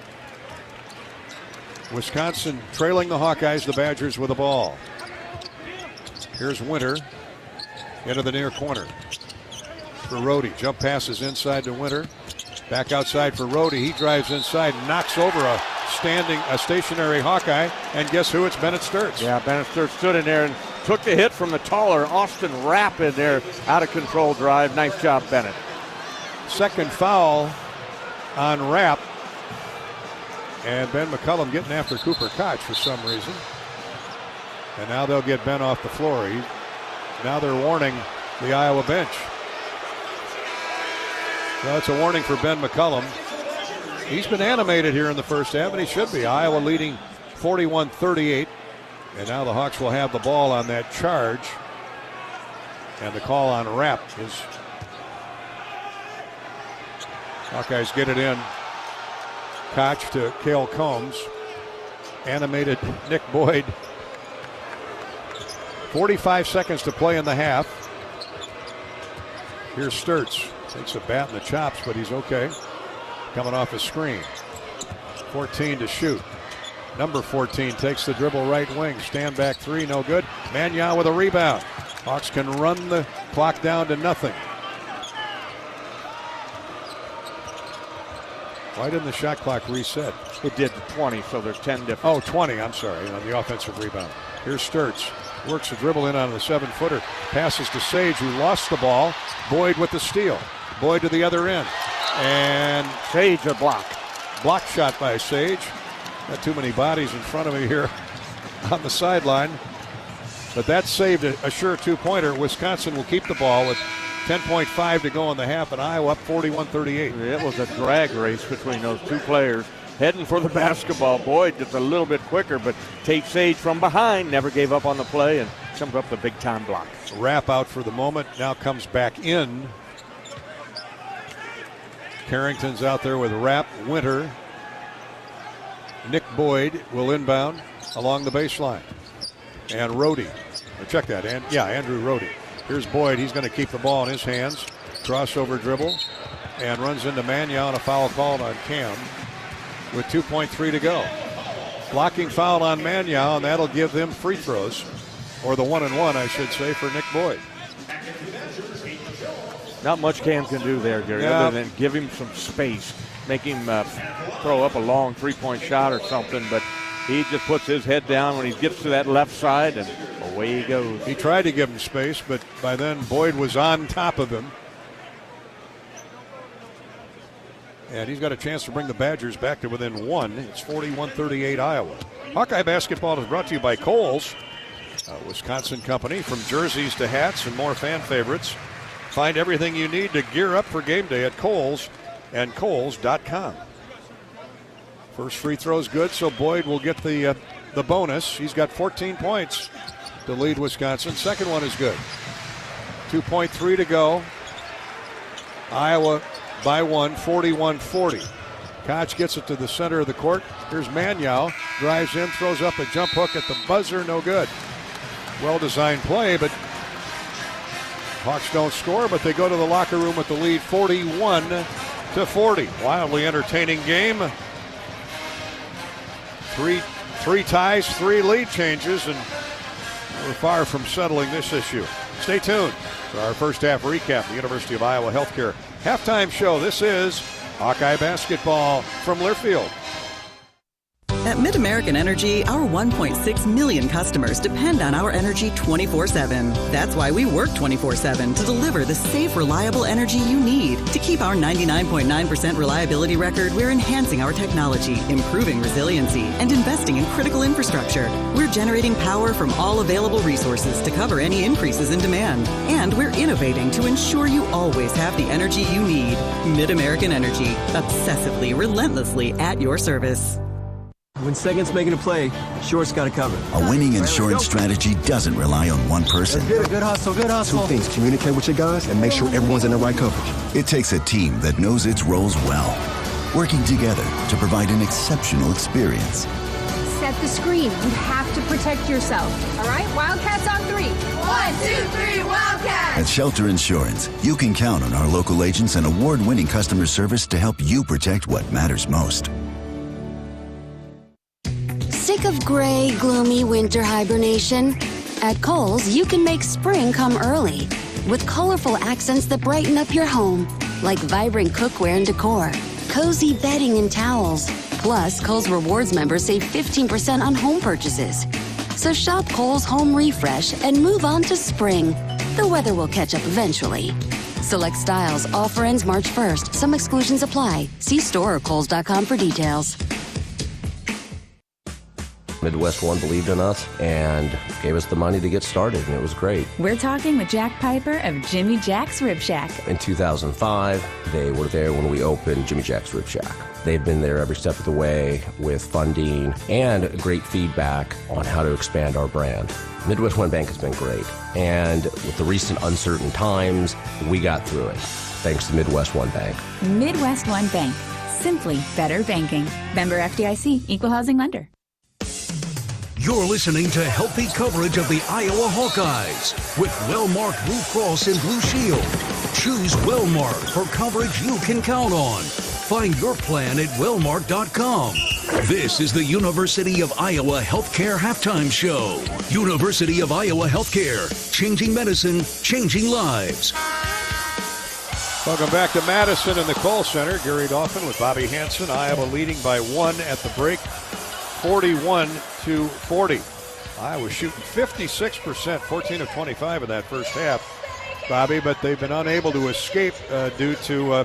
Wisconsin trailing the Hawkeyes, the Badgers with the ball. Here's Winter into the near corner for Rohde. Jump passes inside to Winter. Back outside for Rohde. He drives inside and knocks over a stationary Hawkeye. And guess who? It's Bennett Sturtz. Yeah, Bennett Sturtz stood in there and took the hit from the taller Austin Rapp in there. Out of control drive. Nice job, Bennett. Second foul on Rapp. And Ben McCullum getting after Cooper Koch for some reason. And now they'll get Ben off the floor. Now they're warning the Iowa bench. Well, it's a warning for Ben McCullum. He's been animated here in the first half, and he should be. Iowa leading 41-38. And now the Hawks will have the ball on that charge. And the call on Rapp is Hawkeyes get it in. Koch to Cale Combs. Animated Nick Boyd. 45 seconds to play in the half. Here's Sturtz. Takes a bat in the chops, but he's okay. Coming off a screen. 14 to shoot. Number 14 takes the dribble right wing. Stand back three, no good. Mannion with a rebound. Hawks can run the clock down to nothing. Why didn't the shot clock reset? It did to 20, so there's 10 difference. Oh, 20, I'm sorry, on the offensive rebound. Here's Sturtz. Works a dribble in on the 7-footer. Passes to Sage, who lost the ball. Boyd with the steal. Boyd to the other end. And Sage a block. Block shot by Sage. Got too many bodies in front of me here on the sideline. But that saved a sure two-pointer. Wisconsin will keep the ball with 10.5 to go in the half, and Iowa up 41-38. It was a drag race between those two players. Heading for the basketball. Boyd just a little bit quicker, but Tate Sage from behind never gave up on the play and comes up the big-time block. Rapp out for the moment, now comes back in. Carrington's out there with Rapp, Winter. Nick Boyd will inbound along the baseline. And Rohde, or check that, Andrew Rohde. Here's Boyd, he's going to keep the ball in his hands. Crossover dribble, and runs into Mannion, a foul called on Cam with 2.3 to go. Blocking foul on Mannion, and that'll give them free throws, or the 1-and-1, I should say, for Nick Boyd. Not much Cam can do there, Gary, other than give him some space, make him throw up a long three-point shot or something, but he just puts his head down when he gets to that left side, and away he goes. He tried to give him space, but by then Boyd was on top of him. And he's got a chance to bring the Badgers back to within one. It's 41-38 Iowa. Hawkeye basketball is brought to you by Kohl's, a Wisconsin company. From jerseys to hats and more fan favorites. Find everything you need to gear up for game day at Kohl's and Kohls.com. First free throw is good, so Boyd will get the bonus. He's got 14 points to lead Wisconsin. Second one is good. 2.3 to go. Iowa by one, 41-40. Koch gets it to the center of the court. Here's Mannion, drives in, throws up a jump hook at the buzzer, no good. Well-designed play, but Hawks don't score, but they go to the locker room with the lead, 41-40. Wildly entertaining game. Three ties, three lead changes, and we're far from settling this issue. Stay tuned for our first half recap, the University of Iowa Healthcare halftime show. This is Hawkeye basketball from Learfield. At MidAmerican Energy, our 1.6 million customers depend on our energy 24/7. That's why we work 24/7 to deliver the safe, reliable energy you need. To keep our 99.9% reliability record, we're enhancing our technology, improving resiliency, and investing in critical infrastructure. We're generating power from all available resources to cover any increases in demand. And we're innovating to ensure you always have the energy you need. MidAmerican Energy, obsessively, relentlessly at your service. When second's making a play, short's got to cover. A winning insurance strategy doesn't rely on one person. Good hustle, good hustle. Two things: communicate with your guys and make sure everyone's in the right coverage. It takes a team that knows its roles well, working together to provide an exceptional experience. Set the screen. You have to protect yourself. All right, Wildcats on 3. 1, 2, 3, Wildcats! At Shelter Insurance, you can count on our local agents and award-winning customer service to help you protect what matters most. Sick of gray, gloomy winter hibernation? At Kohl's, you can make spring come early with colorful accents that brighten up your home, like vibrant cookware and decor, cozy bedding and towels. Plus, Kohl's Rewards members save 15% on home purchases. So shop Kohl's Home Refresh and move on to spring. The weather will catch up eventually. Select styles. Offer ends March 1st. Some exclusions apply. See store or kohls.com for details. Midwest One believed in us and gave us the money to get started, and it was great. We're talking with Jack Piper of Jimmy Jack's Rib Shack. In 2005, they were there when we opened Jimmy Jack's Rib Shack. They've been there every step of the way with funding and great feedback on how to expand our brand. Midwest One Bank has been great, and with the recent uncertain times, we got through it, thanks to Midwest One Bank. Midwest One Bank. Simply better banking. Member FDIC, Equal Housing Lender. You're listening to healthy coverage of the Iowa Hawkeyes with Wellmark Blue Cross and Blue Shield. Choose Wellmark for coverage you can count on. Find your plan at wellmark.com. This is the University of Iowa Healthcare Halftime Show. University of Iowa Healthcare, changing medicine, changing lives. Welcome back to Madison and the Kohl Center. Gary Dolphin with Bobby Hansen. Iowa leading by 1 at the break, 41-40. Iowa shooting 56%, 14 of 25 in that first half, Bobby, but they've been unable to escape due to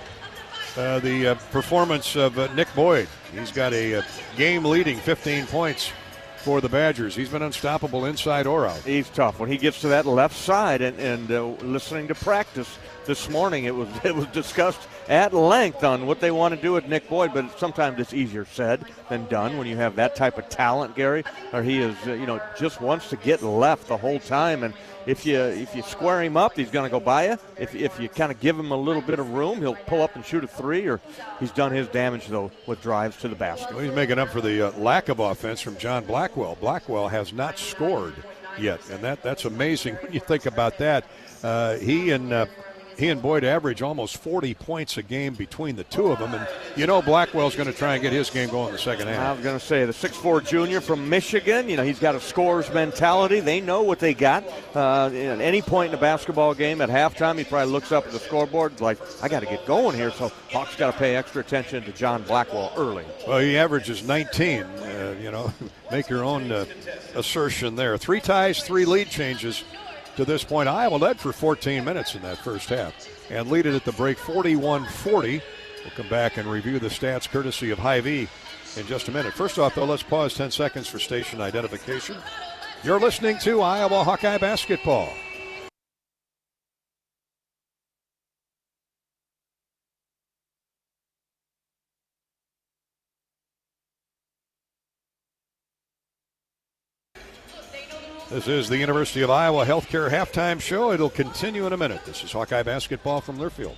the performance of Nick Boyd. He's got a game-leading 15 points for the Badgers. He's been unstoppable inside or out. He's tough. When he gets to that left side and listening to practice this morning, it was discussed at length on what they want to do with Nick Boyd, but sometimes it's easier said than done when you have that type of talent, Gary, or he is, just wants to get left the whole time. And if you square him up, he's going to go by you. If you kind of give him a little bit of room, he'll pull up and shoot a three, or he's done his damage, though, with drives to the basket. Well, he's making up for the lack of offense from John Blackwell. Blackwell has not scored yet, and that's amazing when you think about that. He and Boyd average almost 40 points a game between the two of them, and Blackwell's going to try and get his game going in the second half. I was going to say, the 6'4 junior from Michigan, he's got a scorer's mentality. They know what they got. At any point in a basketball game at halftime, he probably looks up at the scoreboard like, I got to get going here, so Hawks got to pay extra attention to John Blackwell early. Well, he averages 19, make your own assertion there. 3 ties, 3 lead changes. To this point, Iowa led for 14 minutes in that first half and lead it at the break 41-40. We'll come back and review the stats courtesy of Hy-Vee in just a minute. First off, though, let's pause 10 seconds for station identification. You're listening to Iowa Hawkeye Basketball. This is the University of Iowa Healthcare Halftime Show. It'll continue in a minute. This is Hawkeye Basketball from Learfield.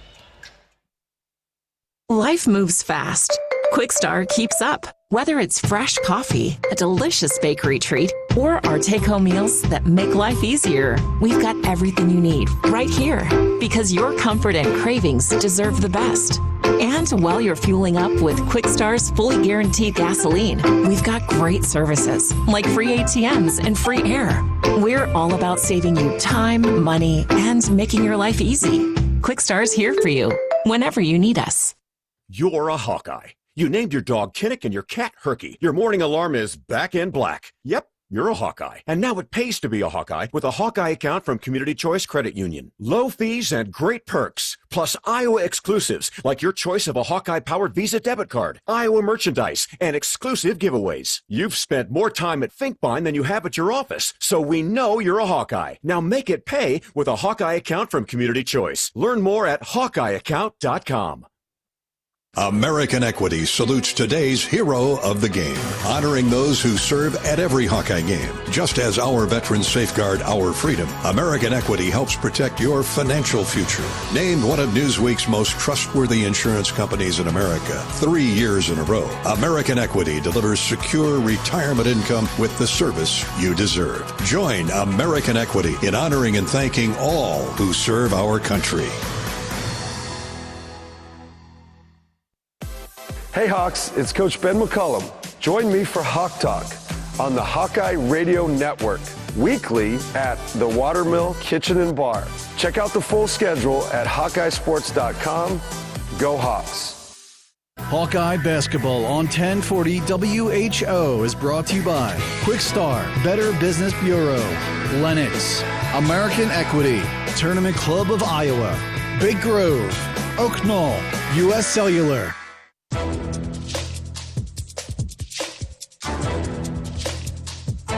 Life moves fast. Quickstar keeps up. Whether it's fresh coffee, a delicious bakery treat, or our take-home meals that make life easier, we've got everything you need right here, because your comfort and cravings deserve the best. And while you're fueling up with Quickstar's fully guaranteed gasoline, we've got great services like free ATMs and free air. We're all about saving you time, money, and making your life easy. Quickstar's here for you whenever you need us. You're a Hawkeye. You named your dog Kinnick and your cat Herky. Your morning alarm is back in black. Yep. You're a Hawkeye. And now it pays to be a Hawkeye with a Hawkeye account from Community Choice Credit Union. Low fees and great perks, plus Iowa exclusives like your choice of a Hawkeye-powered Visa debit card, Iowa merchandise, and exclusive giveaways. You've spent more time at Finkbine than you have at your office, so we know you're a Hawkeye. Now make it pay with a Hawkeye account from Community Choice. Learn more at HawkeyeAccount.com. American Equity salutes today's hero of the game, honoring those who serve at every Hawkeye game. Just as our veterans safeguard our freedom, American Equity helps protect your financial future. Named one of Newsweek's most trustworthy insurance companies in America 3 years in a row, American Equity delivers secure retirement income with the service you deserve. Join American Equity in honoring and thanking all who serve our country. Hey Hawks, it's Coach Ben McCullum. Join me for Hawk Talk on the Hawkeye Radio Network, weekly at the Watermill Kitchen and Bar. Check out the full schedule at HawkeyeSports.com. Go Hawks. Hawkeye Basketball on 1040 WHO is brought to you by Quickstar, Better Business Bureau, Lennox, American Equity, Tournament Club of Iowa, Big Grove, Oak Knoll, U.S. Cellular.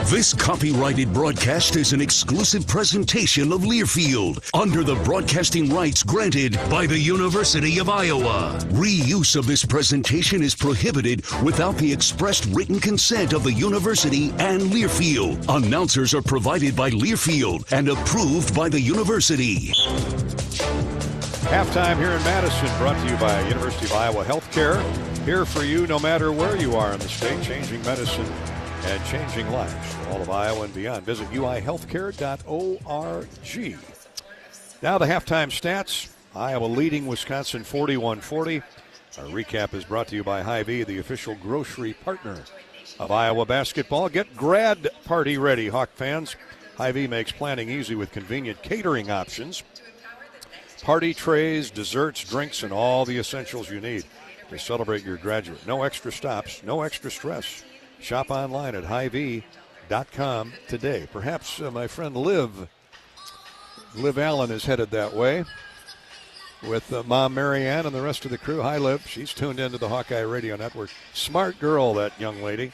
This copyrighted broadcast is an exclusive presentation of Learfield under the broadcasting rights granted by the University of Iowa. Reuse of this presentation is prohibited without the expressed written consent of the university and Learfield. Announcers are provided by Learfield and approved by the university. Halftime here in Madison, brought to you by University of Iowa Healthcare. Here for you no matter where you are in the state, changing medicine and changing lives for all of Iowa and beyond. Visit uihealthcare.org. Now the halftime stats. Iowa leading Wisconsin 41-40. Our recap is brought to you by Hy-Vee, the official grocery partner of Iowa basketball. Get grad party ready, Hawk fans. Hy-Vee makes planning easy with convenient catering options. Party trays, desserts, drinks, and all the essentials you need to celebrate your graduate. No extra stops, no extra stress. Shop online at Hy-Vee.com today. Perhaps my friend Liv Allen is headed that way with Mom Marianne and the rest of the crew. Hi, Liv. She's tuned into the Hawkeye Radio Network. Smart girl, that young lady.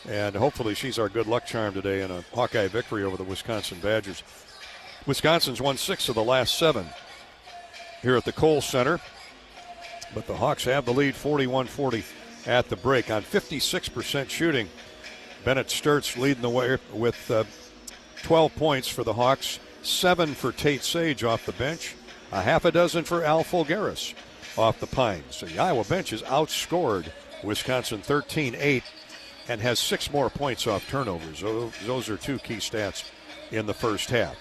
And hopefully she's our good luck charm today in a Hawkeye victory over the Wisconsin Badgers. Wisconsin's won 6 of the last 7 here at the Kohl Center. But the Hawks have the lead 41-40 at the break on 56% shooting. Bennett Sturtz leading the way with 12 points for the Hawks, 7 for Tate Sage off the bench, a half a dozen for Al Fulgaris off the Pines. So the Iowa bench has outscored Wisconsin 13-8 and has 6 more points off turnovers. Those are 2 key stats in the first half.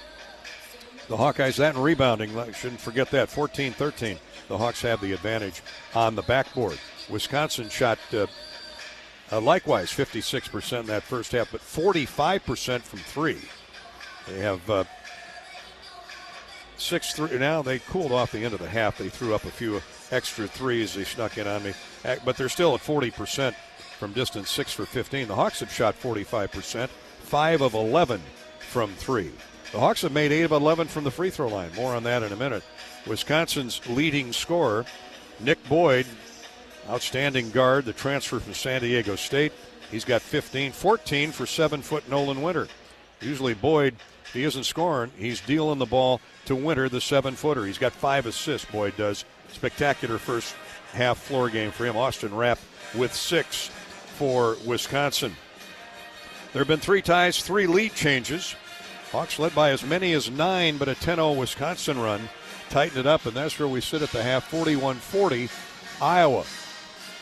The Hawkeyes, that and rebounding, shouldn't forget that, 14-13. The Hawks have the advantage on the backboard. Wisconsin shot likewise 56% in that first half, but 45% from 3. They have 6 3. Now they cooled off the end of the half. They threw up a few extra threes. They snuck in on me, but they're still at 40% from distance, 6 for 15. The Hawks have shot 45%, 5 of 11 from 3. The Hawks have made 8 of 11 from the free throw line. More on that in a minute. Wisconsin's leading scorer, Nick Boyd, outstanding guard, the transfer from San Diego State. He's got 15, 14 for 7-foot Nolan Winter. Usually Boyd, if he isn't scoring, he's dealing the ball to Winter, the 7-footer. He's got 5 assists, Boyd does. Spectacular first half floor game for him. Austin Rapp with 6 for Wisconsin. There have been 3 ties, 3 lead changes. Hawks led by as many as 9, but a 10-0 Wisconsin run tightened it up, and that's where we sit at the half, 41-40, Iowa.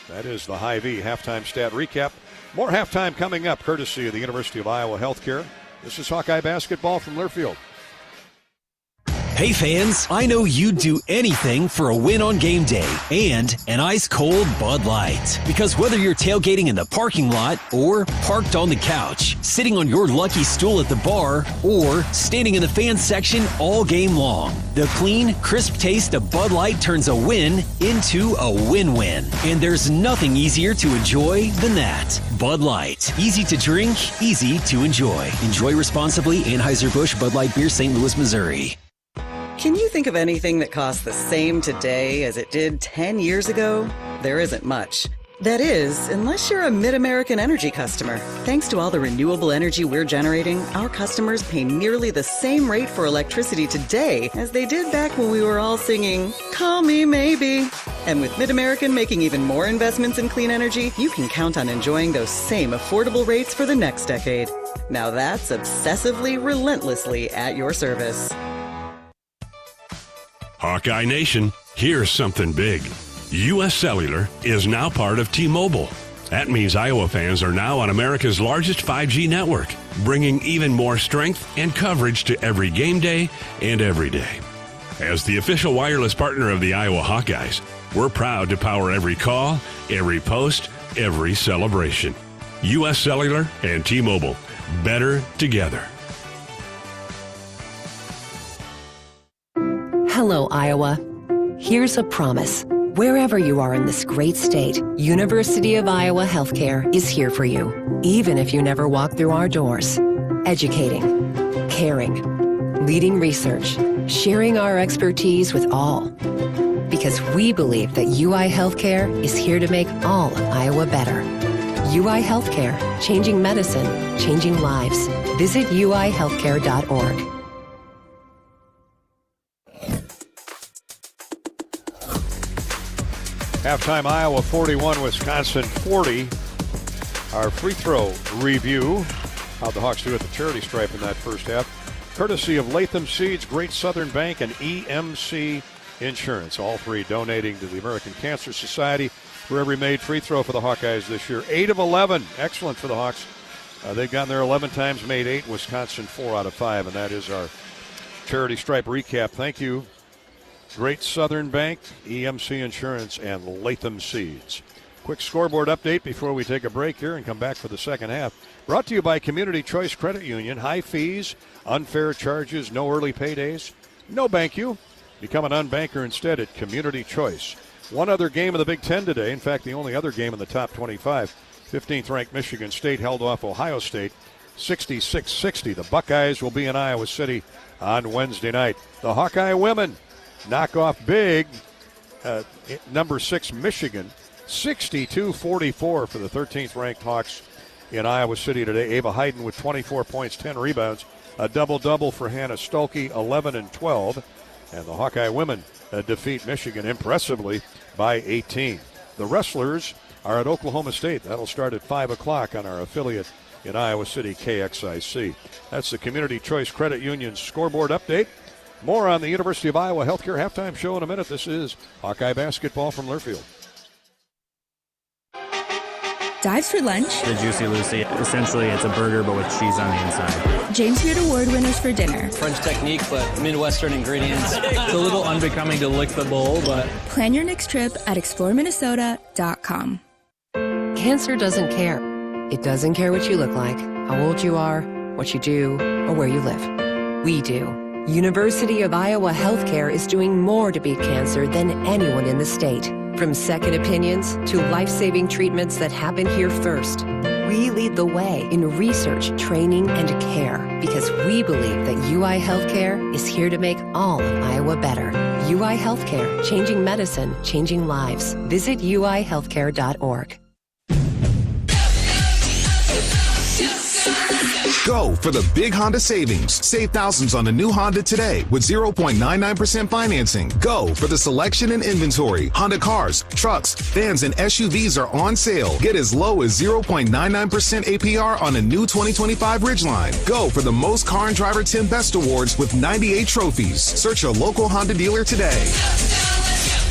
That is the Hy-Vee halftime stat recap. More halftime coming up, courtesy of the University of Iowa Healthcare. This is Hawkeye basketball from Learfield. Hey fans, I know you'd do anything for a win on game day and an ice-cold Bud Light. Because whether you're tailgating in the parking lot or parked on the couch, sitting on your lucky stool at the bar, or standing in the fans section all game long, the clean, crisp taste of Bud Light turns a win into a win-win. And there's nothing easier to enjoy than that. Bud Light. Easy to drink, easy to enjoy. Enjoy responsibly. Anheuser-Busch Bud Light Beer, St. Louis, Missouri. Can you think of anything that costs the same today as it did 10 years ago? There isn't much. That is, unless you're a Mid-American Energy customer. Thanks to all the renewable energy we're generating, our customers pay nearly the same rate for electricity today as they did back when we were all singing, "Call Me Maybe." And with Mid-American making even more investments in clean energy, you can count on enjoying those same affordable rates for the next decade. Now that's obsessively, relentlessly at your service. Hawkeye Nation, here's something big. U.S. Cellular is now part of T-Mobile. That means Iowa fans are now on America's largest 5G network, bringing even more strength and coverage to every game day and every day. As the official wireless partner of the Iowa Hawkeyes, we're proud to power every call, every post, every celebration. U.S. Cellular and T-Mobile, better together. Hello, Iowa. Here's a promise. Wherever you are in this great state, University of Iowa Healthcare is here for you, even if you never walk through our doors. Educating, caring, leading research, sharing our expertise with all. Because we believe that UI Healthcare is here to make all of Iowa better. UI Healthcare, changing medicine, changing lives. Visit uihealthcare.org. Halftime, Iowa 41, Wisconsin 40. Our free throw review. How'd the Hawks do at the charity stripe in that first half? Courtesy of Latham Seeds, Great Southern Bank, and EMC Insurance. All three donating to the American Cancer Society for every made free throw for the Hawkeyes this year. 8 of 11. Excellent for the Hawks. They've gotten there 11 times, made 8. Wisconsin 4 out of 5. And that is our charity stripe recap. Thank you, Great Southern Bank, EMC Insurance, and Latham Seeds. Quick scoreboard update before we take a break here and come back for the second half. Brought to you by Community Choice Credit Union. High fees, unfair charges, no early paydays. No bank you. Become an unbanker instead at Community Choice. One other game of the Big Ten today. In fact, the only other game in the top 25. 15th-ranked Michigan State held off Ohio State 66-60. The Buckeyes will be in Iowa City on Wednesday night. The Hawkeye women knock off big number 6 Michigan, 62-44 for the 13th-ranked Hawks in Iowa City today. Ava Hayden with 24 points, 10 rebounds, a double-double for Hannah Stolke, 11 and 12. And the Hawkeye women defeat Michigan impressively by 18. The Wrestlers are at Oklahoma State. That'll start at 5 o'clock on our affiliate in Iowa City, KXIC. That's the Community Choice Credit Union scoreboard update. More on the University of Iowa Healthcare halftime show in a minute. This is Hawkeye basketball from Learfield. Dives for lunch. The Juicy Lucy. Essentially, it's a burger, but with cheese on the inside. James Beard Award winners for dinner. French technique, but Midwestern ingredients. It's a little unbecoming to lick the bowl, but... Plan your next trip at exploreminnesota.com. Cancer doesn't care. It doesn't care what you look like, how old you are, what you do, or where you live. We do. University of Iowa Healthcare is doing more to beat cancer than anyone in the state. From second opinions to life-saving treatments that happen here first. We lead the way in research, training, and care because we believe that UI Healthcare is here to make all of Iowa better. UI Healthcare, changing medicine, changing lives. Visit uihealthcare.org. Go for the big Honda savings. Save thousands on the new Honda today with 0.99% financing. Go for the selection and inventory. Honda cars, trucks, vans, and SUVs are on sale. Get as low as 0.99% APR on a new 2025 Ridgeline. Go for the most Car and Driver 10 Best Awards with 98 trophies. Search your local Honda dealer today.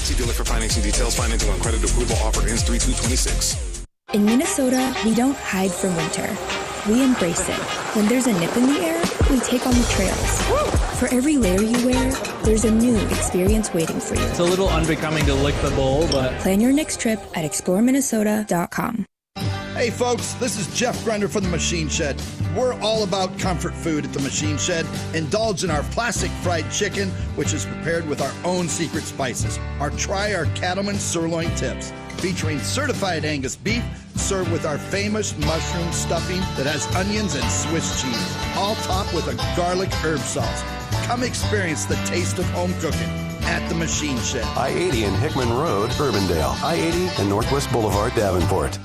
See dealer for financing details. Financing on credit approval offer ends 3/2/26. In Minnesota, we don't hide from winter. We embrace it. When there's a nip in the air, we take on the trails. For every layer you wear, there's a new experience waiting for you. It's a little unbecoming to lick the bowl, but... Plan your next trip at exploreminnesota.com. Hey folks, this is Jeff Grunder from the Machine Shed. We're all about comfort food at the Machine Shed. Indulge in our classic fried chicken, which is prepared with our own secret spices. Try our Cattleman sirloin tips, featuring certified Angus beef, served with our famous mushroom stuffing that has onions and Swiss cheese, all topped with a garlic herb sauce. Come experience the taste of home cooking. at the Machine Shed. I-80 and Hickman Road, Urbandale. I-80 and Northwest Boulevard, Davenport.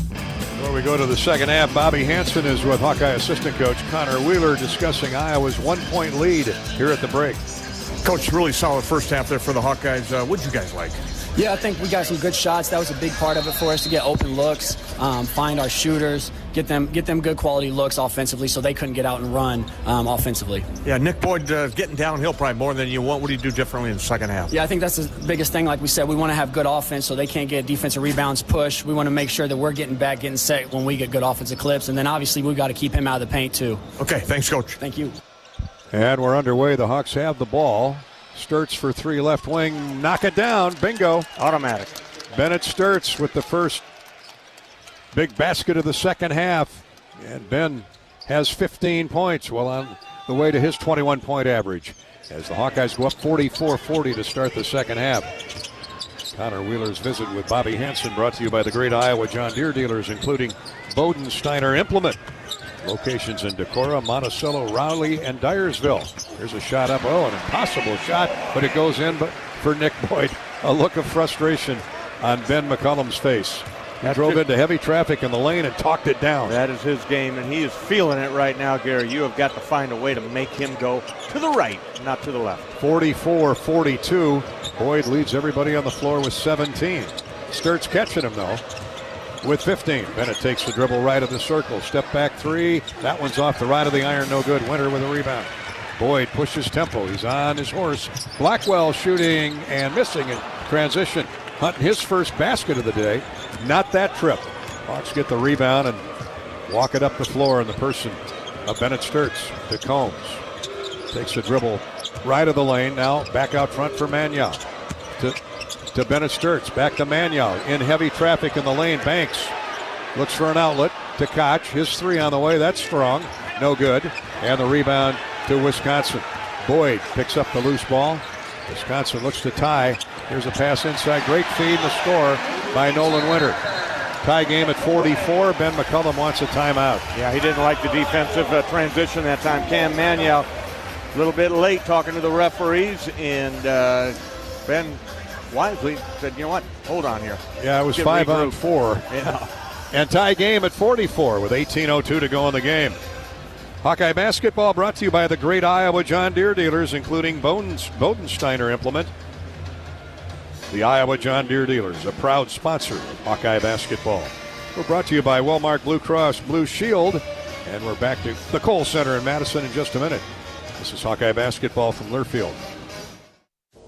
Before we go to the second half, Bobby Hansen is with Hawkeye assistant coach Connor Wheeler discussing Iowa's 1-point lead here at the break. Coach, really solid first half there for the Hawkeyes. What did you guys like? Yeah, I think we got some good shots. That was a big part of it for us to get open looks, find our shooters, get them good quality looks offensively so they couldn't get out and run offensively. Yeah, Nick Boyd getting downhill probably more than you want. What do you do differently in the second half? Yeah, I think that's the biggest thing. Like we said, we want to have good offense so they can't get defensive rebounds, push. We want to make sure that we're getting back, getting set when we get good offensive clips. And then obviously we got to keep him out of the paint too. Okay, thanks, Coach. Thank you. And we're underway. The Hawks have the ball. Sturts for three, left wing, knock it down, bingo. Automatic. Bennett Sturts with the first big basket of the second half. And Ben has 15 points, well on the way to his 21-point average as the Hawkeyes go up 44-40 to start the second half. Connor Wheeler's visit with Bobby Hansen brought to you by the great Iowa John Deere dealers, including Bodensteiner Implement. Locations in Decorah, Monticello, Rowley, and Dyersville. Here's a shot up. Oh, an impossible shot, but it goes in. But for Nick Boyd, a look of frustration on Ben McCullum's face. He drove into heavy traffic in the lane and talked it down. That is his game, and he is feeling it right now, Gary. You have got to find a way to make him go to the right, not to the left. 44-42. Boyd leads everybody on the floor with 17. Sturts catching him, though, with 15. Bennett takes the dribble right of the circle. Step back three. That one's off the right of the iron. No good. Winter with a rebound. Boyd pushes tempo. He's on his horse. Blackwell shooting and missing in transition. Hunting his first basket of the day. Not that trip. Hawks get the rebound and walk it up the floor in the person of Bennett Sturts to Combs. Takes the dribble right of the lane. Now back out front for Magnow. To Bennett Sturts, back to Magnow, in heavy traffic in the lane. Banks looks for an outlet to Koch. His three on the way, that's strong, no good. And the rebound to Wisconsin. Boyd picks up the loose ball. Wisconsin looks to tie. Here's a pass inside, great feed, and the score by Nolan Winter. Tie game at 44. Ben McCullum wants a timeout. Yeah, he didn't like the defensive transition that time. Cam Magnow a little bit late talking to the referees, and Ben wisely said, you know what, hold on here. Yeah, it was 5-on-4. Yeah. And tie game at 44 with 18:02 to go in the game. Hawkeye basketball brought to you by the great Iowa John Deere dealers, including Bodensteiner Implement. The Iowa John Deere dealers, a proud sponsor of Hawkeye basketball. We're brought to you by Wellmark Blue Cross Blue Shield. And we're back to the Kohl Center in Madison in just a minute. This is Hawkeye basketball from Learfield.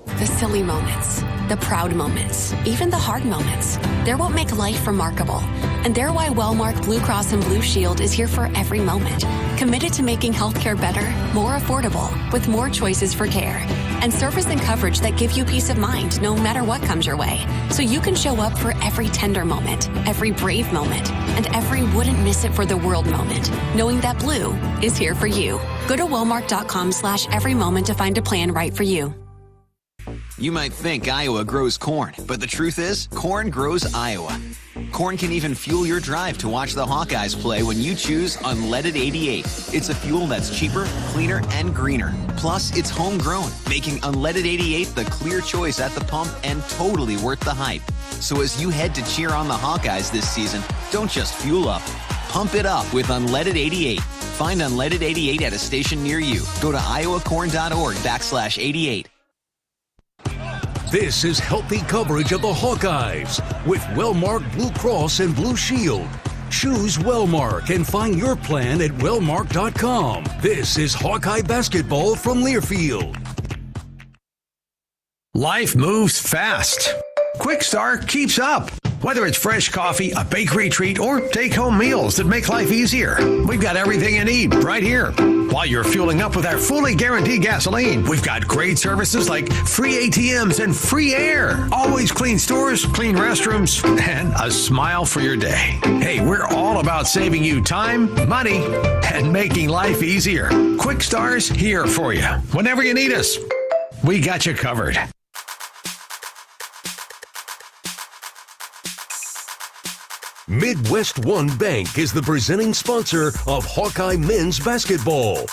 The silly moments, the proud moments, even the hard moments. They're what make life remarkable. And they're why Wellmark Blue Cross and Blue Shield is here for every moment. Committed to making healthcare better, more affordable, with more choices for care. And service and coverage that give you peace of mind no matter what comes your way. So you can show up for every tender moment, every brave moment, and every wouldn't miss it for the world moment. Knowing that Blue is here for you. Go to Wellmark.com/every moment to find a plan right for you. You might think Iowa grows corn, but the truth is, corn grows Iowa. Corn can even fuel your drive to watch the Hawkeyes play when you choose Unleaded 88. It's a fuel that's cheaper, cleaner, and greener. Plus, it's homegrown, making Unleaded 88 the clear choice at the pump and totally worth the hype. So as you head to cheer on the Hawkeyes this season, don't just fuel up. Pump it up with Unleaded 88. Find Unleaded 88 at a station near you. Go to iowacorn.org/88. This is healthy coverage of the Hawkeyes with Wellmark Blue Cross and Blue Shield. Choose Wellmark and find your plan at wellmark.com. This is Hawkeye basketball from Learfield. Life moves fast. Quick Start keeps up. Whether it's fresh coffee, a bakery treat, or take-home meals that make life easier, we've got everything you need right here. While you're fueling up with our fully guaranteed gasoline, we've got great services like free ATMs and free air, always clean stores, clean restrooms, and a smile for your day. Hey, we're all about saving you time, money, and making life easier. Quick Star's here for you. Whenever you need us, we got you covered. Midwest One Bank is the presenting sponsor of Hawkeye men's basketball.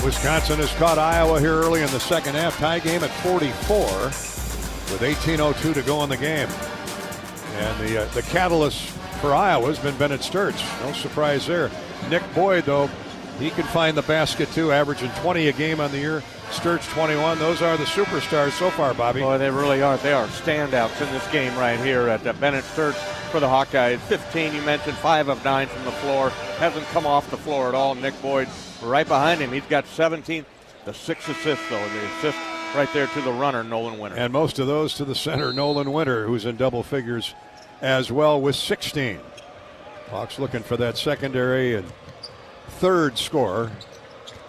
Wisconsin has caught Iowa here early in the second half. Tie game at 44 with 18:02 to go in the game. And the catalyst for Iowa has been Bennett Sturtz. No surprise there. Nick Boyd, though, he can find the basket too, averaging 20 a game on the year. Sturtz 21. Those are the superstars so far, Bobby. Boy, they really are. They are standouts in this game right here at Bennett Sturtz for the Hawkeyes. 15, you mentioned, 5 of 9 from the floor. Hasn't come off the floor at all. Nick Boyd right behind him. He's got 17. The 6 assists, though. The assist right there to the runner, Nolan Winter. And most of those to the center, Nolan Winter, who's in double figures as well with 16. Hawks looking for that secondary and third score.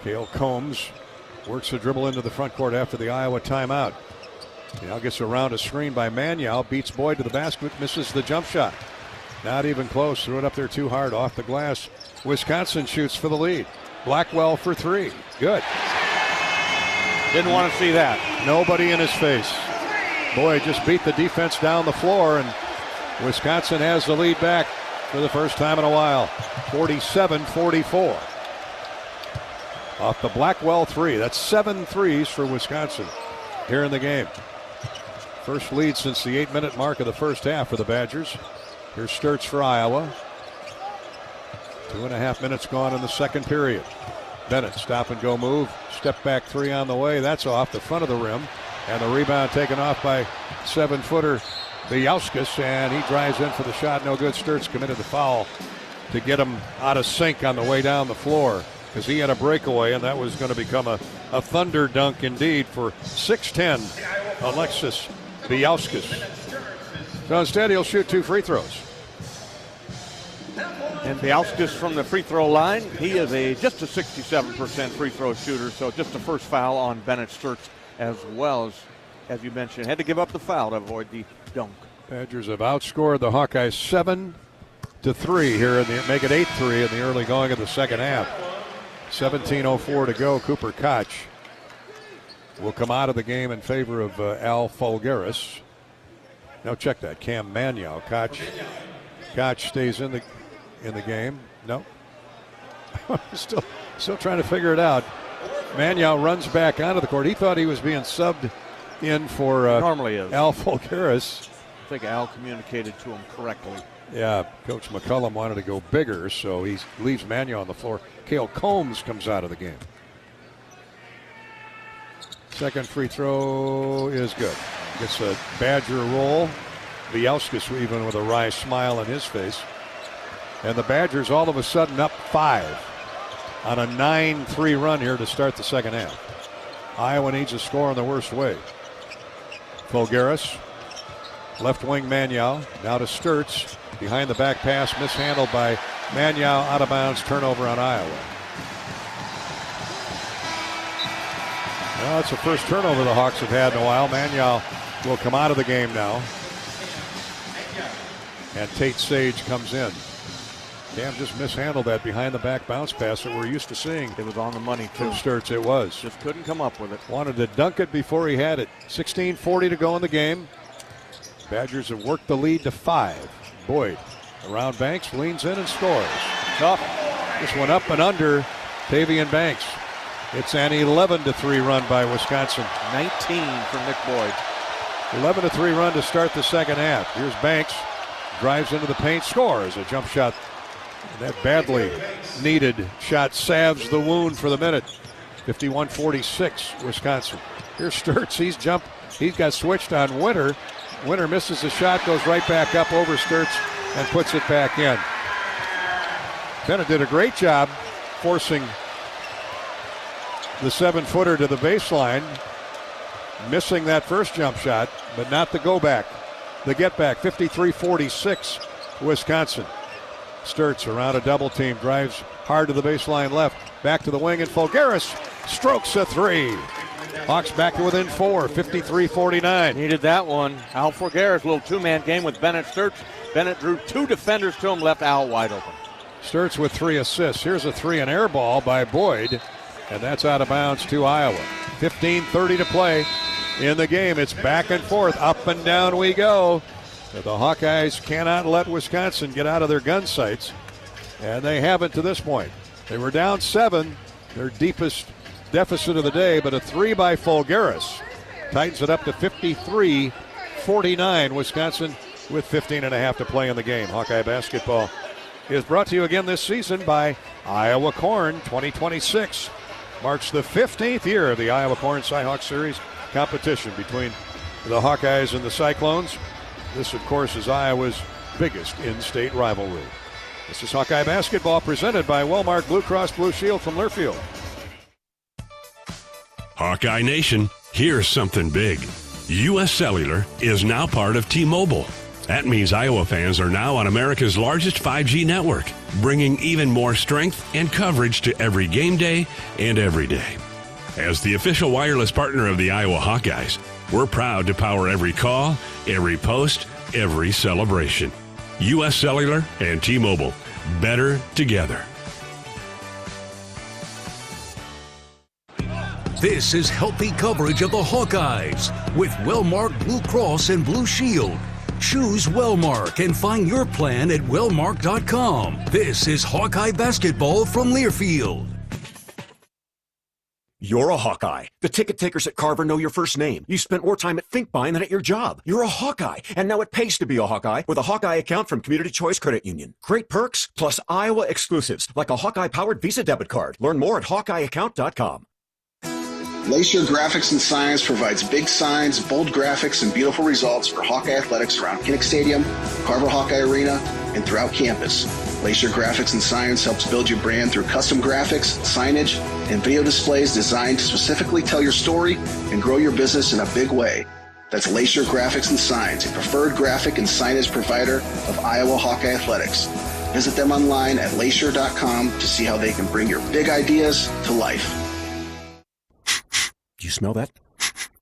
Cale Combs works the dribble into the front court after the Iowa timeout. Now gets around a screen by Maniau, beats Boyd to the basket, misses the jump shot. Not even close, threw it up there too hard off the glass. Wisconsin shoots for the lead. Blackwell for 3, good. Didn't want to see that. Nobody in his face. Boyd just beat the defense down the floor, and Wisconsin has the lead back for the first time in a while. 47-44. Off the Blackwell 3. That's 7 threes for Wisconsin here in the game. First lead since the 8-minute mark of the first half for the Badgers. Here's Sturtz for Iowa. 2.5 minutes gone in the second period. Bennett, stop and go move. Step back 3 on the way. That's off the front of the rim. And the rebound taken off by 7-footer Biauskas, and he drives in for the shot. No good. Sturtz committed the foul to get him out of sync on the way down the floor, because he had a breakaway, and that was going to become a thunder dunk indeed for 6'10" Alexis Biauskas. So instead, he'll shoot 2 free throws. And Biauskas from the free throw line, he is just a 67% free throw shooter, so just the first foul on Bennett Sturtz, as well as you mentioned, had to give up the foul to avoid the dunk. Badgers have outscored the Hawkeyes 7-3 here, make it 8-3 in the early going of the second half. 17:04 to go. Cooper Koch will come out of the game in favor of Al Fulgaris. Now check that. Cam Maniau. Koch stays in the game. No. Still trying to figure it out. Maniau runs back onto the court. He thought he was being subbed in for normally is. Al Fulgaris. I think Al communicated to him correctly. Yeah, Coach McCullum wanted to go bigger, so he leaves Maniau on the floor. Cale Combs comes out of the game. Second free throw is good. Gets a Badger roll. Biauskas even with a wry smile on his face. And the Badgers all of a sudden up 5 on a 9-3 run here to start the second half. Iowa needs a score in the worst way. Fulgaris, left wing Maniau, now to Sturtz. Behind the back pass, mishandled by Maniau, out of bounds, turnover on Iowa. Well, that's the first turnover the Hawks have had in a while. Maniau will come out of the game now. And Tate Sage comes in. Cam just mishandled that behind the back bounce pass that we're used to seeing. It was on the money too. From Sturtz, it was. Just couldn't come up with it. Wanted to dunk it before he had it. 16:40 to go in the game. Badgers have worked the lead to 5. Boyd around Banks, leans in and scores. Tough. This one up and under Tavian Banks. It's an 11-3 run by Wisconsin. 19 for Nick Boyd. 11-3 run to start the second half. Here's Banks. Drives into the paint, scores a jump shot. That badly needed shot salves the wound for the minute. 51-46 Wisconsin. Here's Sturtz. He's got switched on Winter. Winter misses the shot, goes right back up over Sturtz and puts it back in. Bennett did a great job forcing the 7-footer to the baseline, missing that first jump shot, but not the go back. The get back, 53-46 Wisconsin. Sturtz around a double team, drives hard to the baseline left, back to the wing, and Fulgaris strokes a 3. Hawks back to within 4, 53-49. Needed that one. Al Fulgaris, little two-man game with Bennett Sturtz. Bennett drew 2 defenders to him, left Al wide open. Sturtz with 3 assists. Here's a 3 and air ball by Boyd, and that's out of bounds to Iowa. 15:30 to play in the game. It's back and forth, up and down we go. The Hawkeyes cannot let Wisconsin get out of their gun sights, and they haven't to this point. They were down 7, their deepest deficit of the day, but a 3 by Folgaris tightens it up to 53-49. Wisconsin with 15 and a half to play in the game. Hawkeye basketball is brought to you again this season by Iowa Corn 2026. Marks the 15th year of the Iowa Corn Cyhawk Series competition between the Hawkeyes and the Cyclones. This, of course, is Iowa's biggest in-state rivalry. This is Hawkeye basketball presented by Wellmark Blue Cross Blue Shield from Learfield. Hawkeye Nation, here's something big. U.S. Cellular is now part of T-Mobile. That means Iowa fans are now on America's largest 5G network, bringing even more strength and coverage to every game day and every day. As the official wireless partner of the Iowa Hawkeyes, we're proud to power every call, every post, every celebration. U.S. Cellular and T-Mobile, better together. This is healthy coverage of the Hawkeyes with Wellmark Blue Cross and Blue Shield. Choose Wellmark and find your plan at wellmark.com. This is Hawkeye basketball from Learfield. You're a Hawkeye. The ticket takers at Carver know your first name. You spent more time at ThinkBuying than at your job. You're a Hawkeye, and now it pays to be a Hawkeye with a Hawkeye account from Community Choice Credit Union. Great perks, plus Iowa exclusives, like a Hawkeye-powered Visa debit card. Learn more at HawkeyeAccount.com. Lacer Graphics and Signs provides big signs, bold graphics, and beautiful results for Hawkeye athletics around Kinnick Stadium, Carver Hawkeye Arena, and throughout campus. Lacer Graphics and Signs helps build your brand through custom graphics, signage, and video displays designed to specifically tell your story and grow your business in a big way. That's Lacer Graphics and Signs, a preferred graphic and signage provider of Iowa Hawkeye athletics. Visit them online at lacer.com to see how they can bring your big ideas to life. Do you smell that?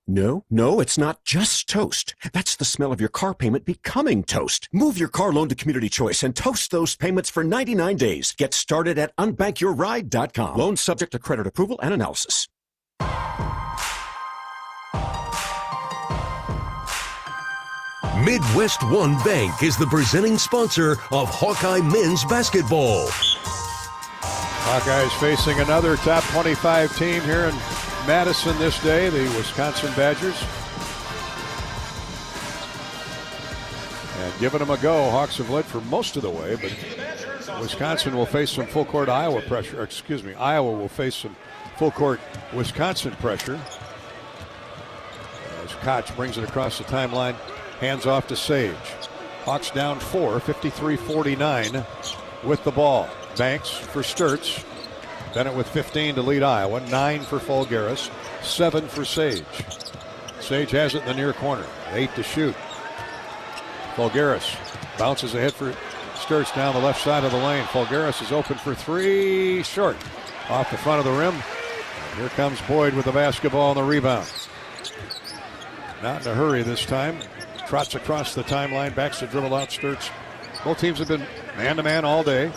No, it's not just toast. That's the smell of your car payment becoming toast. Move your car loan to Community Choice and toast those payments for 99 days. Get started at unbankyourride.com. Loan subject to credit approval and analysis. Midwest One Bank is the presenting sponsor of Hawkeye men's basketball. Hawkeyes facing another top 25 team here in Madison this day, the Wisconsin Badgers. And giving them a go. Hawks have led for most of the way, but Wisconsin will face some full court Iowa pressure. Iowa will face some full court Wisconsin pressure. As Koch brings it across the timeline, hands off to Sage. Hawks down 4, 53-49 with the ball. Banks for Sturtz. Bennett with 15 to lead Iowa. 9 for Folgaris. 7 for Sage. Sage has it in the near corner. 8 to shoot. Folgaris bounces ahead for Sturtz down the left side of the lane. Folgaris is open for 3. Short. Off the front of the rim. And here comes Boyd with the basketball and the rebound. Not in a hurry this time. Trots across the timeline. Backs to dribble out Sturtz. Both teams have been man-to-man all day.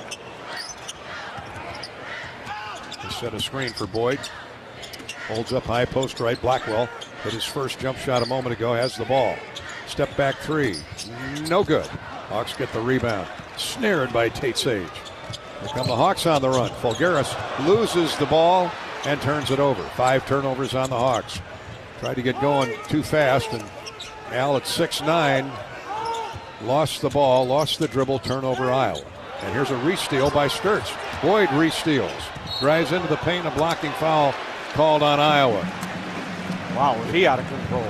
Set a screen for Boyd. Holds up high post right. Blackwell hit his first jump shot a moment ago. Has the ball. Step back 3. No good. Hawks get the rebound. Snared by Tate Sage. Here come the Hawks on the run. Folgaris loses the ball and turns it over. 5 turnovers on the Hawks. Tried to get going too fast, and Al at 6'9", lost the ball, lost the dribble, turnover Iowa. And here's a re-steal by Sturtz. Boyd re-steals. Drives into the paint, a blocking foul called on Iowa. Wow, was he out of control.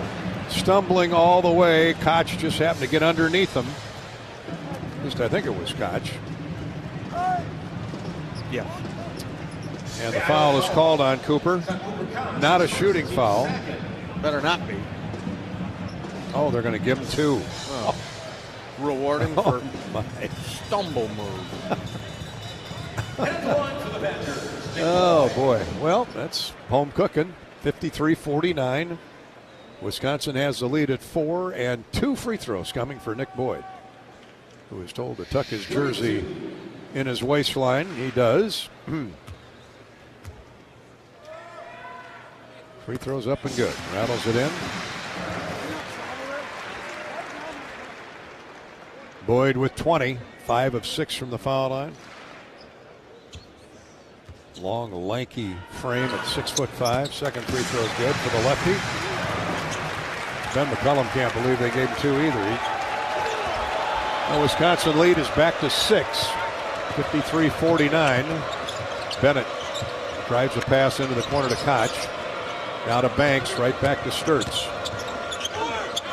Stumbling all the way. Koch just happened to get underneath him. At least I think it was Koch. Yeah. And the foul is called on Cooper. Not a shooting foul. Better not be. Oh, they're going to give him 2. Oh. Rewarding for my stumble move. Oh, boy. Well, that's home cooking. 53-49. Wisconsin has the lead at 4, and 2 free throws coming for Nick Boyd, who is told to tuck his jersey in his waistline. He does. Free throws up and good. Rattles it in. Boyd with 20. 5 of 6 from the foul line. Long, lanky frame at 6'5". Second free throw is good for the lefty. Ben McCullum can't believe they gave him 2 either. The Wisconsin lead is back to 6. 53-49. Bennett drives a pass into the corner to Koch. Now to Banks, right back to Sturtz.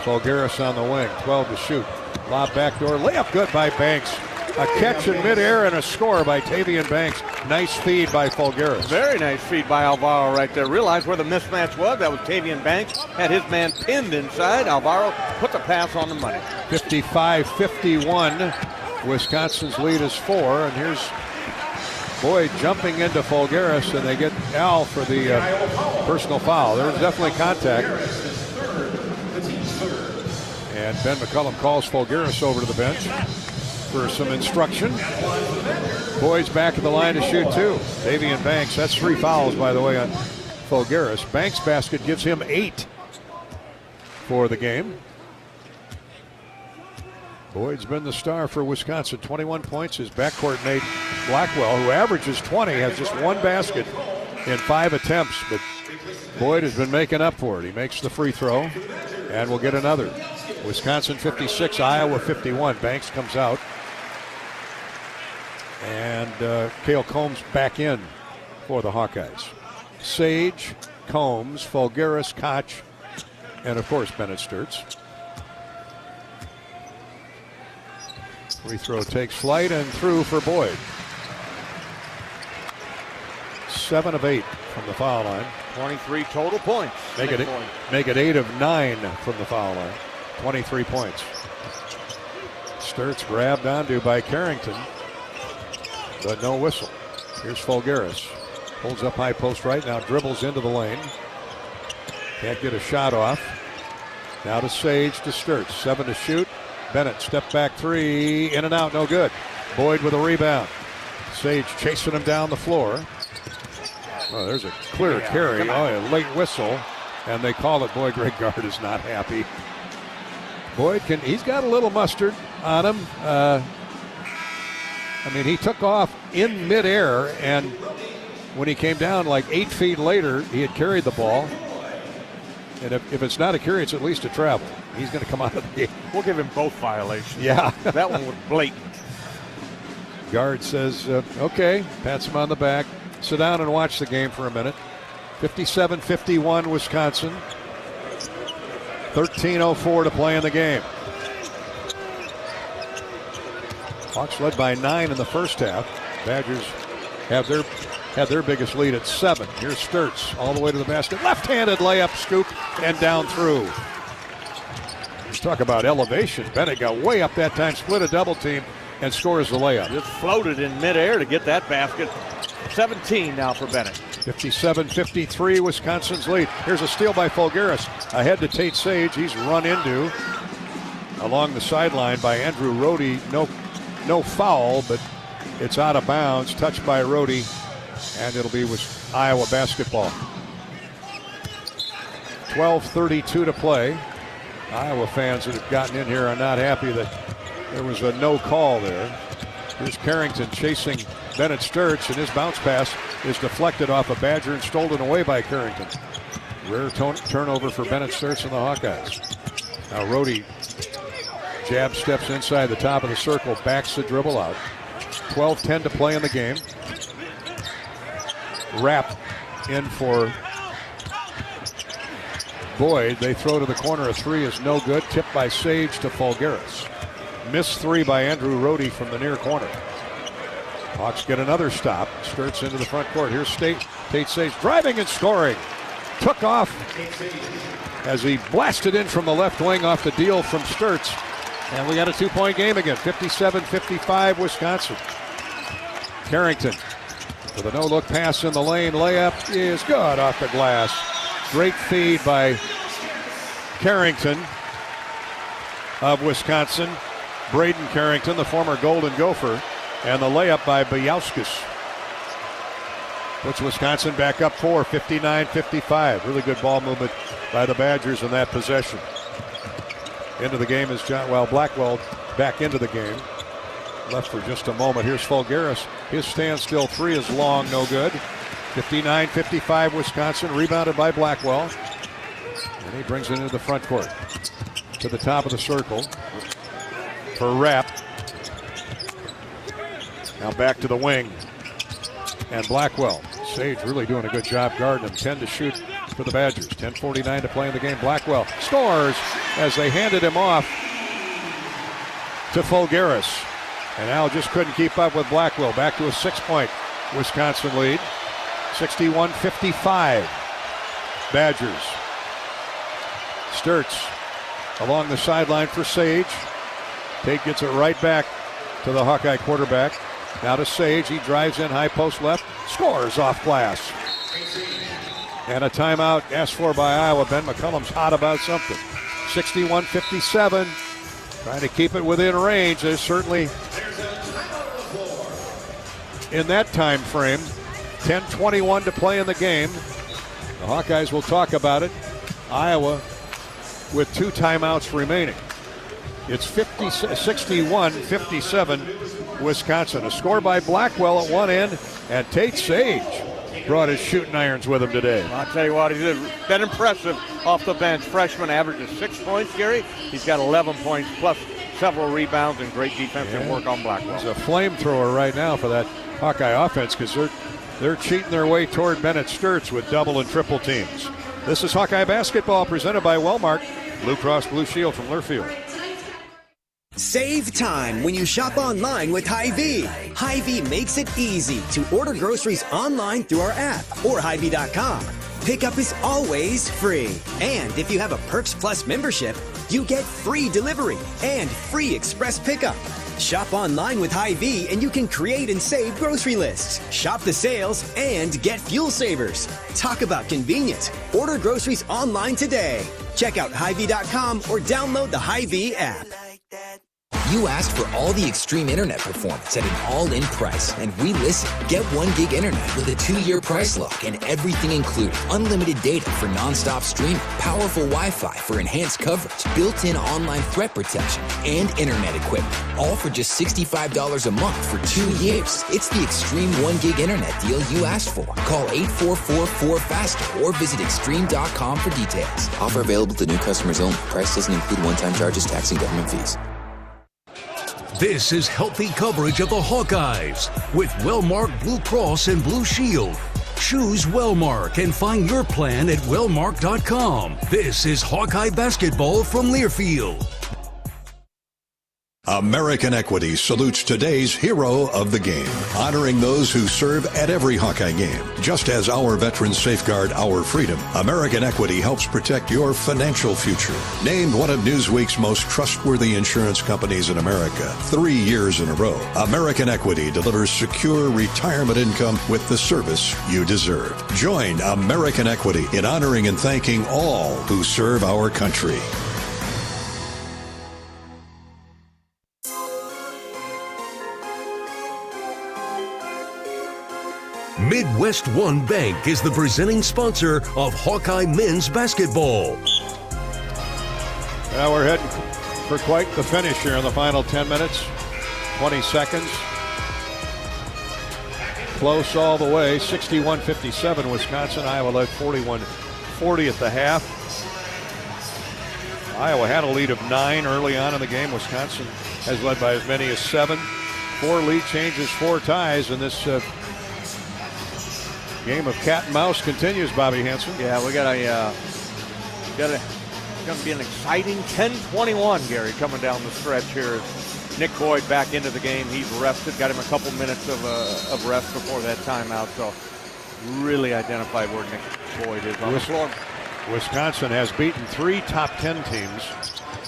Fulgaris on the wing, 12 to shoot. Lob backdoor, layup good by Banks. A catch in midair and a score by Tavian Banks. Nice feed by Fulgaris. Very nice feed by Alvaro right there. Realized where the mismatch was. That was Tavian Banks. Had his man pinned inside. Alvaro put the pass on the money. 55-51. Wisconsin's lead is 4. And here's Boyd jumping into Fulgaris, and they get Al for the personal foul. There's definitely contact. And Ben McCullum calls Fulgaris over to the bench for some instruction. Boyd's back at the line to shoot 2. Tavian Banks, that's 3 fouls, by the way, on Fulgaris. Banks' basket gives him 8 for the game. Boyd's been the star for Wisconsin. 21 points. His backcourt mate Blackwell, who averages 20, has just 1 basket in 5 attempts. But Boyd has been making up for it. He makes the free throw and will get another. Wisconsin 56, Iowa 51. Banks comes out. And Cale Combs back in for the Hawkeyes. Sage, Combs, Fulgaris, Koch, and of course Bennett Sturtz. Free throw takes flight and through for Boyd. 7 of 8 from the foul line. 23 total points. Make it 8 of 9 from the foul line. 23 points. Sturtz grabbed onto by Carrington, but no whistle. Here's Fulgaris. Holds up high post right, now dribbles into the lane. Can't get a shot off. Now to Sage, to Sturtz. 7 to shoot. Bennett, step back 3, in and out, no good. Boyd with a rebound. Sage chasing him down the floor. Oh, there's a clear carry. Oh, a late whistle, and they call it. Boy, Greg Gard is not happy. Boyd he's got a little mustard on him. I mean, he took off in midair, and when he came down like 8 feet later, he had carried the ball. And if it's not a carry, it's at least a travel. He's going to come out of the game. We'll give him both violations. Yeah. That one was blatant. Guard says, okay, pats him on the back. Sit down and watch the game for a minute. 57-51 Wisconsin. 13:04 to play in the game. Hawks led by 9 in the first half. Badgers have their biggest lead at 7. Here's Sturtz all the way to the basket. Left-handed layup, scoop, and down through. Let's talk about elevation. Bennett got way up that time, split a double team, and scores the layup. Just floated in midair to get that basket. 17 now for Bennett. 57-53 Wisconsin's lead. Here's a steal by Fulgaris. Ahead to Tate Sage. He's run into along the sideline by Andrew Rohde. No foul, but it's out of bounds. Touched by Rohde, and it'll be with Iowa basketball. 12:32 to play. Iowa fans that have gotten in here are not happy that there was a no call there. Here's Carrington chasing Bennett Sturtz, and his bounce pass is deflected off a Badger and stolen away by Carrington. Rare turnover for Bennett Sturtz and the Hawkeyes. Now Rohde jab steps inside the top of the circle, backs the dribble out. 12:10 to play in the game. Rapp in for Boyd. They throw to the corner. A 3 is no good. Tipped by Sage to Fulgaris. Missed 3 by Andrew Rohde from the near corner. Hawks get another stop. Sturtz into the front court. Here's Tate Sage driving and scoring. Took off as he blasted in from the left wing off the deal from Sturtz. And we got a 2-point game again. 57-55 Wisconsin. Carrington with a no-look pass in the lane. Layup is good off the glass. Great feed by Carrington of Wisconsin. Braden Carrington, the former Golden Gopher. And the layup by Biauskas puts Wisconsin back up 4, 59-55. Really good ball movement by the Badgers in that possession. Into the game is Blackwell back into the game. left for just a moment. Here's Fulgaris. His standstill three is long, no good. 59-55 Wisconsin, rebounded by Blackwell. And he brings it into the front court. To the top of the circle for Rapp. Now back to the wing. And Blackwell. Sage really doing a good job guarding him. 10 to shoot for the Badgers. 10:49 to play in the game. Blackwell scores as they handed him off to Fulgaris. And Al just couldn't keep up with Blackwell. Back to a 6-point Wisconsin lead. 61-55. Badgers. Sturts along the sideline for Sage. Tate gets it right back to the Hawkeye quarterback. Now to Sage. He drives in high post left. Scores off glass. And a timeout asked for by Iowa. Ben McCullum's hot about something. 61-57. Trying to keep it within range. There's certainly, in that time frame, 10:21 to play in the game. The Hawkeyes will talk about it. Iowa with 2 timeouts remaining. It's 61-57 Wisconsin. A score by Blackwell at one end, and Tate Sage brought his shooting irons with him today. I'll tell you what, he's been impressive off the bench. Freshman averages 6 points, Gary. He's got 11 points plus several rebounds and great defensive work on Blackwell. He's a flamethrower right now for that Hawkeye offense because they're cheating their way toward Bennett Sturts with double and triple teams. This is Hawkeye basketball presented by Wellmark. Blue Cross Blue Shield from Learfield. Save time when you shop online with Hy-Vee. Hy-Vee makes it easy to order groceries online through our app or Hy-Vee.com. Pickup is always free. And if you have a Perks Plus membership, you get free delivery and free express pickup. Shop online with Hy-Vee and you can create and save grocery lists. Shop the sales and get fuel savers. Talk about convenience. Order groceries online today. Check out Hy-Vee.com or download the Hy-Vee app. You asked for all the extreme internet performance at an all-in price, and we listened. Get 1 gig internet with a 2-year price lock and everything included. Unlimited data for non-stop streaming, powerful Wi-Fi for enhanced coverage, built-in online threat protection, and internet equipment. All for just $65 a month for 2 years. It's the extreme 1 gig internet deal you asked for. Call 844-4FASTER or visit extreme.com for details. Offer available to new customers only. Price doesn't include one-time charges, tax, and government fees. This is healthy coverage of the Hawkeyes with Wellmark Blue Cross and Blue Shield. Choose Wellmark and find your plan at wellmark.com. This is Hawkeye basketball from Learfield. American Equity salutes today's hero of the game, honoring those who serve at every Hawkeye game. Just as our veterans safeguard our freedom, American Equity helps protect your financial future. Named one of Newsweek's most trustworthy insurance companies in America 3 years in a row, American Equity delivers secure retirement income with the service you deserve. Join American Equity in honoring and thanking all who serve our country. Midwest One Bank is the presenting sponsor of Hawkeye men's basketball. Now we're heading for quite the finish here in the final 10 minutes, 20 seconds. Close all the way, 61-57 Wisconsin. Iowa led 41-40 at the half. Iowa had a lead of 9 early on in the game. Wisconsin has led by as many as 7. 4 lead changes, 4 ties, and this game of cat and mouse continues, Bobby Hansen. Yeah, we got going to be an exciting 10-21, Gary, coming down the stretch here. Nick Boyd back into the game. He's rested, got him a couple minutes of rest before that timeout, so really identified where Nick Boyd is on the floor. Wisconsin has beaten 3 top 10 teams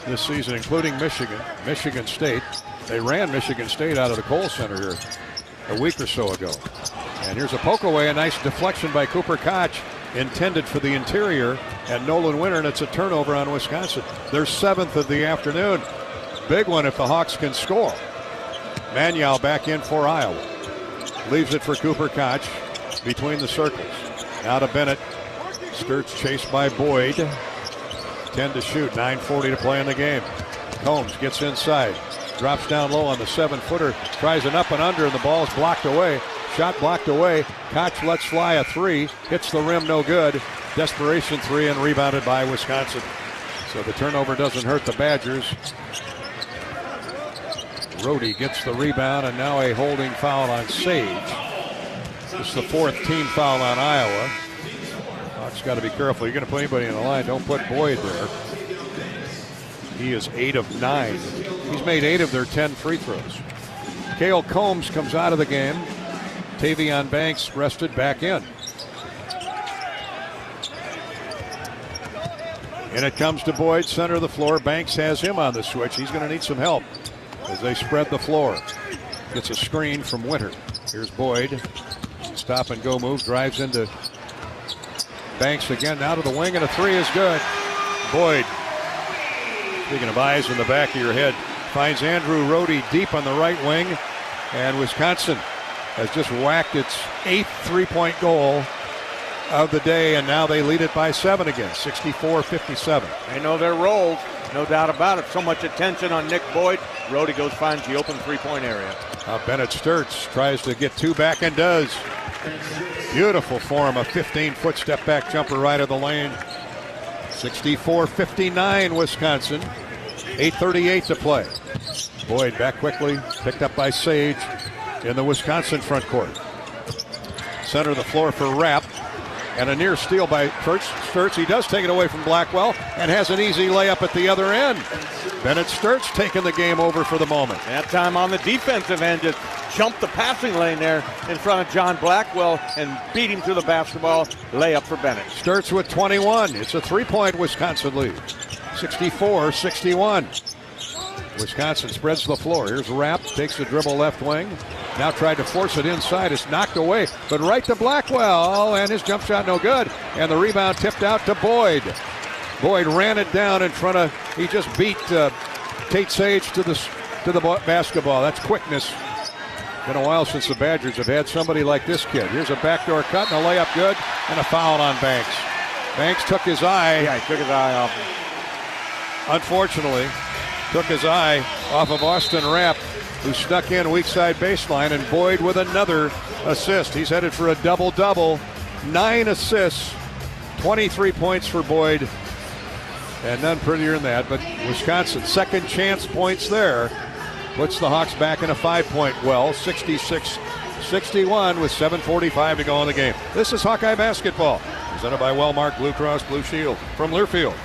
this season, including Michigan State. They ran Michigan State out of the Kohl Center here a week or so ago. And here's a poke away, a nice deflection by Cooper Koch, intended for the interior, and Nolan Winter, and it's a turnover on Wisconsin. Their 7th of the afternoon. Big one if the Hawks can score. Manuel back in for Iowa. Leaves it for Cooper Koch between the circles. Now to Bennett. Sturts chased by Boyd. 10 to shoot, 9:40 to play in the game. Combs gets inside. Drops down low on the 7-footer. Tries an up and under, and the ball's blocked away. Shot blocked away. Koch lets fly a 3. Hits the rim, no good. Desperation 3 and rebounded by Wisconsin. So the turnover doesn't hurt the Badgers. Rhodey gets the rebound, and now a holding foul on Sage. It's the 4th team foul on Iowa. Hawks got to be careful. You're going to put anybody in the line. Don't put Boyd there. He is 8 of 9. He's made 8 of their 10 free throws. Cale Combs comes out of the game. Tavion Banks rested back in. And it comes to Boyd, center of the floor. Banks has him on the switch. He's going to need some help as they spread the floor. Gets a screen from Winter. Here's Boyd. Stop and go move. Drives into Banks again. Now to the wing, and a 3 is good. Boyd, speaking of eyes in the back of your head, finds Andrew Rhodey deep on the right wing. And Wisconsin has just whacked its 8th three-point goal of the day, and now they lead it by 7 again, 64-57. They know their roles, no doubt about it. So much attention on Nick Boyd. Rhodey goes, finds the open three-point area. Bennett Sturtz tries to get 2 back and does. Beautiful form, a 15-foot step-back jumper right of the lane. 64-59 Wisconsin. 8:38 to play. Boyd back quickly, picked up by Sage in the Wisconsin front court. Center of the floor for Rapp. And a near steal by Sturtz. He does take it away from Blackwell and has an easy layup at the other end. Bennett Sturtz taking the game over for the moment. That time on the defensive end, just jumped the passing lane there in front of John Blackwell and beat him to the basketball. Layup for Bennett. Sturtz with 21. It's a 3-point Wisconsin lead. 64-61. Wisconsin spreads the floor. Here's Rapp, takes the dribble left wing. Now tried to force it inside. It's knocked away, but right to Blackwell, and his jump shot no good. And the rebound tipped out to Boyd. Boyd ran it down in front of, he just beat Tate Sage to the basketball. That's quickness. Been a while since the Badgers have had somebody like this kid. Here's a backdoor cut and a layup good, and a foul on Banks. Banks took his eye. Yeah, he took his eye off him. Unfortunately, took his eye off of Austin Rapp, who stuck in weak side baseline, and Boyd with another assist. He's headed for a double-double. 9 assists, 23 points for Boyd, and none prettier than that. But Wisconsin, second chance points there, puts the Hawks back in a 5-point well, 66-61 with 7:45 to go in the game. This is Hawkeye basketball, presented by Wellmark Blue Cross Blue Shield from Learfield.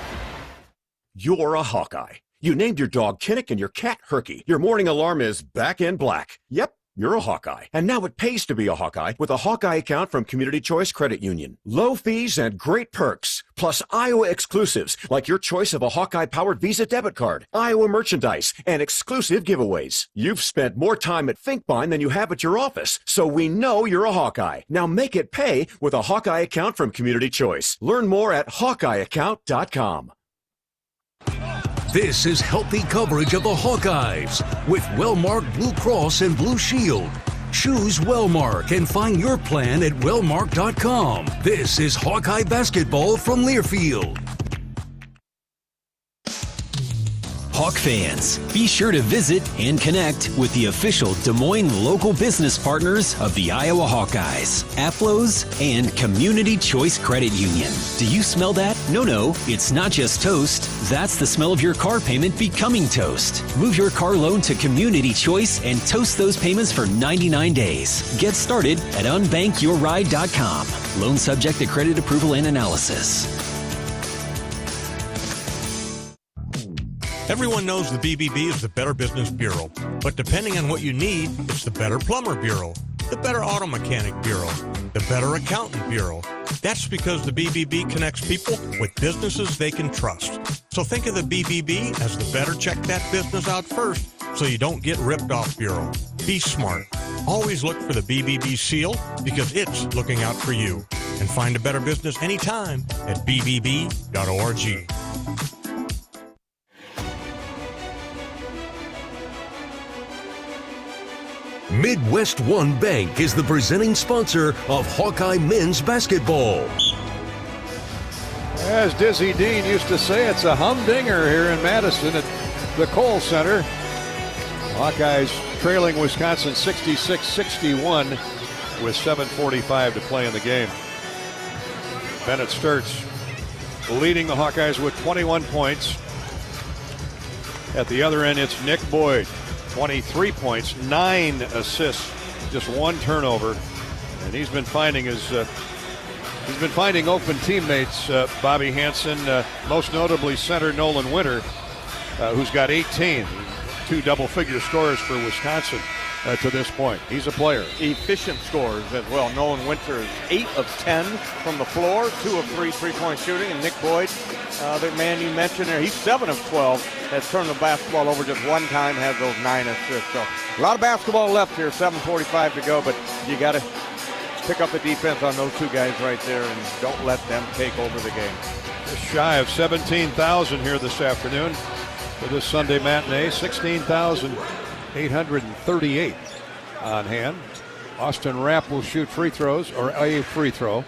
You're a Hawkeye. You named your dog Kinnick and your cat Herky. Your morning alarm is back in black. Yep, you're a Hawkeye. And now it pays to be a Hawkeye with a Hawkeye account from Community Choice Credit Union. Low fees and great perks, plus Iowa exclusives like your choice of a Hawkeye-powered Visa debit card, Iowa merchandise, and exclusive giveaways. You've spent more time at Finkbine than you have at your office, so we know you're a Hawkeye. Now make it pay with a Hawkeye account from Community Choice. Learn more at HawkeyeAccount.com. This is healthy coverage of the Hawkeyes with Wellmark Blue Cross and Blue Shield. Choose Wellmark and find your plan at wellmark.com. This is Hawkeye basketball from Learfield. Hawk fans, be sure to visit and connect with the official Des Moines local business partners of the Iowa Hawkeyes, Aplos, and Community Choice Credit Union. Do you smell that? No, it's not just toast. That's the smell of your car payment becoming toast. Move your car loan to Community Choice and toast those payments for 99 days. Get started at unbankyourride.com. Loan subject to credit approval and analysis. Everyone knows the BBB is the Better Business Bureau, but depending on what you need, it's the Better Plumber Bureau, the Better Auto Mechanic Bureau, the Better Accountant Bureau. That's because the BBB connects people with businesses they can trust. So think of the BBB as the better check that business out first so you don't get ripped off bureau. Be smart. Always look for the BBB seal because it's looking out for you. And find a better business anytime at bbb.org. Midwest One Bank is the presenting sponsor of Hawkeye men's basketball. As Dizzy Dean used to say, it's a humdinger here in Madison at the Kohl Center. Hawkeyes trailing Wisconsin 66-61 with 7:45 to play in the game. Bennett Sturtz leading the Hawkeyes with 21 points. At the other end, it's Nick Boyd, 23 points, 9 assists, just 1 turnover, and he's been finding open teammates. Bobby Hansen, most notably center Nolan Winter, who's got 18, 2 double-figure scores for Wisconsin to this point. He's a player. Efficient scores as well. Nolan Winter is 8 of 10 from the floor, 2 of 3 three-point shooting, and Nick Boyd, the man you mentioned there, he's 7 of 12, has turned the basketball over just 1 time, has those 9 assists. So a lot of basketball left here, 7:45 to go, but you got to pick up the defense on those 2 guys right there and don't let them take over the game. Just shy of 17,000 here this afternoon for this Sunday matinee, 16,838 on hand. Austin Rapp will shoot free throws, or a free throw.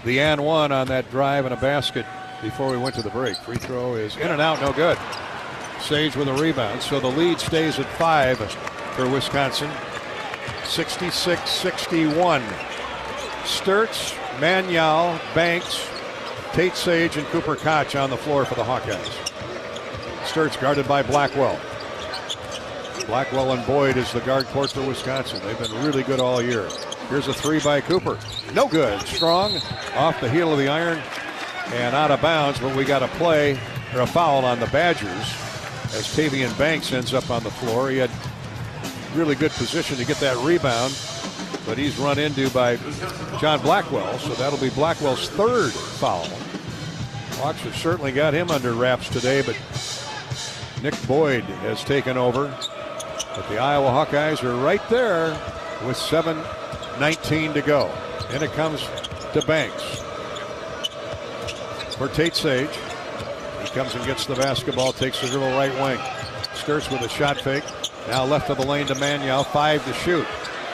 The and one on that drive and a basket before we went to the break. Free throw is in and out, no good. Sage with a rebound, so the lead stays at 5 for Wisconsin. 66-61. Sturtz, Manial, Banks, Tate Sage, and Cooper Koch on the floor for the Hawkeyes. Sturtz guarded by Blackwell. Blackwell and Boyd is the guard court for Wisconsin. They've been really good all year. Here's a 3 by Cooper. No good. Strong off the heel of the iron and out of bounds, but we got a play or a foul on the Badgers as Tavian Banks ends up on the floor. He had really good position to get that rebound, but he's run into by John Blackwell, so that'll be Blackwell's 3rd foul. Hawks have certainly got him under wraps today, but Nick Boyd has taken over. But the Iowa Hawkeyes are right there with 7:19 to go. And it comes to Banks for Tate Sage. He comes and gets the basketball, takes the dribble right wing. Sturtz with a shot fake. Now left of the lane to Manial, 5 to shoot.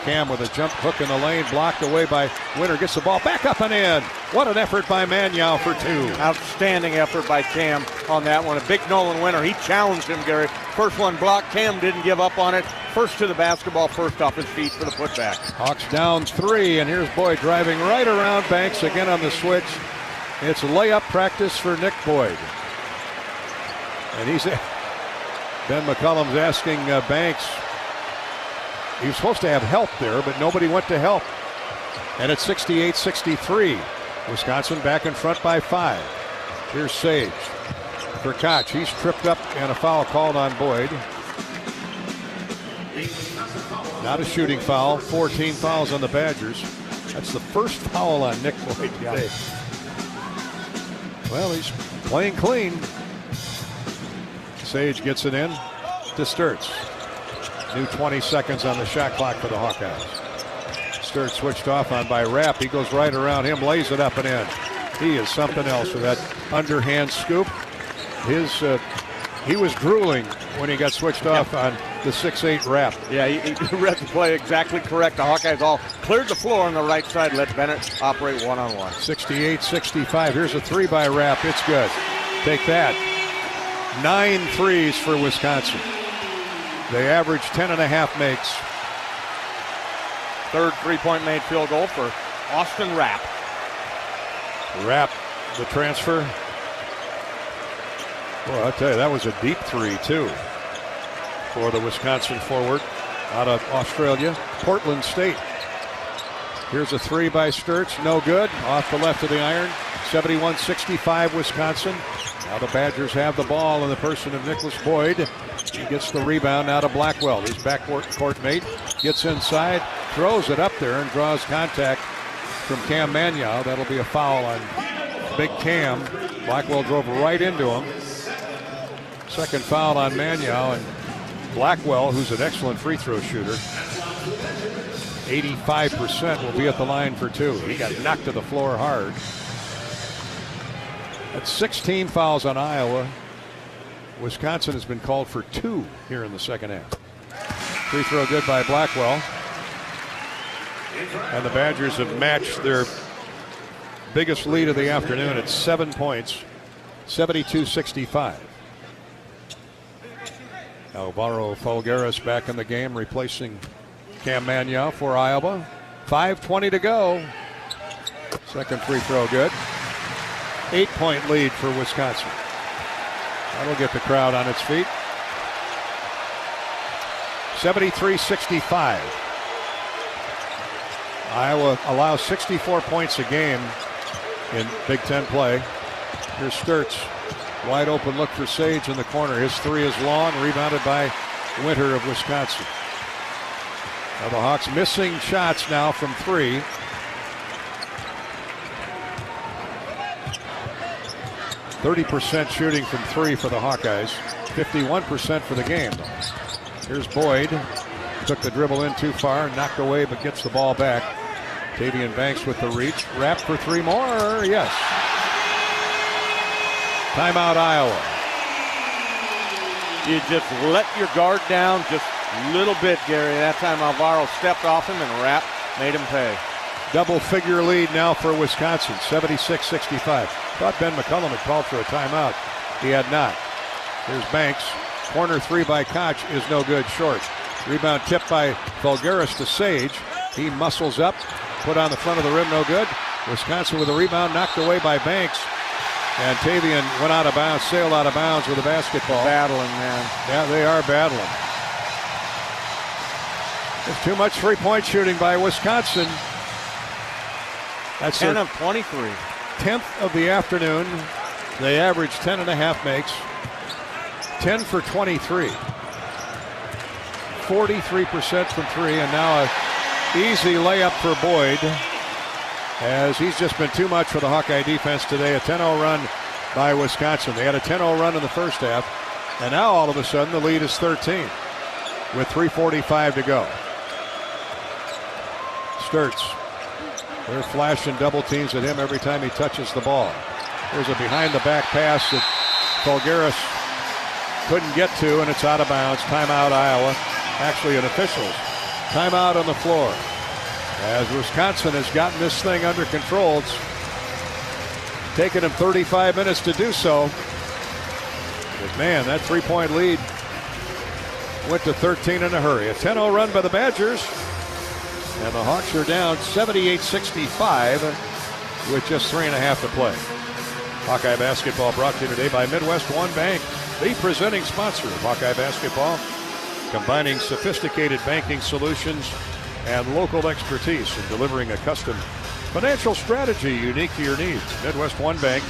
Cam with a jump hook in the lane, blocked away by Winter, gets the ball back up and in. What an effort by Manial for 2. Outstanding effort by Cam on that one. A big Nolan Winter. He challenged him, Gary. First one blocked. Cam didn't give up on it. First to the basketball, first off his feet for the putback. Hawks down 3, and here's Boyd driving right around Banks again on the switch. It's layup practice for Nick Boyd. And Ben McCullum's asking Banks. He was supposed to have help there, but nobody went to help. And it's 68-63. Wisconsin back in front by 5. Here's Sage for Koch. He's tripped up and a foul called on Boyd. Not a shooting foul. 14 fouls on the Badgers. That's the first foul on Nick Boyd today. Well, he's playing clean. Sage gets it in to Sturtz. New 20 seconds on the shot clock for the Hawkeyes. Sturtz switched off on by Rapp. He goes right around him, lays it up and in. He is something else with that underhand scoop. He was drooling when he got switched off on the 6'8 Rapp. Yeah, he read the play exactly correct. The Hawkeyes all cleared the floor on the right side, let Bennett operate one-on-one. 68-65. Here's a 3 by Rapp. It's good. Take that. 9 threes for Wisconsin. They average 10.5 makes. 3rd three-point made field goal for Austin Rapp. Rapp, the transfer. Well, I'll tell you, that was a deep 3, too, for the Wisconsin forward out of Australia, Portland State. Here's a 3 by Sturtz, no good. Off the left of the iron, 71-65 Wisconsin. Now the Badgers have the ball in the person of Nicholas Boyd. He gets the rebound out of Blackwell. His backcourt mate gets inside, throws it up there, and draws contact from Cam Manial. That'll be a foul on big Cam. Blackwell drove right into him. Second foul on Manial, and Blackwell, who's an excellent free throw shooter, 85%, will be at the line for 2. He got knocked to the floor hard. That's 16 fouls on Iowa. Wisconsin has been called for 2 here in the second half. Free throw good by Blackwell. And the Badgers have matched their biggest lead of the afternoon at 7 points, 72-65. Alvaro Folgueras back in the game, replacing Cam Mannion for Iowa. 5:20 to go. Second free throw good. 8-point lead for Wisconsin. That'll get the crowd on its feet. 73-65. Iowa allows 64 points a game in Big Ten play. Here's Sturtz. Wide open look for Sage in the corner. His three is long, rebounded by Winter of Wisconsin. Now the Hawks missing shots now from three. %30 shooting from three for the Hawkeyes. 51% for the game. Here's Boyd. Took the dribble in too far, knocked away, but gets the ball back. Tavian Banks with the reach. Wrapped for three more. Yes. Timeout, Iowa. You just let your guard down just a little bit, Gary. That time Alvaro stepped off him and wrapped, made him pay. Double-figure lead now for Wisconsin, 76-65. Thought Ben McCullum had called for a timeout. He had not. Here's Banks. Corner three by Koch is no good, short. Rebound tipped by Folgueras to Sage. He muscles up, put on the front of the rim, no good. Wisconsin with a rebound, knocked away by Banks. And Tavian went out of bounds, sailed out of bounds with a basketball. Battling, man. Yeah, they are battling. There's too much three-point shooting by Wisconsin. That's 10 of 23. 10th of the afternoon. They average 10.5 makes. 10 for 23. 43% from three, and now a easy layup for Boyd, as he's just been too much for the Hawkeye defense today. A 10-0 run by Wisconsin. They had a 10-0 run in the first half, and now all of a sudden the lead is 13 with 3:45 to go. Sturtz. They're flashing double teams at him every time he touches the ball. There's a behind-the-back pass that Folgueras couldn't get to, and it's out of bounds. Timeout, Iowa. Actually, an official's timeout on the floor, as Wisconsin has gotten this thing under control. It's taken them 35 minutes to do so. But man, that three-point lead went to 13 in a hurry. A 10-0 run by the Badgers, and the Hawks are down 78-65 with just 3.5 to play. Hawkeye basketball brought to you today by Midwest One Bank, the presenting sponsor of Hawkeye basketball, combining sophisticated banking solutions and local expertise in delivering a custom financial strategy unique to your needs. Midwest One Bank,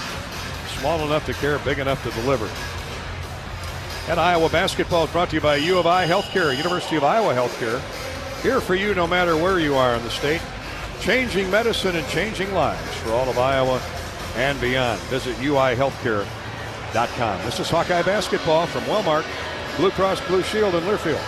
small enough to care, big enough to deliver. And Iowa basketball is brought to you by U of I Healthcare, University of Iowa Healthcare. Here for you no matter where you are in the state. Changing medicine and changing lives for all of Iowa and beyond. Visit uihealthcare.com. This is Hawkeye basketball from Wellmark, Blue Cross Blue Shield in Learfield.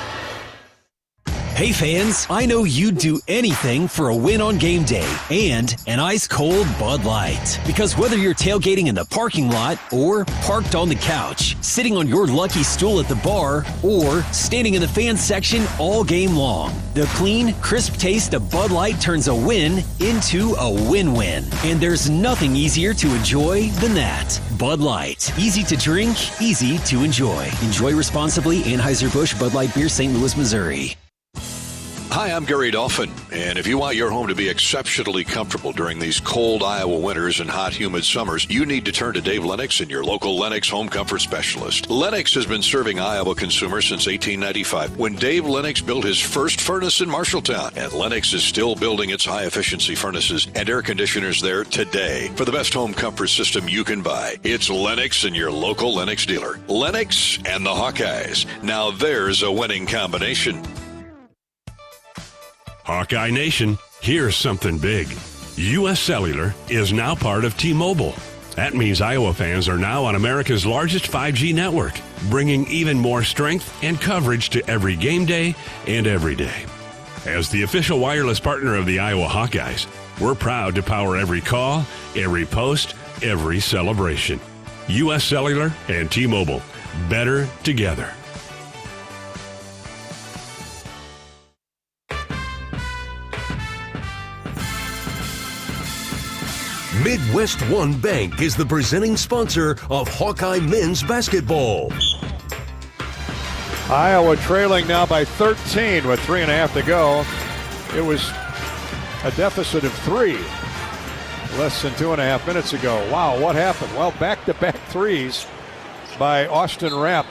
Hey fans, I know you'd do anything for a win on game day and an ice-cold Bud Light. Because whether you're tailgating in the parking lot or parked on the couch, sitting on your lucky stool at the bar, or standing in the fan section all game long, the clean, crisp taste of Bud Light turns a win into a win-win. And there's nothing easier to enjoy than that. Bud Light. Easy to drink, easy to enjoy. Enjoy responsibly. Anheuser-Busch Bud Light Beer, St. Louis, Missouri. Hi, I'm Gary Dolphin, and if you want your home to be exceptionally comfortable during these cold Iowa winters and hot, humid summers, you need to turn to Dave Lennox and your local Lennox home comfort specialist. Lennox has been serving Iowa consumers since 1895, when Dave Lennox built his first furnace in Marshalltown, and Lennox is still building its high-efficiency furnaces and air conditioners there today. For the best home comfort system you can buy, it's Lennox and your local Lennox dealer. Lennox and the Hawkeyes. Now there's a winning combination. Hawkeye Nation, here's something big. U.S. Cellular is now part of T-Mobile. That means Iowa fans are now on America's largest 5G network, bringing even more strength and coverage to every game day and every day. As the official wireless partner of the Iowa Hawkeyes, we're proud to power every call, every post, every celebration. U.S. Cellular and T-Mobile, better together. Midwest One Bank is the presenting sponsor of Hawkeye men's basketball. Iowa trailing now by 13 with 3.5 to go. It was a deficit of 3 less than 2.5 minutes ago. Wow, what happened? Well, back-to-back threes by Austin Rapp.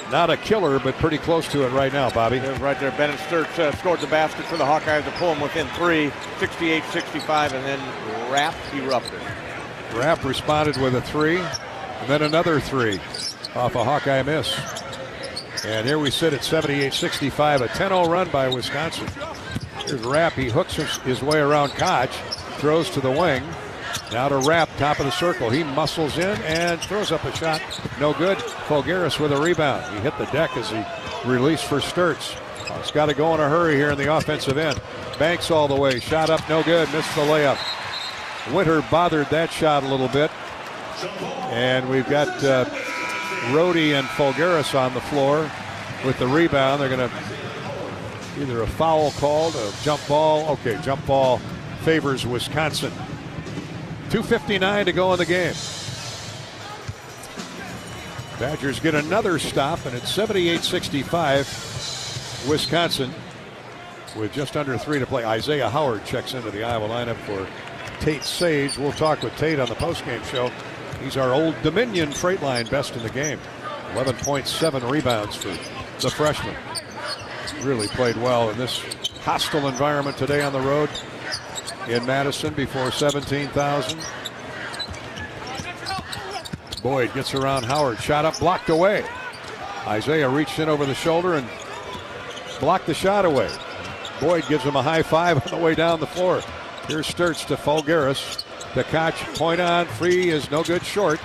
Not a killer, but pretty close to it right now, Bobby. It was right there. Bennett Sturtz scored the basket for the Hawkeyes to pull them within 3, 68-65, and then Rapp erupted. Rapp responded with a 3, and then another 3 off a Hawkeye miss. And here we sit at 78-65, a 10-0 run by Wisconsin. Here's Rapp. He hooks his way around Koch, throws to the wing. Now to Rapp, top of the circle. He muscles in and throws up a shot. No good. Folgaris with a rebound. He hit the deck as he released for Sturtz. It's got to go in a hurry here in the offensive end. Banks all the way. Shot up, no good. Missed the layup. Winter bothered that shot a little bit. And we've got Rhodey and Folgaris on the floor with the rebound. They're going to either a foul called, a jump ball. Okay, jump ball favors Wisconsin. 2:59 to go in the game. Badgers get another stop, and it's 78-65. Wisconsin with just under 3 to play. Isaiah Howard checks into the Iowa lineup for Tate Sage. We'll talk with Tate on the postgame show. He's our Old Dominion freight line best in the game. 11.7 rebounds for the freshman. Really played well in this hostile environment today on the road in Madison before 17,000. Boyd gets around Howard. Shot up, blocked away. Isaiah reached in over the shoulder and blocked the shot away. Boyd gives him a high five on the way down the floor. Here's Sturtz to Folgaris. To Koch, point on, free is no good, short.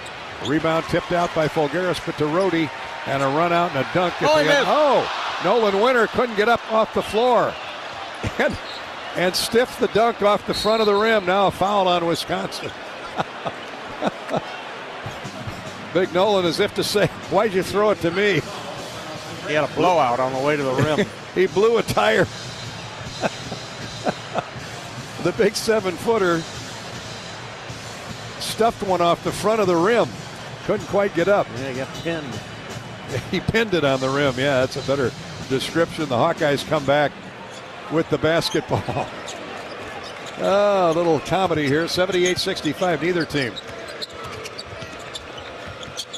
Rebound tipped out by Folgaris, but to Rhodey, and a run out and a dunk. Nolan Winter couldn't get up off the floor. And stiffed the dunk off the front of the rim. Now a foul on Wisconsin. Big Nolan as if to say, why'd you throw it to me? He had a blowout on the way to the rim. He blew a tire. The big 7-footer stuffed one off the front of the rim. Couldn't quite get up. Yeah, he got pinned. He pinned it on the rim. Yeah, that's a better description. The Hawkeyes come back with the basketball. A little comedy here. 78-65. Neither team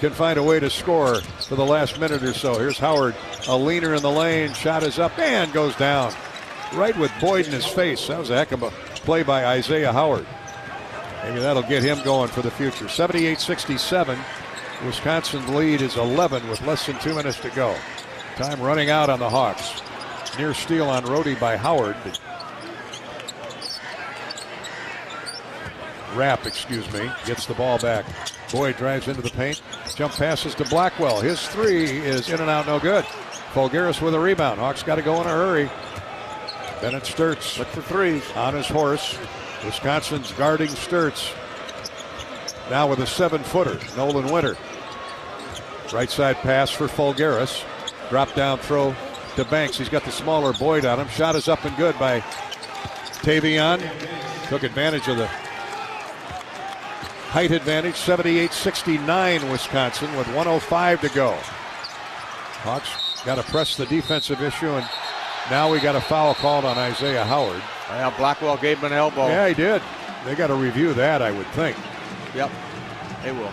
can find a way to score for the last minute or so. Here's Howard, a leaner in the lane. Shot is up and goes down. Right with Boyd in his face. That was a heck of a play by Isaiah Howard. Maybe that'll get him going for the future. 78-67. Wisconsin's lead is 11 with less than 2 minutes to go. Time running out on the Hawks. Near steal on Rhodey by Howard. Rapp, gets the ball back. Boyd drives into the paint. Jump passes to Blackwell. His 3 is in and out, no good. Folgaris with a rebound. Hawks got to go in a hurry. Bennett Sturtz. Look for 3s. On his horse. Wisconsin's guarding Sturtz. Now with a 7-footer. Nolan Winter. Right side pass for Folgaris. Drop down throw to Banks. He's got the smaller Boyd on him. Shot is up and good by Tavion. Took advantage of the height advantage. 78-69 Wisconsin with 1:05 to go. Hawks got to press the defensive issue, and now we got a foul called on Isaiah Howard. Well, Blackwell gave him an elbow. Yeah, he did. They got to review that, I would think. Yep, they will.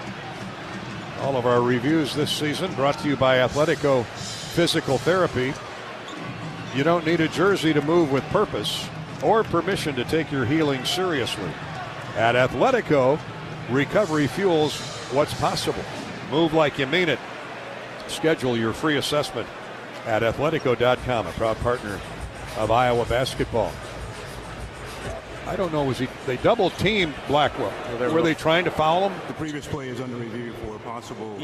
All of our reviews this season brought to you by Athletico Physical Therapy. You don't need a jersey to move with purpose or permission to take your healing seriously. At Athletico, recovery fuels what's possible. Move like you mean it. Schedule your free assessment at athletico.com, a proud partner of Iowa basketball. I don't know, they double teamed Blackwell. Were they trying to foul him? The previous play is under review for possible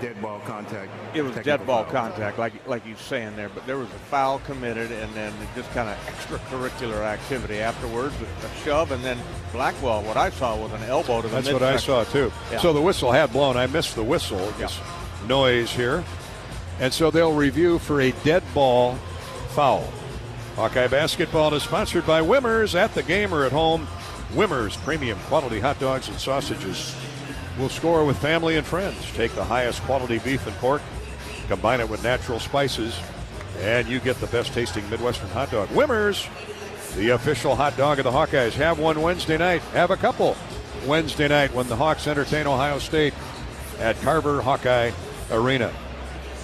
dead ball contact. It was dead ball contact, like you're saying there, but there was a foul committed, and then just kind of extracurricular activity afterwards, a shove, and then Blackwell, what I saw was an elbow to the midsection. That's what I saw too. Yeah. So the whistle had blown. I missed the whistle. This noise here. And so they'll review for a dead ball foul. Hawkeye basketball is sponsored by Wimmers. At the game or at home, Wimmers premium quality hot dogs and sausages will score with family and friends. Take the highest quality beef and pork Combine it with natural spices, and you get the best tasting Midwestern hot dog. Wimmers, the official hot dog of the Hawkeyes. Have one Wednesday night. Have a couple Wednesday night when the Hawks entertain Ohio State at Carver Hawkeye Arena.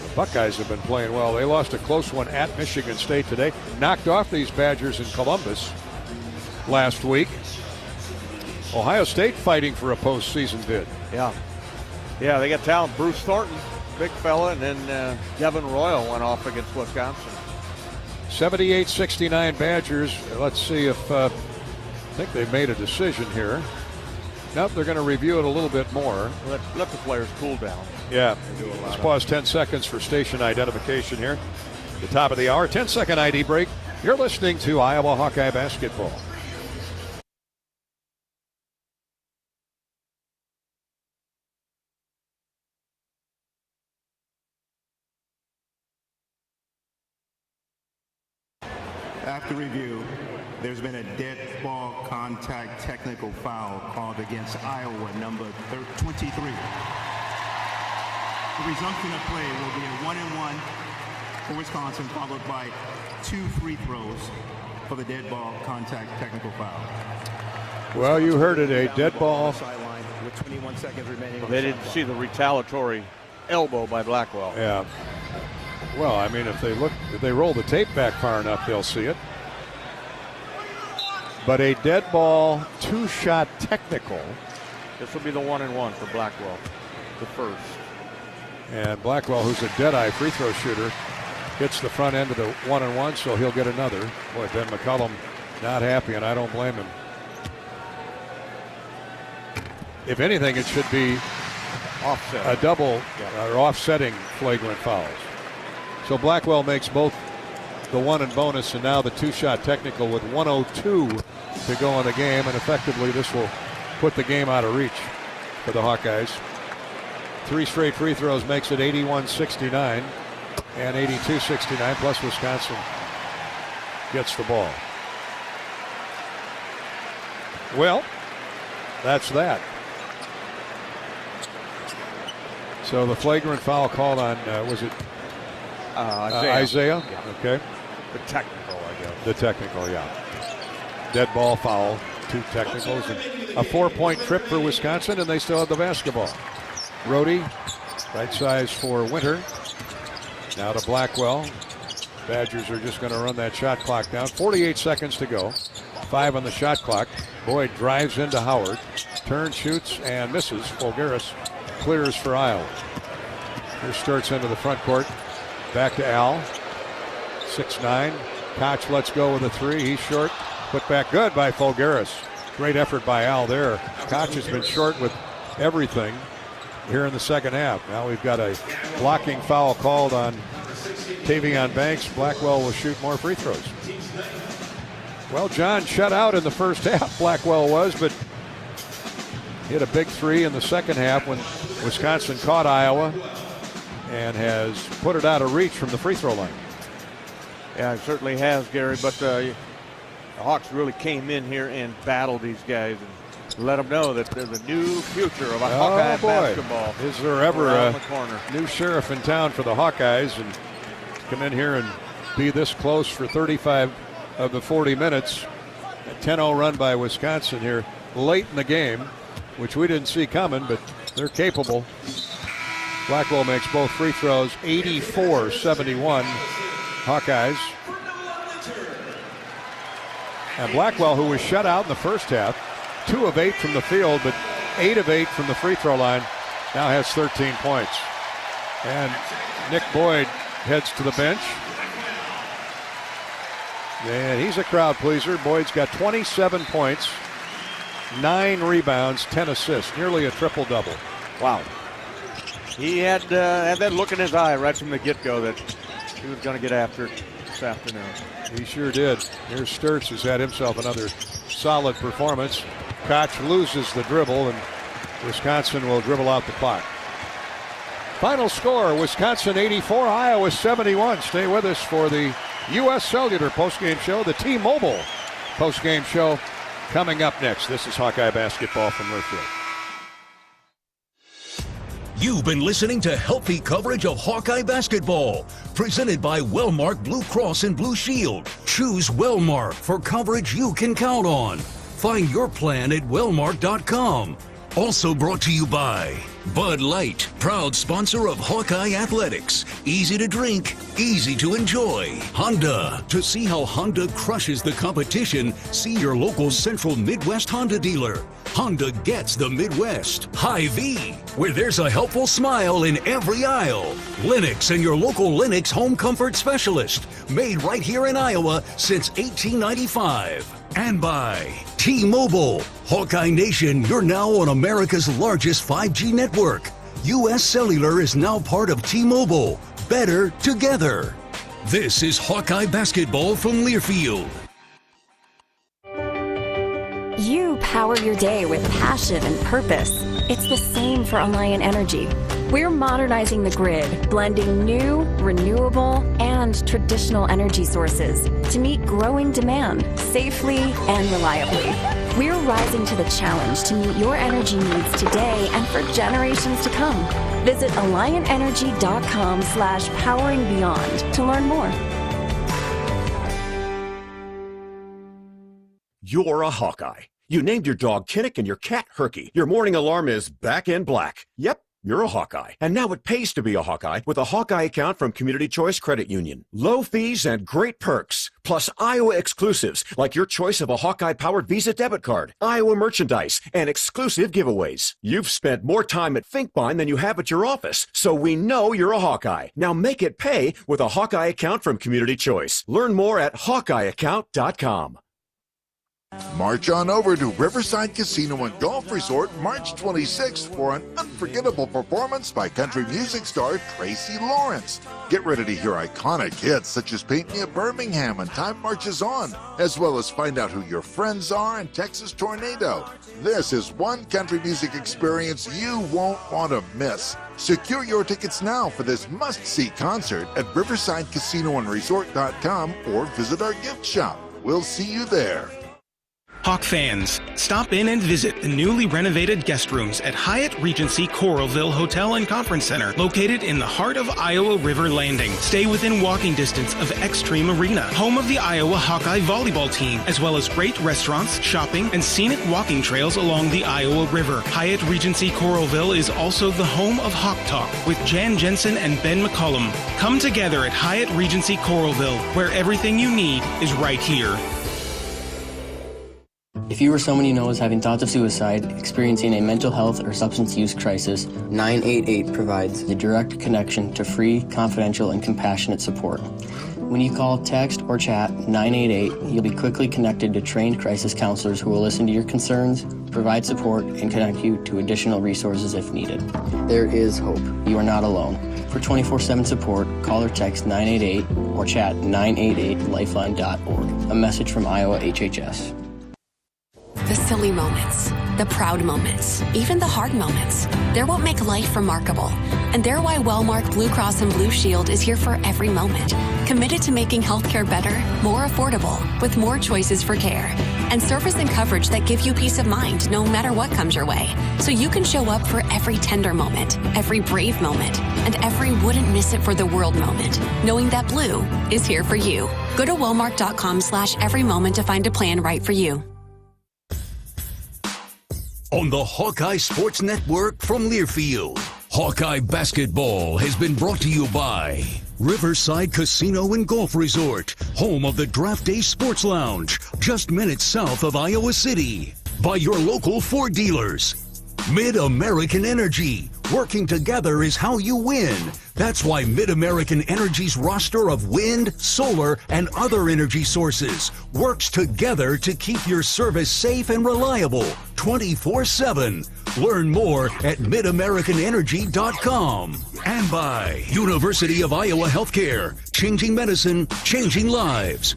The Buckeyes have been playing well. They lost a close one at Michigan State today. Knocked off these Badgers in Columbus last week. Ohio State fighting for a postseason bid. Yeah, they got talent. Bruce Thornton, big fella, and then Devin Royal went off against Wisconsin. 78-69 Badgers. Let's see if I think they've made a decision here. Nope, they're going to review it a little bit more. Let the players cool down. Yeah. Let's pause 10 seconds for station identification here. The top of the hour, 10-second ID break. You're listening to Iowa Hawkeye basketball. After review, there's been a dead ball contact technical foul called against Iowa, number 23. The resumption of play will be a 1-and-1 for Wisconsin, followed by 2 free throws for the dead ball contact technical foul. Well, you heard it, a dead ball. With 21 seconds remaining. They didn't see the retaliatory elbow by Blackwell. Yeah. Well, I mean, if they roll the tape back far enough, they'll see it. But a dead ball, 2-shot technical. This will be the 1-and-1 for Blackwell, the first. And Blackwell, who's a dead-eye free throw shooter, hits the front end of the 1-and-1, so he'll get another. Boy, Ben McCullum not happy, and I don't blame him. If anything, it should be offset, a double or offsetting flagrant fouls. So Blackwell makes both the 1 and bonus and now the 2-shot technical with 1:02 to go in the game, and effectively this will put the game out of reach for the Hawkeyes. 3 straight free throws makes it 81-69 and 82-69, plus Wisconsin gets the ball. Well, that's that. So the flagrant foul called on, was it Isaiah? Yeah. Okay. The technical, I guess. The technical, yeah. Dead ball foul, 2 technicals, and a 4-point trip for Wisconsin, and they still have the basketball. Rhodey, right size for Winter. Now to Blackwell. Badgers are just going to run that shot clock down. 48 seconds to go. 5 on the shot clock. Boyd drives into Howard. Turns, shoots, and misses. Folgaris clears for Iowa. Here Sturts into the front court. Back to Al. 6'9". Koch lets go with a 3. He's short. Put back good by Folgaris. Great effort by Al there. Koch has been short with everything here in the second half. Now we've got a blocking foul called on Tavion Banks. Blackwell will shoot more free throws. Well, John shut out in the first half, Blackwell was, but hit a big 3 in the second half when Wisconsin caught Iowa and has put it out of reach from the free throw line. Yeah, it certainly has, Gary, but the Hawks really came in here and battled these guys and let them know that there's a new future of Hawkeye basketball. Is there ever a new sheriff in town for the Hawkeyes, and come in here and be this close for 35 of the 40 minutes. A 10-0 run by Wisconsin here late in the game, which we didn't see coming, but they're capable. Blackwell makes both free throws, 84-71 Hawkeyes. And Blackwell, who was shut out in the first half, 2 of 8 from the field, but 8 of 8 from the free throw line, now has 13 points. And Nick Boyd heads to the bench. And he's a crowd pleaser. Boyd's got 27 points, 9 rebounds, 10 assists, nearly a triple-double. Wow. He had that look in his eye right from the get-go that he was going to get after it this afternoon. He sure did. Here's Sturts, who's had himself another solid performance. Koch loses the dribble, and Wisconsin will dribble out the clock. Final score, Wisconsin 84, Iowa 71. Stay with us for the U.S. Cellular postgame show, the T-Mobile postgame show coming up next. This is Hawkeye basketball from Learfield. You've been listening to healthy coverage of Hawkeye basketball, presented by Wellmark Blue Cross and Blue Shield. Choose Wellmark for coverage you can count on. Find your plan at wellmark.com. Also brought to you by Bud Light, proud sponsor of Hawkeye Athletics. Easy to drink, easy to enjoy. Honda. To see how Honda crushes the competition, see your local Central Midwest Honda dealer. Honda gets the Midwest. Hy-Vee, where there's a helpful smile in every aisle. Lennox and your local Lennox home comfort specialist. Made right here in Iowa since 1895. And by T-Mobile. Hawkeye Nation, you're now on America's largest 5G network. U.S. Cellular is now part of T-Mobile. Better together. This is Hawkeye basketball from Learfield. You power your day with passion and purpose. It's the same for Alliant Energy. We're modernizing the grid, blending new, renewable, and traditional energy sources to meet growing demand safely and reliably. We're rising to the challenge to meet your energy needs today and for generations to come. Visit AlliantEnergy.com/poweringBeyond to learn more. You're a Hawkeye. You named your dog Kinnick and your cat Herky. Your morning alarm is back in black. Yep, you're a Hawkeye. And now it pays to be a Hawkeye with a Hawkeye account from Community Choice Credit Union. Low fees and great perks, plus Iowa exclusives like your choice of a Hawkeye-powered Visa debit card, Iowa merchandise, and exclusive giveaways. You've spent more time at Finkbine than you have at your office, so we know you're a Hawkeye. Now make it pay with a Hawkeye account from Community Choice. Learn more at HawkeyeAccount.com. March on over to Riverside Casino and Golf Resort March 26th for an unforgettable performance by country music star Tracy Lawrence. Get ready to hear iconic hits such as Paint Me a Birmingham and Time Marches On, as well as find out who your friends are in Texas Tornado. This is one country music experience you won't want to miss. Secure your tickets now for this must-see concert at riversidecasinoandresort.com or visit our gift shop. We'll see you there. Hawk fans, stop in and visit the newly renovated guest rooms at Hyatt Regency Coralville Hotel and Conference Center, located in the heart of Iowa River Landing. Stay within walking distance of Extreme Arena, home of the Iowa Hawkeye volleyball team, as well as great restaurants, shopping, and scenic walking trails along the Iowa River. Hyatt Regency Coralville is also the home of Hawk Talk with Jan Jensen and Ben McCullum. Come together at Hyatt Regency Coralville, where everything you need is right here. If you or someone you know is having thoughts of suicide, experiencing a mental health or substance use crisis, 988 provides the direct connection to free, confidential, and compassionate support. When you call, text, or chat 988, you'll be quickly connected to trained crisis counselors who will listen to your concerns, provide support, and connect you to additional resources if needed. There is hope. You are not alone. For 24/7 support, call or text 988 or chat 988lifeline.org. A message from Iowa HHS. The silly moments, the proud moments, even the hard moments. They're what make life remarkable. And they're why Wellmark Blue Cross and Blue Shield is here for every moment. Committed to making healthcare better, more affordable, with more choices for care. And service and coverage that give you peace of mind no matter what comes your way. So you can show up for every tender moment, every brave moment, and every wouldn't miss it for the world moment. Knowing that Blue is here for you. Go to wellmark.com/every moment to find a plan right for you. On the Hawkeye Sports Network from Learfield, Hawkeye Basketball has been brought to you by Riverside Casino and Golf Resort, home of the Draft Day Sports Lounge, just minutes south of Iowa City. By your local Ford dealers. Mid-American Energy. Working together is how you win. That's why Mid-American Energy's roster of wind, solar, and other energy sources works together to keep your service safe and reliable 24/7. Learn more at midamericanenergy.com. And by University of Iowa Healthcare. Changing medicine, changing lives.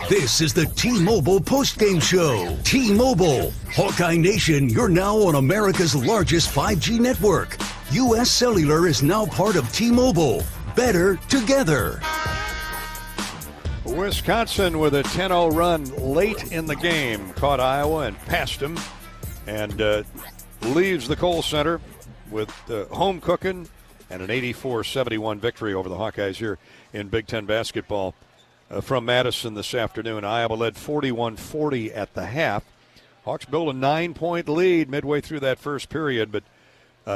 This is the T-Mobile Postgame Show. T-Mobile. Hawkeye Nation, you're now on America's largest 5G network. U.S. Cellular is now part of T-Mobile. Better together. Wisconsin with a 10-0 run late in the game. Caught Iowa and passed them. And leaves the Kohl Center with home cooking and an 84-71 victory over the Hawkeyes here in Big Ten basketball from Madison this afternoon. Iowa led 41-40 at the half. Hawks built a 9-point lead midway through that first period, but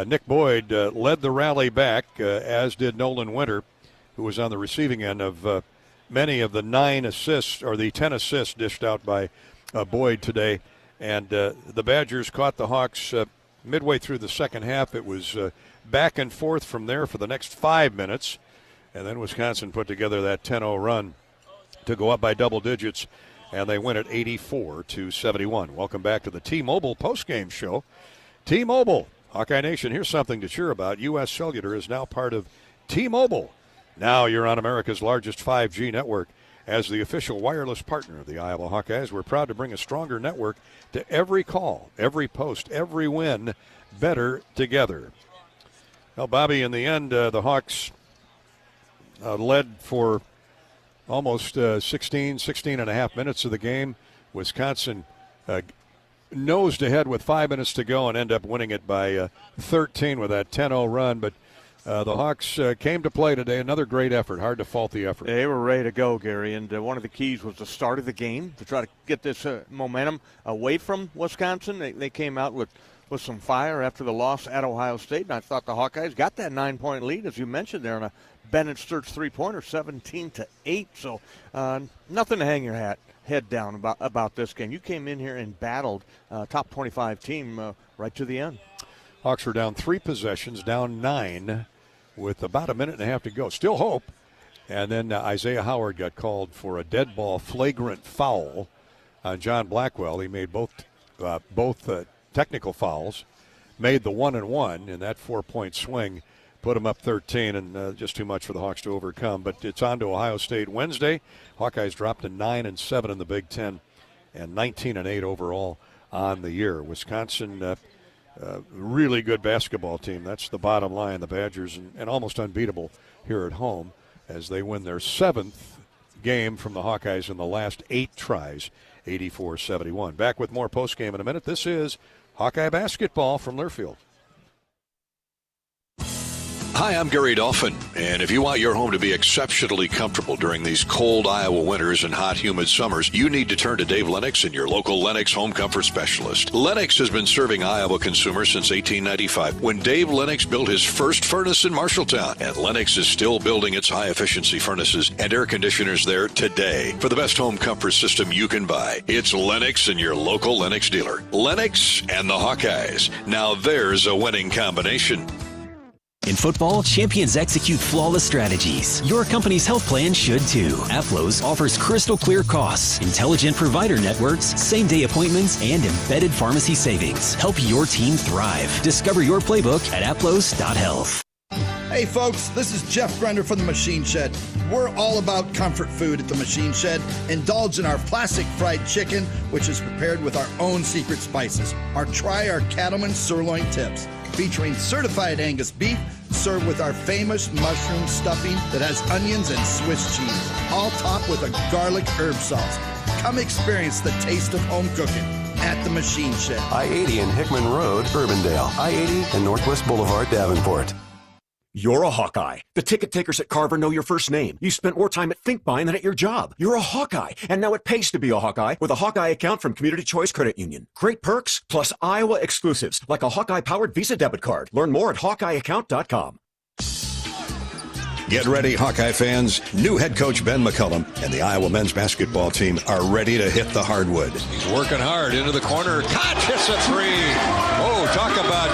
Nick Boyd led the rally back, as did Nolan Winter, who was on the receiving end of many of the 9 assists, or the 10 assists dished out by Boyd today. And the Badgers caught the Hawks midway through the second half. It was back and forth from there for the next 5 minutes. And then Wisconsin put together that 10-0 run to go up by double digits, and they win at 84-71. Welcome back to the T-Mobile postgame show. T-Mobile, Hawkeye Nation, here's something to cheer about. U.S. Cellular is now part of T-Mobile. Now you're on America's largest 5G network. As the official wireless partner of the Iowa Hawkeyes, we're proud to bring a stronger network to every call, every post, every win, better together. Well, Bobby, in the end, the Hawks led for almost 16 and a half minutes of the game. Wisconsin nosed ahead with 5 minutes to go and end up winning it by 13 with that 10-0 run. But the Hawks came to play today. Another great effort. Hard to fault the effort. They were ready to go, Gary, and one of the keys was the start of the game to try to get this momentum away from Wisconsin. They came out with some fire after the loss at Ohio State, and I thought the Hawkeyes got that 9-point lead, as you mentioned there, on a Bennett Sturts three-pointer, 17-8. So nothing to hang your head down about this game. You came in here and battled top 25 team right to the end. Hawks were down 3 possessions, down 9 with about a minute and a half to go. Still hope. And then Isaiah Howard got called for a dead ball flagrant foul on John Blackwell. He made both technical fouls, made the 1-and-1 in that 4-point swing, put him up 13, and just too much for the Hawks to overcome. But it's on to Ohio State Wednesday. Hawkeyes dropped to 9-7 in the Big Ten and 19-8 overall on the year. Wisconsin, really good basketball team. That's the bottom line. The Badgers and almost unbeatable here at home as they win their 7th game from the Hawkeyes in the last 8 tries, 84-71. Back with more postgame in a minute. This is Hawkeye basketball from Learfield. Hi, I'm Gary Dolphin, and if you want your home to be exceptionally comfortable during these cold Iowa winters and hot, humid summers, you need to turn to Dave Lennox and your local Lennox home comfort specialist. Lennox has been serving Iowa consumers since 1895, when Dave Lennox built his first furnace in Marshalltown, and Lennox is still building its high-efficiency furnaces and air conditioners there today. For the best home comfort system you can buy, it's Lennox and your local Lennox dealer. Lennox and the Hawkeyes. Now there's a winning combination. In football, champions execute flawless strategies. Your company's health plan should too. Aplos offers crystal clear costs, intelligent provider networks, same-day appointments, and embedded pharmacy savings. Help your team thrive. Discover your playbook at aplos.health. Hey folks, this is Jeff Grender from the Machine Shed. We're all about comfort food at the Machine Shed. Indulge in our classic fried chicken, which is prepared with our own secret spices. Or try our Cattleman sirloin tips, featuring certified Angus beef, served with our famous mushroom stuffing that has onions and Swiss cheese, all topped with a garlic herb sauce. Come experience the taste of home cooking at the Machine Shed. I-80 and Hickman Road, Urbandale. I-80 and Northwest Boulevard, Davenport. You're a Hawkeye. The ticket takers at Carver know your first name. You spent more time at ThinkBuying than at your job. You're a Hawkeye, and now it pays to be a Hawkeye with a Hawkeye account from Community Choice Credit Union. Great perks, plus Iowa exclusives, like a Hawkeye-powered Visa debit card. Learn more at HawkeyeAccount.com. Get ready, Hawkeye fans. New head coach Ben McCullum and the Iowa men's basketball team are ready to hit the hardwood. He's working hard into the corner. Koch hits a 3. Oh, talk about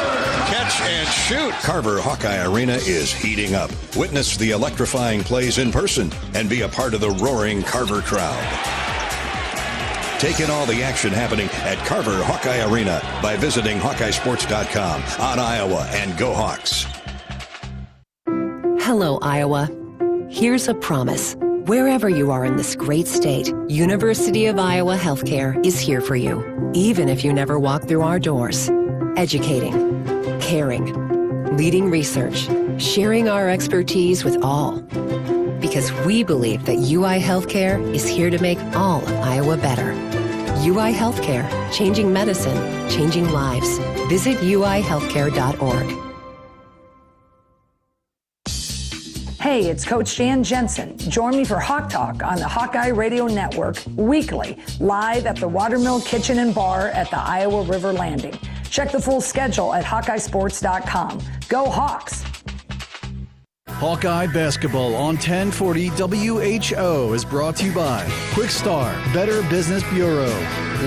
catch and shoot. Carver Hawkeye Arena is heating up. Witness the electrifying plays in person and be a part of the roaring Carver crowd. Take in all the action happening at Carver Hawkeye Arena by visiting HawkeyeSports.com on Iowa, and go Hawks. Hello, Iowa. Here's a promise. Wherever you are in this great state, University of Iowa Healthcare is here for you, even if you never walk through our doors. Educating, caring, leading research, sharing our expertise with all. Because we believe that UI Healthcare is here to make all of Iowa better. UI Healthcare, changing medicine, changing lives. Visit uihealthcare.org. Hey, it's Coach Jan Jensen. Join me for Hawk Talk on the Hawkeye Radio Network weekly, live at the Watermill Kitchen and Bar at the Iowa River Landing. Check the full schedule at HawkeyeSports.com. Go Hawks! Hawkeye Basketball on 1040 WHO is brought to you by Quick Start, Better Business Bureau,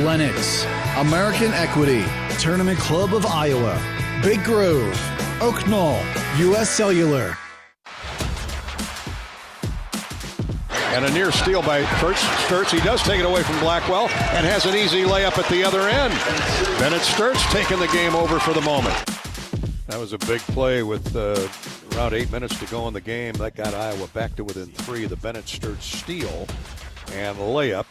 Lennox, American Equity, Tournament Club of Iowa, Big Grove, Oak Knoll, U.S. Cellular. And a near steal by Sturtz. He does take it away from Blackwell and has an easy layup at the other end. Bennett Sturtz taking the game over for the moment. That was a big play with around 8 minutes to go in the game. That got Iowa back to within 3. The Bennett Sturtz steal and layup.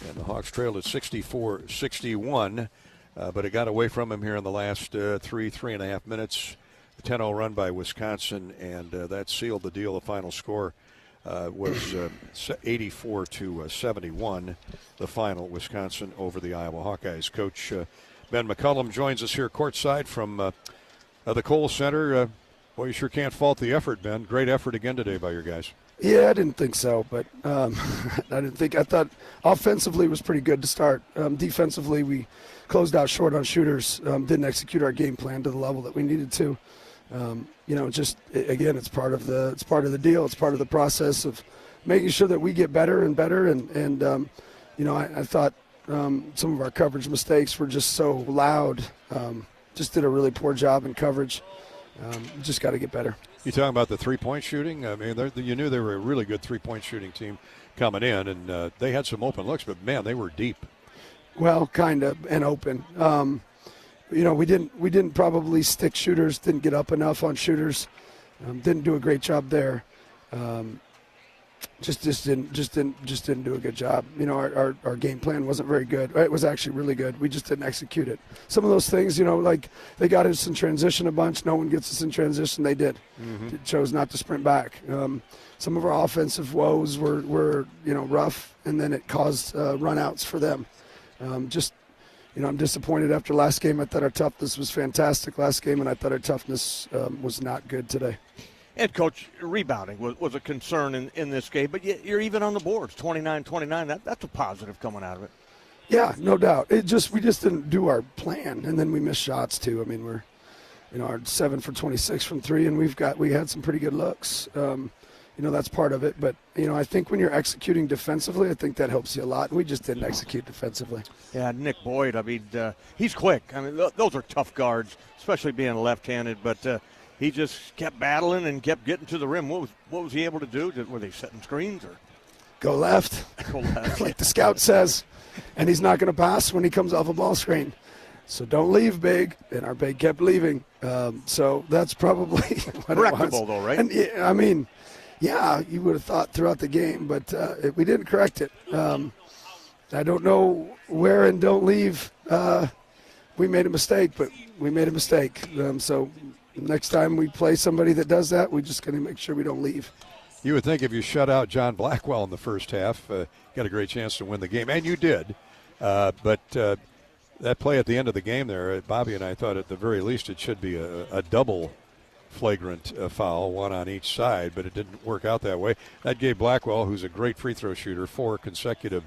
And the Hawks trailed at 64-61. But it got away from him here in the last 3.5 minutes. The 10-0 run by Wisconsin, and that sealed the deal. The final score was 84-71, the final, Wisconsin over the Iowa Hawkeyes. Coach Ben McCullum joins us here courtside from the Kohl Center. Well, you sure can't fault the effort, Ben. Great effort again today by your guys. Yeah, I didn't think so, but I thought offensively was pretty good to start. Defensively, we closed out short on shooters, didn't execute our game plan to the level that we needed to. Again, it's part of the deal. It's part of the process of making sure that we get better and better. I thought some of our coverage mistakes were just so loud. Just did a really poor job in coverage. Just got to get better. You talking about the three-point shooting? I mean, you knew they were a really good three-point shooting team coming in, and they had some open looks, but man, they were deep. Well, kind of, and open. We didn't probably stick shooters, didn't get up enough on shooters, didn't do a great job there. Just didn't do a good job. Our game plan wasn't very good. It was actually really good. We just didn't execute it. Some of those things, like they got us in transition a bunch. No one gets us in transition. They did. Mm-hmm. Chose not to sprint back. Some of our offensive woes were rough, and then it caused runouts for them. I'm disappointed after last game. I thought our toughness was fantastic last game, and I thought our toughness was not good today. And, Coach, rebounding was a concern in this game, but you're even on the boards, 29-29. That's a positive coming out of it. Yeah, no doubt. We just didn't do our plan, and then we missed shots too. I mean, we're, our 7 for 26 from 3, and we had some pretty good looks. That's part of it. But, I think when you're executing defensively, I think that helps you a lot. And we just didn't execute defensively. Yeah, Nick Boyd, I mean, he's quick. I mean, those are tough guards, especially being left-handed. But he just kept battling and kept getting to the rim. What was he able to do? Were they setting screens or? Go left. Go left. Like the scout says. And he's not going to pass when he comes off a ball screen. So don't leave big. And our big kept leaving. So that's probably what correctable, it was. Though, right? And, yeah, you would have thought throughout the game, but we didn't correct it. I don't know where in don't leave we made a mistake, but we made a mistake. So next time we play somebody that does that, we're just going to make sure we don't leave. You would think if you shut out John Blackwell in the first half, you got a great chance to win the game, and you did. But that play at the end of the game there, Bobby and I thought at the very least it should be a double flagrant foul, one on each side, but it didn't work out that way. That gave Blackwell, who's a great free throw shooter, 4 consecutive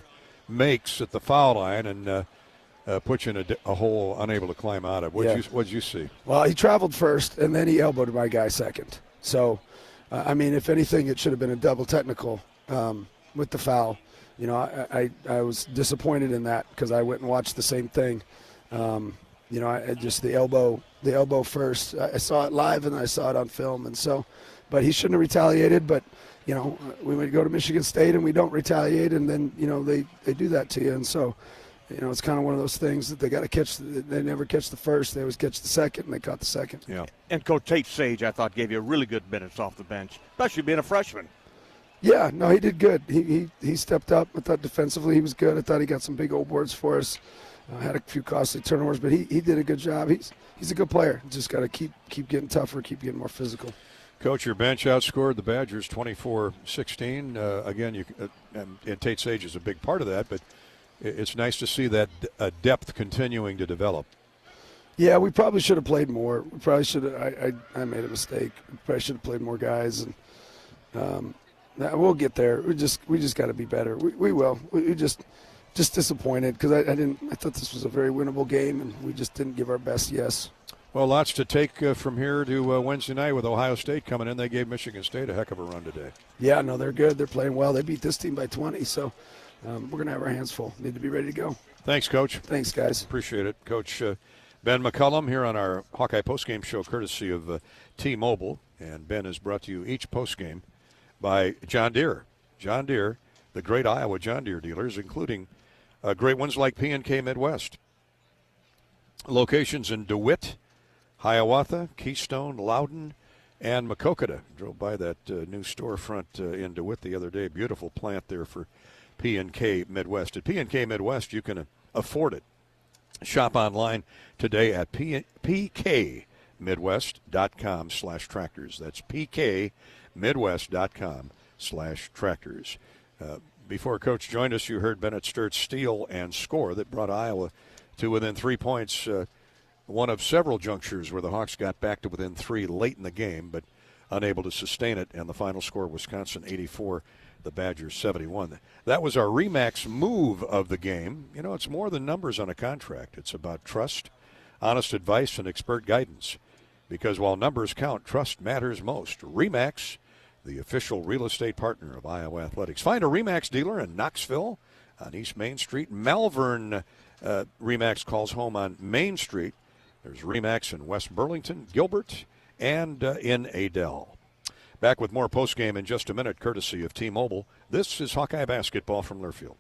makes at the foul line and put you in a hole unable to climb out of. What'd you see? Well, he traveled first, and then he elbowed my guy second. So, if anything, it should have been a double technical with the foul. I was disappointed in that because I went and watched the same thing. The elbow first. I saw it live and I saw it on film, and so, but he shouldn't have retaliated. But we would go to Michigan State and we don't retaliate, and then they do that to you, and so, it's kind of one of those things that they got to catch. They never catch the first; they always catch the second, and they caught the second. Yeah. And Coach Tate Sage, I thought, gave you really good minutes off the bench, especially being a freshman. Yeah, no, he did good. He stepped up. I thought defensively he was good. I thought he got some big old boards for us. Had a few costly turnovers, but he did a good job. He's a good player. Just got to keep getting tougher, keep getting more physical. Coach, your bench outscored the Badgers 24-16. Again, and Tate Sage is a big part of that, but it's nice to see that depth continuing to develop. Yeah, we probably should have played more. We probably should have. I made a mistake. We probably should have played more guys. And We'll get there. We just got to be better. We will. We just disappointed because I thought this was a very winnable game, and we just didn't give our best yes. Well, lots to take from here to Wednesday night with Ohio State coming in. They gave Michigan State a heck of a run today. Yeah, no, they're good. They're playing well. They beat this team by 20, so we're going to have our hands full. Need to be ready to go. Thanks, Coach. Thanks, guys. Appreciate it. Coach Ben McCullum here on our Hawkeye postgame show courtesy of T-Mobile. And Ben is brought to you each postgame by John Deere. John Deere, the great Iowa John Deere dealers, including great ones like P&K Midwest. Locations in DeWitt, Hiawatha, Keystone, Loudon, and Maquoketa. Drove by that new storefront in DeWitt the other day. Beautiful plant there for P&K Midwest. At P&K Midwest, you can afford it. Shop online today at pkmidwest.com/tractors. That's pkmidwest.com/tractors. Before Coach joined us, you heard Bennett Sturt's steal and score that brought Iowa to within 3 points. One of several junctures where the Hawks got back to within 3 late in the game, but unable to sustain it. And the final score, Wisconsin 84, the Badgers 71. That was our RE/MAX move of the game. You know, it's more than numbers on a contract. It's about trust, honest advice, and expert guidance. Because while numbers count, trust matters most. RE/MAX, the official real estate partner of Iowa Athletics. Find a RE/MAX dealer in Knoxville on East Main Street. Malvern RE/MAX calls home on Main Street. There's RE/MAX in West Burlington, Gilbert, and in Adel. Back with more postgame in just a minute, courtesy of T-Mobile. This is Hawkeye basketball from Learfield.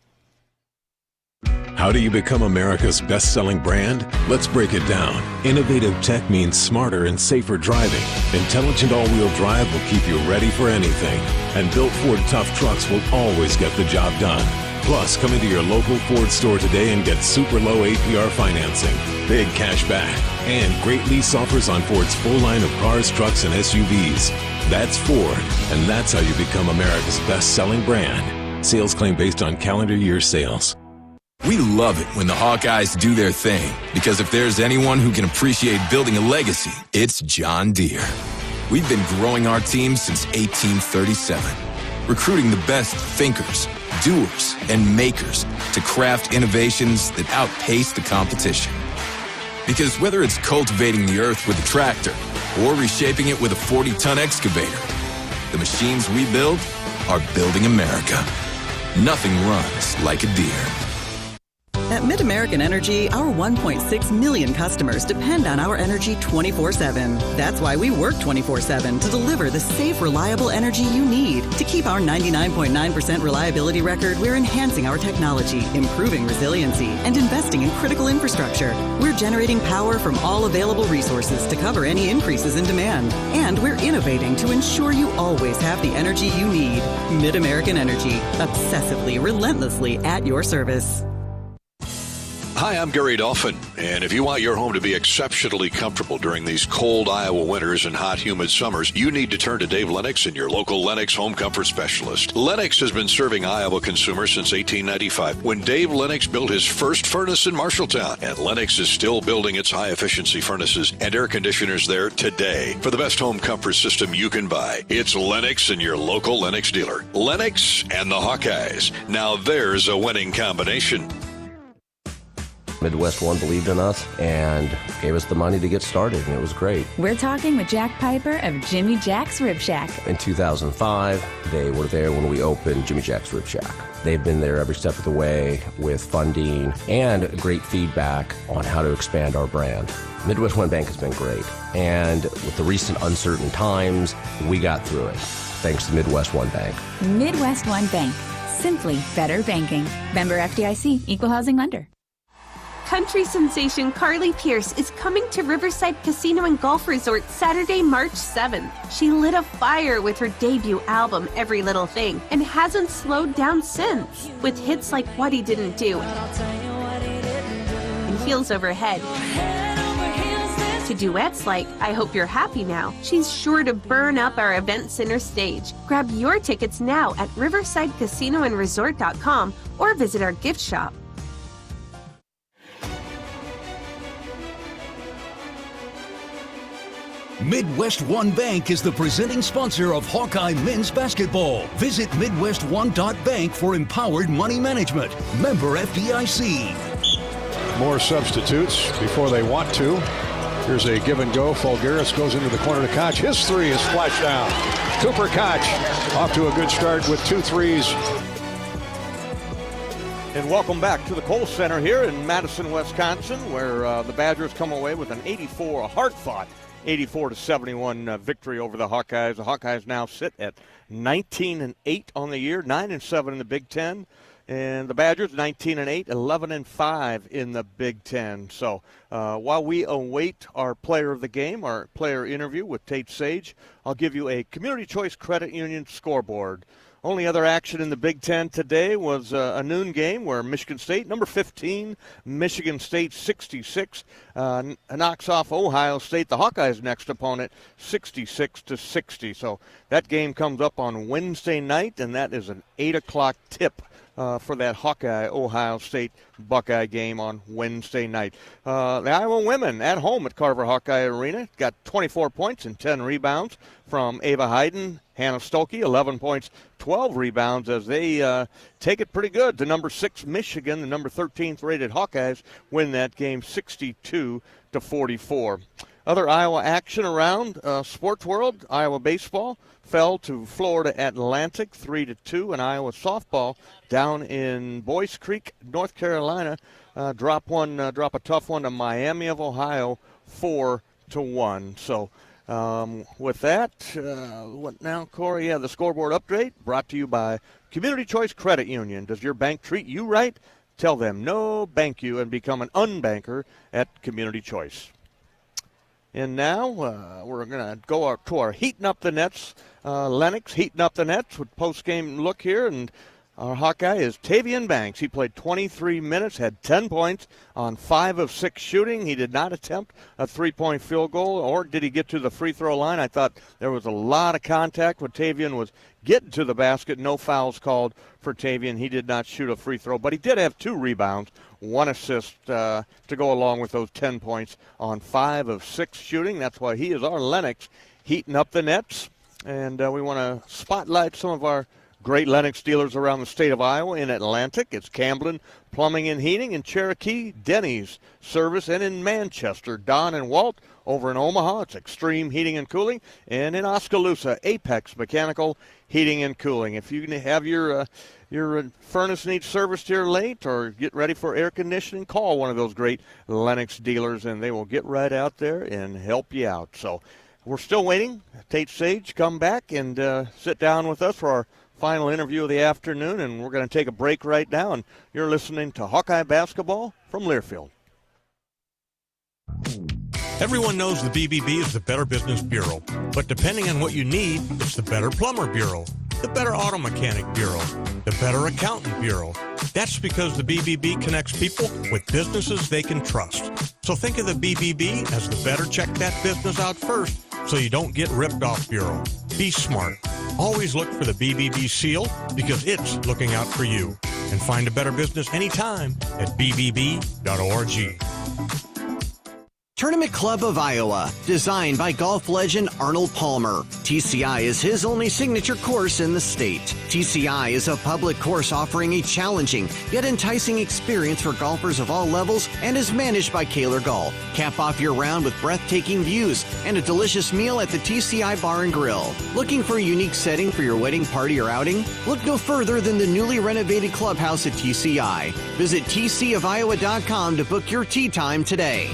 How do you become America's best-selling brand? Let's break it down. Innovative tech means smarter and safer driving. Intelligent all-wheel drive will keep you ready for anything. And built Ford tough trucks will always get the job done. Plus, come into your local Ford store today and get super low APR financing, big cash back, and great lease offers on Ford's full line of cars, trucks, and SUVs. That's Ford, and that's how you become America's best-selling brand. Sales claim based on calendar year sales. We love it when the Hawkeyes do their thing, because if there's anyone who can appreciate building a legacy, it's John Deere. We've been growing our team since 1837, recruiting the best thinkers, doers, and makers to craft innovations that outpace the competition. Because whether it's cultivating the earth with a tractor or reshaping it with a 40-ton excavator, the machines we build are building America. Nothing runs like a Deere. At MidAmerican Energy, our 1.6 million customers depend on our energy 24/7. That's why we work 24/7 to deliver the safe, reliable energy you need. To keep our 99.9% reliability record, we're enhancing our technology, improving resiliency, and investing in critical infrastructure. We're generating power from all available resources to cover any increases in demand. And we're innovating to ensure you always have the energy you need. MidAmerican Energy, obsessively, relentlessly at your service. Hi, I'm Gary Dolphin, and if you want your home to be exceptionally comfortable during these cold Iowa winters and hot, humid summers, you need to turn to Dave Lennox and your local Lennox home comfort specialist. Lennox has been serving Iowa consumers since 1895, when Dave Lennox built his first furnace in Marshalltown, and Lennox is still building its high-efficiency furnaces and air conditioners there today. For the best home comfort system you can buy, it's Lennox and your local Lennox dealer. Lennox and the Hawkeyes. Now there's a winning combination. Midwest One believed in us and gave us the money to get started, and it was great. We're talking with Jack Piper of Jimmy Jack's Rib Shack. In 2005, they were there when we opened Jimmy Jack's Rib Shack. They've been there every step of the way with funding and great feedback on how to expand our brand. Midwest One Bank has been great, and with the recent uncertain times, we got through it, thanks to Midwest One Bank. Midwest One Bank. Simply better banking. Member FDIC, Equal Housing Lender. Country sensation Carly Pierce is coming to Riverside Casino and Golf Resort Saturday, March 7th. She lit a fire with her debut album, Every Little Thing, and hasn't slowed down since, with hits like What He Didn't Do and Heels Overhead. To duets like I Hope You're Happy Now, she's sure to burn up our event center stage. Grab your tickets now at riversidecasinoandresort.com or visit our gift shop. Midwest One Bank is the presenting sponsor of Hawkeye men's basketball. Visit MidwestOne.bank for empowered money management. Member FDIC. More substitutes before they want to. Here's a give and go. Fulgaris goes into the corner to Koch. His three is flashed down. Cooper Koch off to a good start with 2 threes. And welcome back to the Kohl Center here in Madison, Wisconsin, where the Badgers come away with a hard-fought 84-71 victory over the Hawkeyes. The Hawkeyes now sit at 19-8 on the year, 9-7 in the Big Ten. And the Badgers 19-8, 11-5 in the Big Ten. So while we await our player of the game, our player interview with Tate Sage, I'll give you a Community Choice Credit Union scoreboard. Only other action in the Big Ten today was a noon game where Michigan State, number 15, Michigan State 66, knocks off Ohio State, the Hawkeyes' next opponent, 66-60. So that game comes up on Wednesday night, and that is an 8 o'clock tip for that Hawkeye-Ohio State Buckeye game on Wednesday night. The Iowa women at home at Carver Hawkeye Arena got 24 points and 10 rebounds from Ava Hayden. Hannah Stolke, 11 points, 12 rebounds as they take it pretty good to number 6 Michigan. The number 13th rated Hawkeyes win that game 62-44. Other Iowa action around sports world, Iowa baseball fell to Florida Atlantic 3-2, and Iowa softball down in Boyce Creek, North Carolina, drop a tough one to Miami of Ohio 4-1. So with that, what now, Corey? Yeah, the scoreboard update brought to you by Community Choice Credit Union. Does your bank treat you right? Tell them no, bank you, and become an unbanker at Community Choice. And now we're going to go to our Heating Up the Nets. Lennox heating up the nets with post-game look here. And our Hawkeye is Tavian Banks. He played 23 minutes, had 10 points on 5 of 6 shooting. He did not attempt a 3-point field goal, or did he get to the free throw line. I thought there was a lot of contact when Tavian was getting to the basket. No fouls called for Tavian. He did not shoot a free throw, but he did have 2 rebounds, 1 assist to go along with those 10 points on 5 of 6 shooting. That's why he is our Lennox heating up the nets. And we want to spotlight some of our great Lennox dealers around the state of Iowa. In Atlantic, it's Camblin Plumbing and Heating. In Cherokee, Denny's Service. And in Manchester, Don and Walt. Over in Omaha, it's Extreme Heating and Cooling. And in Oskaloosa, Apex Mechanical Heating and Cooling. If you have your furnace needs serviced here late or get ready for air conditioning, call one of those great Lennox dealers, and they will get right out there and help you out. So we're still waiting. Tate Sage come back and sit down with us for our final interview of the afternoon, and we're going to take a break right now. And you're listening to Hawkeye Basketball from Learfield. Everyone knows the BBB is the Better Business Bureau, but depending on what you need, it's the Better Plumber Bureau, the Better Auto Mechanic Bureau, the Better Accountant Bureau. That's because the BBB connects people with businesses they can trust. So think of the BBB as the better check that business out first so you don't get ripped off bureau. Be smart. Always look for the BBB seal because it's looking out for you. And find a better business anytime at bbb.org. Tournament Club of Iowa, designed by golf legend Arnold Palmer. TCI is his only signature course in the state. TCI is a public course offering a challenging yet enticing experience for golfers of all levels and is managed by Kaler Golf. Cap off your round with breathtaking views and a delicious meal at the TCI Bar and Grill. Looking for a unique setting for your wedding party or outing? Look no further than the newly renovated clubhouse at TCI. Visit tcofiowa.com to book your tee time today.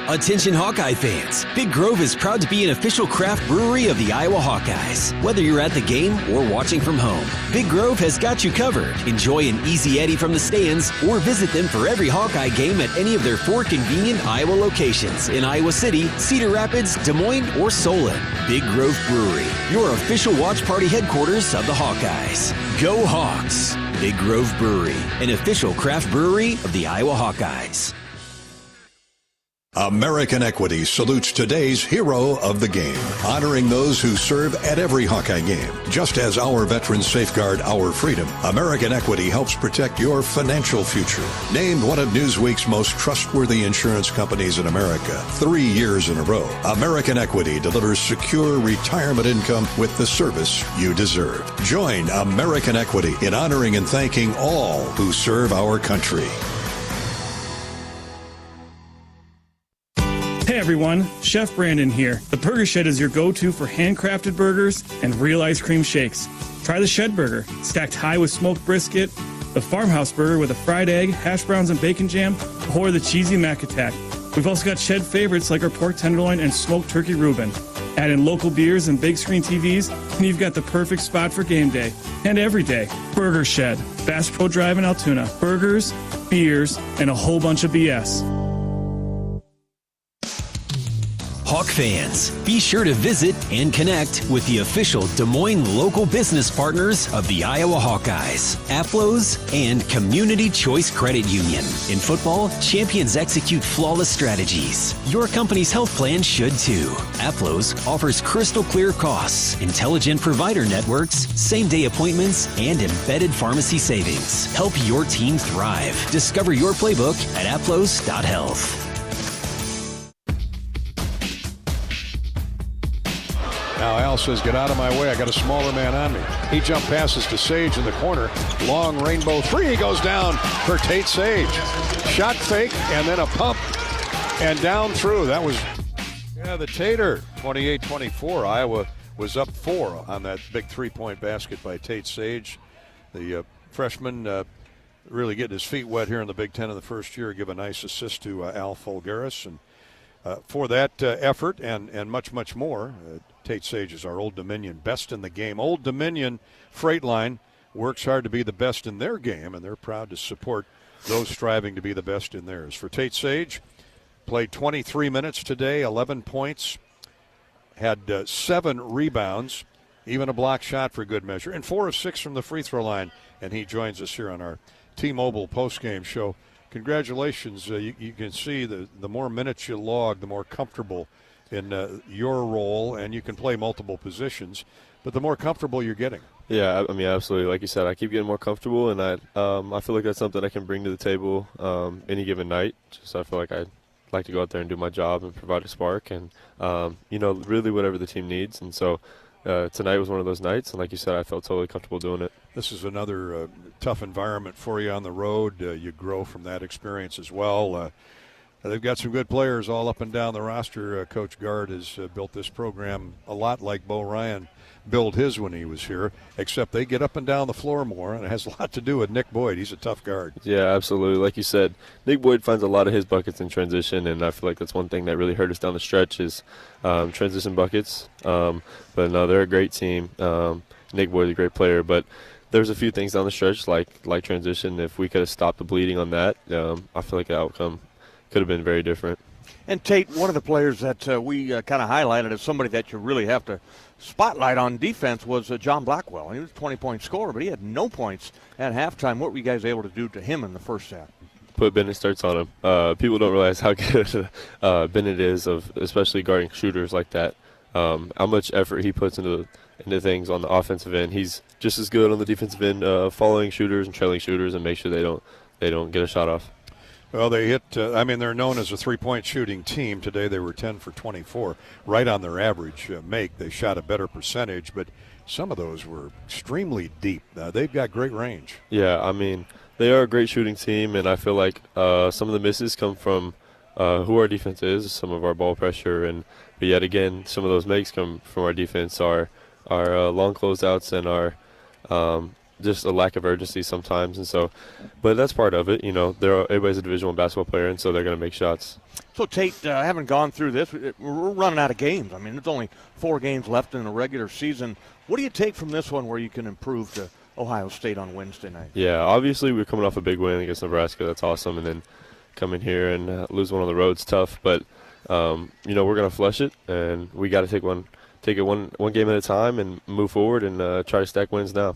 Attention Hawkeye fans, Big Grove is proud to be an official craft brewery of the Iowa Hawkeyes. Whether you're at the game or watching from home, Big Grove has got you covered. Enjoy an easy Eddie from the stands or visit them for every Hawkeye game at any of their 4 convenient Iowa locations in Iowa City, Cedar Rapids, Des Moines, or Solon. Big Grove Brewery, your official watch party headquarters of the Hawkeyes. Go Hawks! Big Grove Brewery, an official craft brewery of the Iowa Hawkeyes. American Equity salutes today's hero of the game, honoring those who serve at every Hawkeye game. Just as our veterans safeguard our freedom, American Equity helps protect your financial future. Named one of Newsweek's most trustworthy insurance companies in America 3 years in a row, American Equity delivers secure retirement income with the service you deserve. Join American Equity in honoring and thanking all who serve our country. Hey everyone, Chef Brandon here. The Burger Shed is your go-to for handcrafted burgers and real ice cream shakes. Try the Shed Burger, stacked high with smoked brisket, the Farmhouse Burger with a fried egg, hash browns and bacon jam, or the cheesy Mac Attack. We've also got Shed favorites like our pork tenderloin and smoked turkey Reuben. Add in local beers and big screen TVs, and you've got the perfect spot for game day and every day. Burger Shed, Bass Pro Drive in Altoona. Burgers, beers, and a whole bunch of BS. Hawk fans, be sure to visit and connect with the official Des Moines local business partners of the Iowa Hawkeyes, Aplos, and Community Choice Credit Union. In football, champions execute flawless strategies. Your company's health plan should too. Aplos offers crystal clear costs, intelligent provider networks, same-day appointments, and embedded pharmacy savings. Help your team thrive. Discover your playbook at aplos.health. Now Al says, get out of my way. I got a smaller man on me. He jump passes to Sage in the corner. Long rainbow three goes down for Tate Sage. Shot fake and then a pump and down through. That was, the Tater. 28-24. Iowa was up 4 on that big three-point basket by Tate Sage. The freshman really getting his feet wet here in the Big Ten in the first year. Give a nice assist to Al Fulgaris. And for that effort and much, much more, Tate Sage is our Old Dominion best in the game. Old Dominion Freight Line works hard to be the best in their game, and they're proud to support those striving to be the best in theirs. For Tate Sage, played 23 minutes today, 11 points, had 7 rebounds, even a block shot for good measure, and 4 of 6 from the free throw line, and he joins us here on our T-Mobile postgame show. Congratulations. You can see the more minutes you log, the more comfortable in your role, and you can play multiple positions, but the more comfortable you're getting. Yeah, I mean, absolutely. Like you said, I keep getting more comfortable, and I feel like that's something I can bring to the table any given night. Just I feel like I'd like to go out there and do my job and provide a spark and, really whatever the team needs. And so tonight was one of those nights, and like you said, I felt totally comfortable doing it. This is another tough environment for you on the road. You grow from that experience as well. They've got some good players all up and down the roster. Coach Gard has built this program a lot like Bo Ryan built his when he was here, except they get up and down the floor more, and it has a lot to do with Nick Boyd. He's a tough guard. Yeah, absolutely. Like you said, Nick Boyd finds a lot of his buckets in transition, and I feel like that's one thing that really hurt us down the stretch is transition buckets. But no, they're a great team. Nick Boyd's a great player, but there's a few things down the stretch like transition. If we could have stopped the bleeding on that, I feel like the outcome could have been very different. And Tate, one of the players that we kind of highlighted as somebody that you really have to spotlight on defense was John Blackwell. He was a 20-point scorer, but he had no points at halftime. What were you guys able to do to him in the first half? Put Bennett starts on him. People don't realize how good Bennett is, of especially guarding shooters like that. How much effort he puts into things on the offensive end. He's just as good on the defensive end, following shooters and trailing shooters and make sure they don't get a shot off. Well, they hit, they're known as a three-point shooting team. Today they were 10 for 24, right on their average make. They shot a better percentage, but some of those were extremely deep. They've got great range. Yeah, I mean, they are a great shooting team, and I feel like some of the misses come from who our defense is, some of our ball pressure, but yet again, some of those makes come from our defense, our long closeouts and our just a lack of urgency sometimes, and so, but that's part of it. Everybody's a Division I basketball player, and so they're going to make shots. So Tate, having gone through this, we're running out of games. I mean, there's only 4 games left in the regular season. What do you take from this one where you can improve to Ohio State on Wednesday night? Yeah, obviously we're coming off a big win against Nebraska. That's awesome, and then come in here and lose one on the road's tough. But we're going to flush it, and we got to take it one game at a time and move forward and try to stack wins now.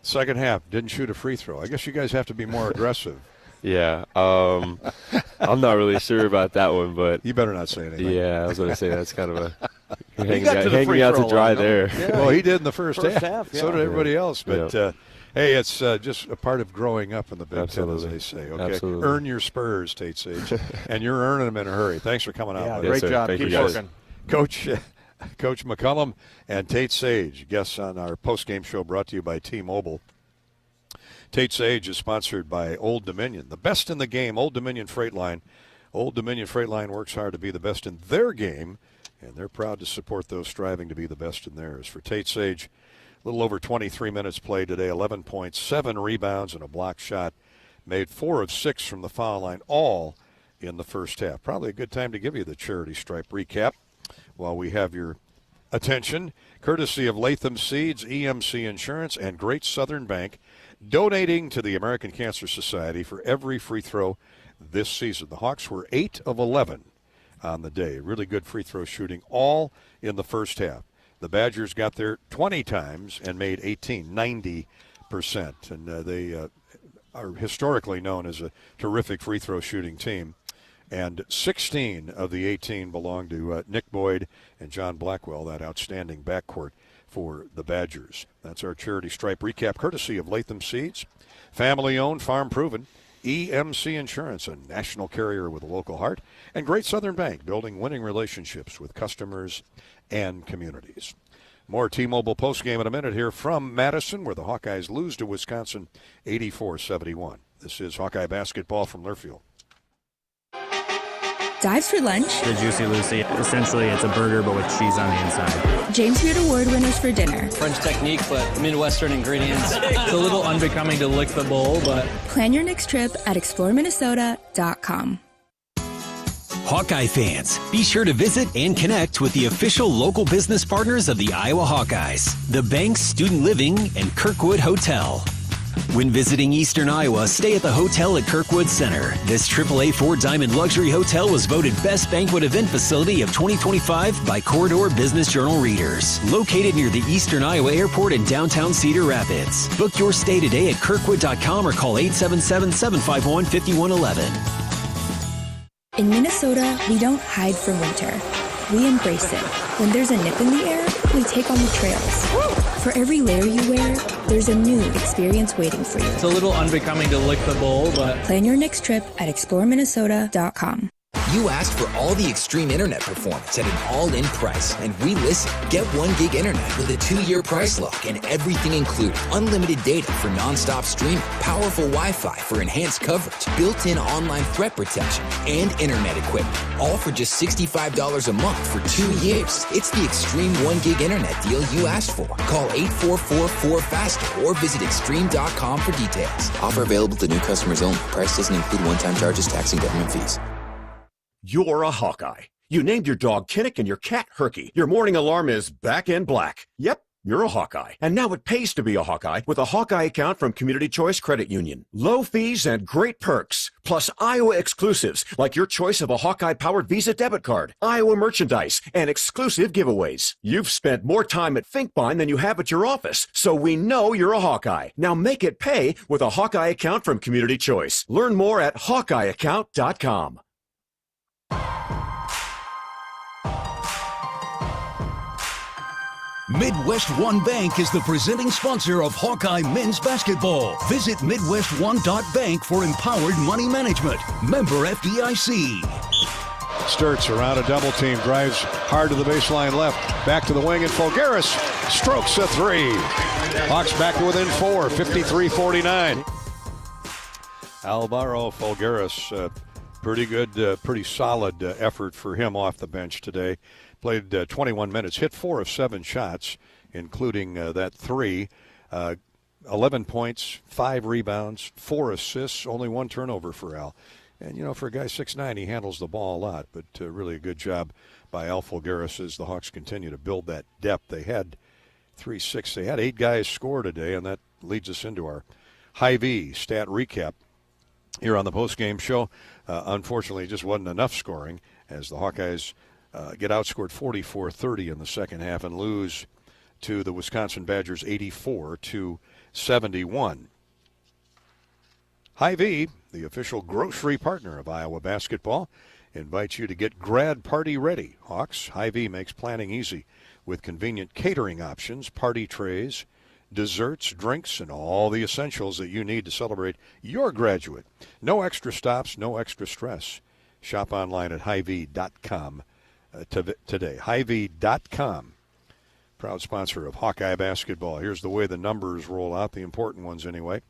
Second half, didn't shoot a free throw. I guess you guys have to be more aggressive. Yeah. I'm not really sure about that one, but you better not say anything. Yeah, I was going to say that's kind of a hang me out to dry there. Yeah, well, he did in the first half. Yeah. So did everybody else. But hey, it's just a part of growing up in the Big Ten, as they say. Okay, Absolutely. Earn your spurs, Tate Sage, and you're earning them in a hurry. Thanks for coming out. Yeah, buddy. great job. Thank Keep you, guys. working. Coach McCullum and Tate Sage, guests on our post-game show brought to you by T-Mobile. Tate Sage is sponsored by Old Dominion, the best in the game, Old Dominion Freight Line. Old Dominion Freight Line works hard to be the best in their game, and they're proud to support those striving to be the best in theirs. For Tate Sage, a little over 23 minutes played today, 11 points, 7 rebounds, and a block shot. Made 4 of 6 from the foul line, all in the first half. Probably a good time to give you the charity stripe recap while we have your attention, courtesy of Latham Seeds, EMC Insurance, and Great Southern Bank, donating to the American Cancer Society for every free throw this season. The Hawks were 8 of 11 on the day. Really good free throw shooting, all in the first half. The Badgers got there 20 times and made 18, 90%. And they are historically known as a terrific free throw shooting team. And 16 of the 18 belong to Nick Boyd and John Blackwell, that outstanding backcourt for the Badgers. That's our charity stripe recap, courtesy of Latham Seeds, family-owned, farm-proven, EMC Insurance, a national carrier with a local heart, and Great Southern Bank, building winning relationships with customers and communities. More T-Mobile postgame in a minute here from Madison, where the Hawkeyes lose to Wisconsin 84-71. This is Hawkeye basketball from Learfield. Dives for lunch. The Juicy Lucy. Essentially, it's a burger, but with cheese on the inside. James Beard Award winners for dinner. French technique, but Midwestern ingredients. It's a little unbecoming to lick the bowl, but... Plan your next trip at exploreminnesota.com. Hawkeye fans, be sure to visit and connect with the official local business partners of the Iowa Hawkeyes, the Banks Student Living and Kirkwood Hotel. When visiting Eastern Iowa, stay at the hotel at Kirkwood Center. This AAA 4-diamond luxury hotel was voted Best Banquet Event Facility of 2025 by Corridor Business Journal readers. Located near the Eastern Iowa Airport in downtown Cedar Rapids. Book your stay today at kirkwood.com or call 877-751-5111. In Minnesota, we don't hide from winter. We embrace it. When there's a nip in the air, we take on the trails. For every layer you wear, there's a new experience waiting for you. It's a little unbecoming to lick the bowl, but... Plan your next trip at exploreminnesota.com. You asked for all the extreme internet performance at an all-in price, and we listened. Get 1 gig internet with a 2-year price lock and everything included. Unlimited data for non-stop streaming, powerful Wi-Fi for enhanced coverage, built-in online threat protection, and internet equipment. All for just $65 a month for 2 years. It's the extreme 1 gig internet deal you asked for. Call 844-4FASTER or visit extreme.com for details. Offer available to new customers only. Price doesn't include one-time charges, tax, and government fees. You're a Hawkeye. You named your dog Kinnick and your cat Herky. Your morning alarm is back in black. Yep, you're a Hawkeye. And now it pays to be a Hawkeye with a Hawkeye account from Community Choice Credit Union. Low fees and great perks, plus Iowa exclusives like your choice of a Hawkeye-powered Visa debit card, Iowa merchandise, and exclusive giveaways. You've spent more time at Finkbine than you have at your office, so we know you're a Hawkeye. Now make it pay with a Hawkeye account from Community Choice. Learn more at HawkeyeAccount.com. Midwest One Bank is the presenting sponsor of Hawkeye men's basketball. Visit MidwestOne.bank for empowered money management. Member FDIC. Sturts around a double team, drives hard to the baseline left, back to the wing, and Folgaris strokes a 3. Hawks back to within 4, 53-49. Alvaro Folgaris, pretty good, pretty solid effort for him off the bench today. Played 21 minutes, hit 4 of 7 shots, including that 3. 11 points, 5 rebounds, 4 assists, only 1 turnover for Al. And, you know, for a guy 6'9", he handles the ball a lot, but really a good job by Al Folgaris as the Hawks continue to build that depth. They had 3-6. They had 8 guys score today, and that leads us into our Hy-Vee stat recap here on the postgame show. Unfortunately, it just wasn't enough scoring as the Hawkeyes get outscored 44-30 in the second half and lose to the Wisconsin Badgers 84-71. Hy-Vee the official grocery partner of Iowa basketball, invites you to get grad party ready. Hawks, Hy-Vee makes planning easy with convenient catering options, party trays, desserts, drinks, and all the essentials that you need to celebrate your graduate. No extra stops, no extra stress. Shop online at Hy-Vee.com today. Hy-Vee.com, proud sponsor of Hawkeye basketball. Here's the way the numbers roll out, the important ones anyway.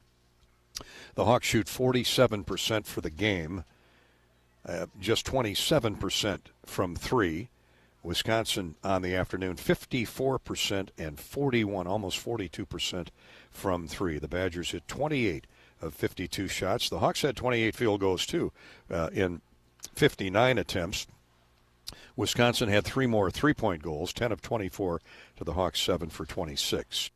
The Hawks shoot 47% for the game, just 27% from three. Wisconsin on the afternoon, 54% and 41, almost 42% from three. The Badgers hit 28 of 52 shots. The Hawks had 28 field goals, too, in 59 attempts. Wisconsin had 3 more three-point goals, 10 of 24 to the Hawks, 7 for 26.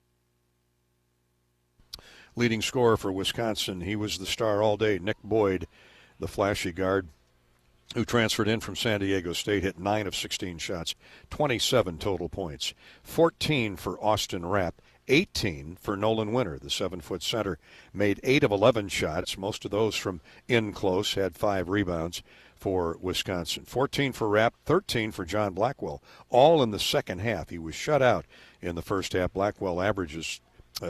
Leading scorer for Wisconsin, he was the star all day. Nick Boyd, the flashy guard, who transferred in from San Diego State, hit 9 of 16 shots, 27 total points. 14 for Austin Rapp, 18 for Nolan Winter, the 7-foot center, made 8 of 11 shots, most of those from in close, had 5 rebounds for Wisconsin. 14 for Rapp, 13 for John Blackwell, all in the second half. He was shut out in the first half. Blackwell averages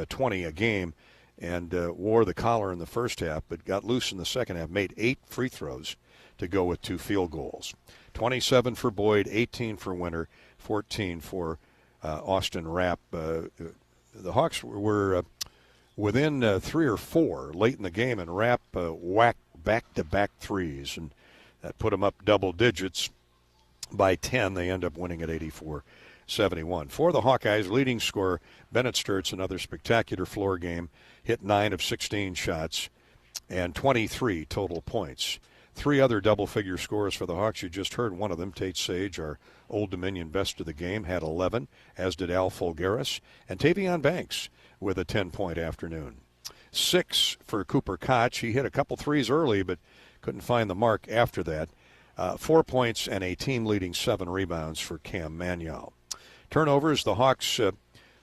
20 a game and wore the collar in the first half, but got loose in the second half, made 8 free throws to go with 2 field goals. 27 for Boyd, 18 for Winter, 14 for Austin Rapp. The Hawks were within 3 or 4 late in the game, and Rapp whacked back-to-back threes, and that put them up double digits. By 10, they end up winning at 84-71. For the Hawkeyes, leading scorer Bennett Sturtz, another spectacular floor game, hit 9 of 16 shots and 23 total points. 3 other double-figure scorers for the Hawks. You just heard one of them, Tate Sage, our Old Dominion best of the game, had 11, as did Al Fulgaris, and Tavion Banks with a 10-point afternoon. 6 for Cooper Koch. He hit a couple threes early, but couldn't find the mark after that. 4 points and a team-leading 7 rebounds for Cam Manuel. Turnovers, the Hawks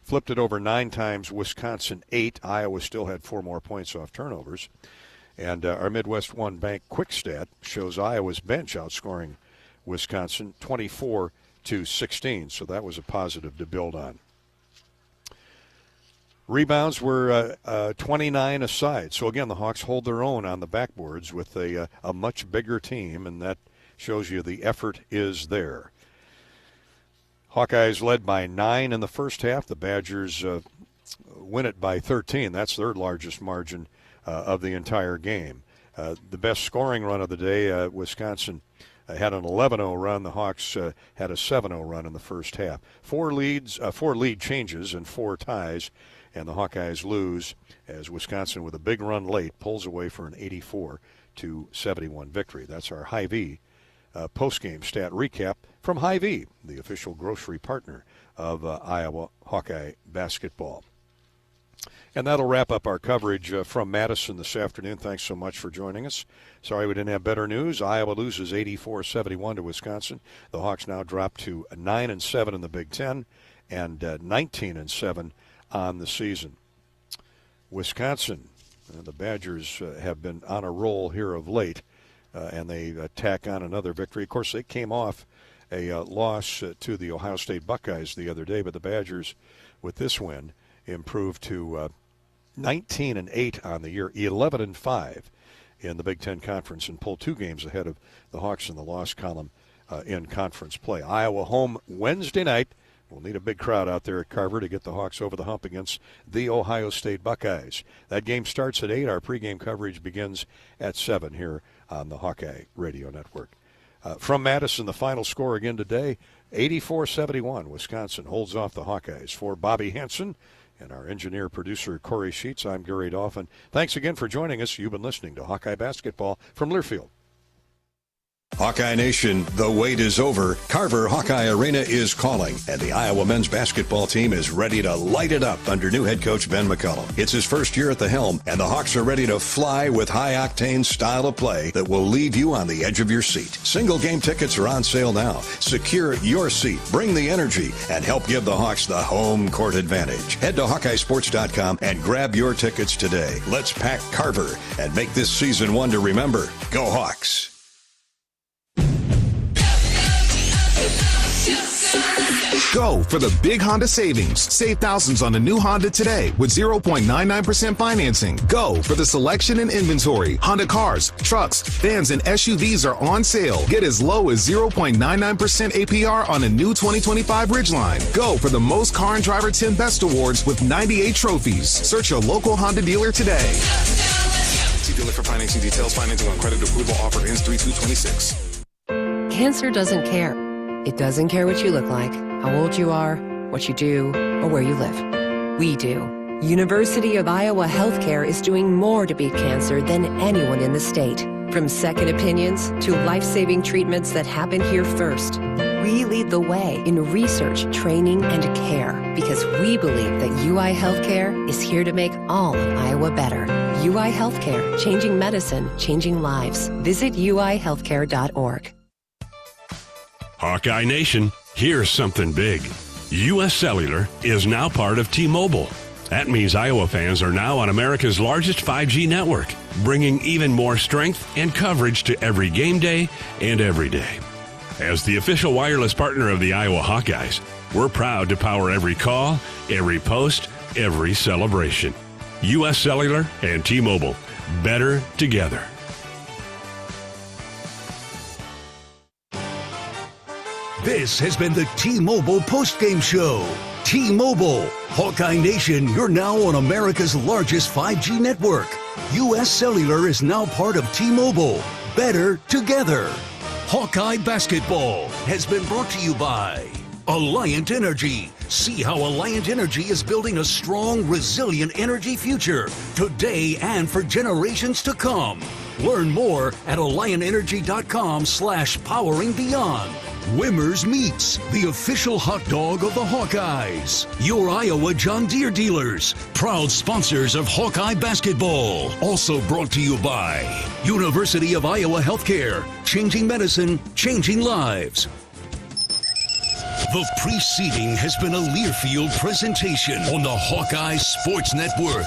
flipped it over 9 times, Wisconsin 8. Iowa still had 4 more points off turnovers. And our Midwest One Bank quick stat shows Iowa's bench outscoring Wisconsin 24-16. So that was a positive to build on. Rebounds were 29 aside. So again, the Hawks hold their own on the backboards with a much bigger team, and that shows you the effort is there. Hawkeyes led by 9 in the first half. The Badgers win it by 13. That's their largest margin of the entire game. The best scoring run of the day, Wisconsin had an 11-0 run. The Hawks had a 7-0 run in the first half. 4 lead changes and 4 ties, and the Hawkeyes lose as Wisconsin, with a big run late, pulls away for an 84-71 victory. That's our Hy-Vee postgame stat recap from Hy-Vee, the official grocery partner of Iowa Hawkeye basketball. And that'll wrap up our coverage from Madison this afternoon. Thanks so much for joining us. Sorry we didn't have better news. Iowa loses 84-71 to Wisconsin. The Hawks now drop to 9-7 in the Big Ten and 19-7 on the season. Wisconsin, the Badgers have been on a roll here of late, and they tack on another victory. Of course, they came off a loss to the Ohio State Buckeyes the other day, but the Badgers, with this win, improved to 19-8 on the year, 11-5 in the Big Ten Conference, and pulled 2 games ahead of the Hawks in the loss column in conference play. Iowa home Wednesday night. We'll need a big crowd out there at Carver to get the Hawks over the hump against the Ohio State Buckeyes. That game starts at 8. Our pregame coverage begins at 7 here on the Hawkeye Radio Network. From Madison, the final score again today, 84-71. Wisconsin holds off the Hawkeyes. For Bobby Hansen and our engineer-producer Corey Sheets, I'm Gary Dolphin. Thanks again for joining us. You've been listening to Hawkeye Basketball from Learfield. Hawkeye Nation, the wait is over. Carver Hawkeye Arena is calling, and the Iowa men's basketball team is ready to light it up under new head coach Ben McCullum. It's his first year at the helm, and the Hawks are ready to fly with high-octane style of play that will leave you on the edge of your seat. Single game tickets are on sale now. Secure your seat, bring the energy, and help give the Hawks the home court advantage. Head to HawkeyeSports.com and grab your tickets today. Let's pack Carver and make this season one to remember. Go Hawks! Go for the big Honda savings. Save thousands on a new Honda today with 0.99% financing. Go for the selection and inventory. Honda cars, trucks, vans, and SUVs are on sale. Get as low as 0.99% APR on a new 2025 Ridgeline. Go for the most car and driver 10 best awards with 98 trophies. Search your local Honda dealer today. See dealer for financing details. Financing on credit approval offer ends 3/2/26. Cancer doesn't care. It doesn't care what you look like, how old you are, what you do, or where you live. We do. University of Iowa Healthcare is doing more to beat cancer than anyone in the state. From second opinions to life-saving treatments that happen here first. We lead the way in research, training, and care because we believe that UI Healthcare is here to make all of Iowa better. UI Healthcare, changing medicine, changing lives. Visit uihealthcare.org. Hawkeye Nation, here's something big. U.S. Cellular is now part of T-Mobile. That means Iowa fans are now on America's largest 5G network, bringing even more strength and coverage to every game day and every day. As the official wireless partner of the Iowa Hawkeyes, we're proud to power every call, every post, every celebration. U.S. Cellular and T-Mobile, better together. This has been the T-Mobile Postgame Show. T-Mobile, Hawkeye Nation, you're now on America's largest 5G network. U.S. Cellular is now part of T-Mobile. Better together. Hawkeye Basketball has been brought to you by Alliant Energy. See how Alliant Energy is building a strong, resilient energy future today and for generations to come. Learn more at AlliantEnergy.com/poweringBeyond. Wimmer's Meats, the official hot dog of the Hawkeyes. Your Iowa John Deere dealers, proud sponsors of Hawkeye Basketball. Also brought to you by University of Iowa Healthcare, changing medicine, changing lives. The preceding has been a Learfield presentation on the Hawkeye Sports Network.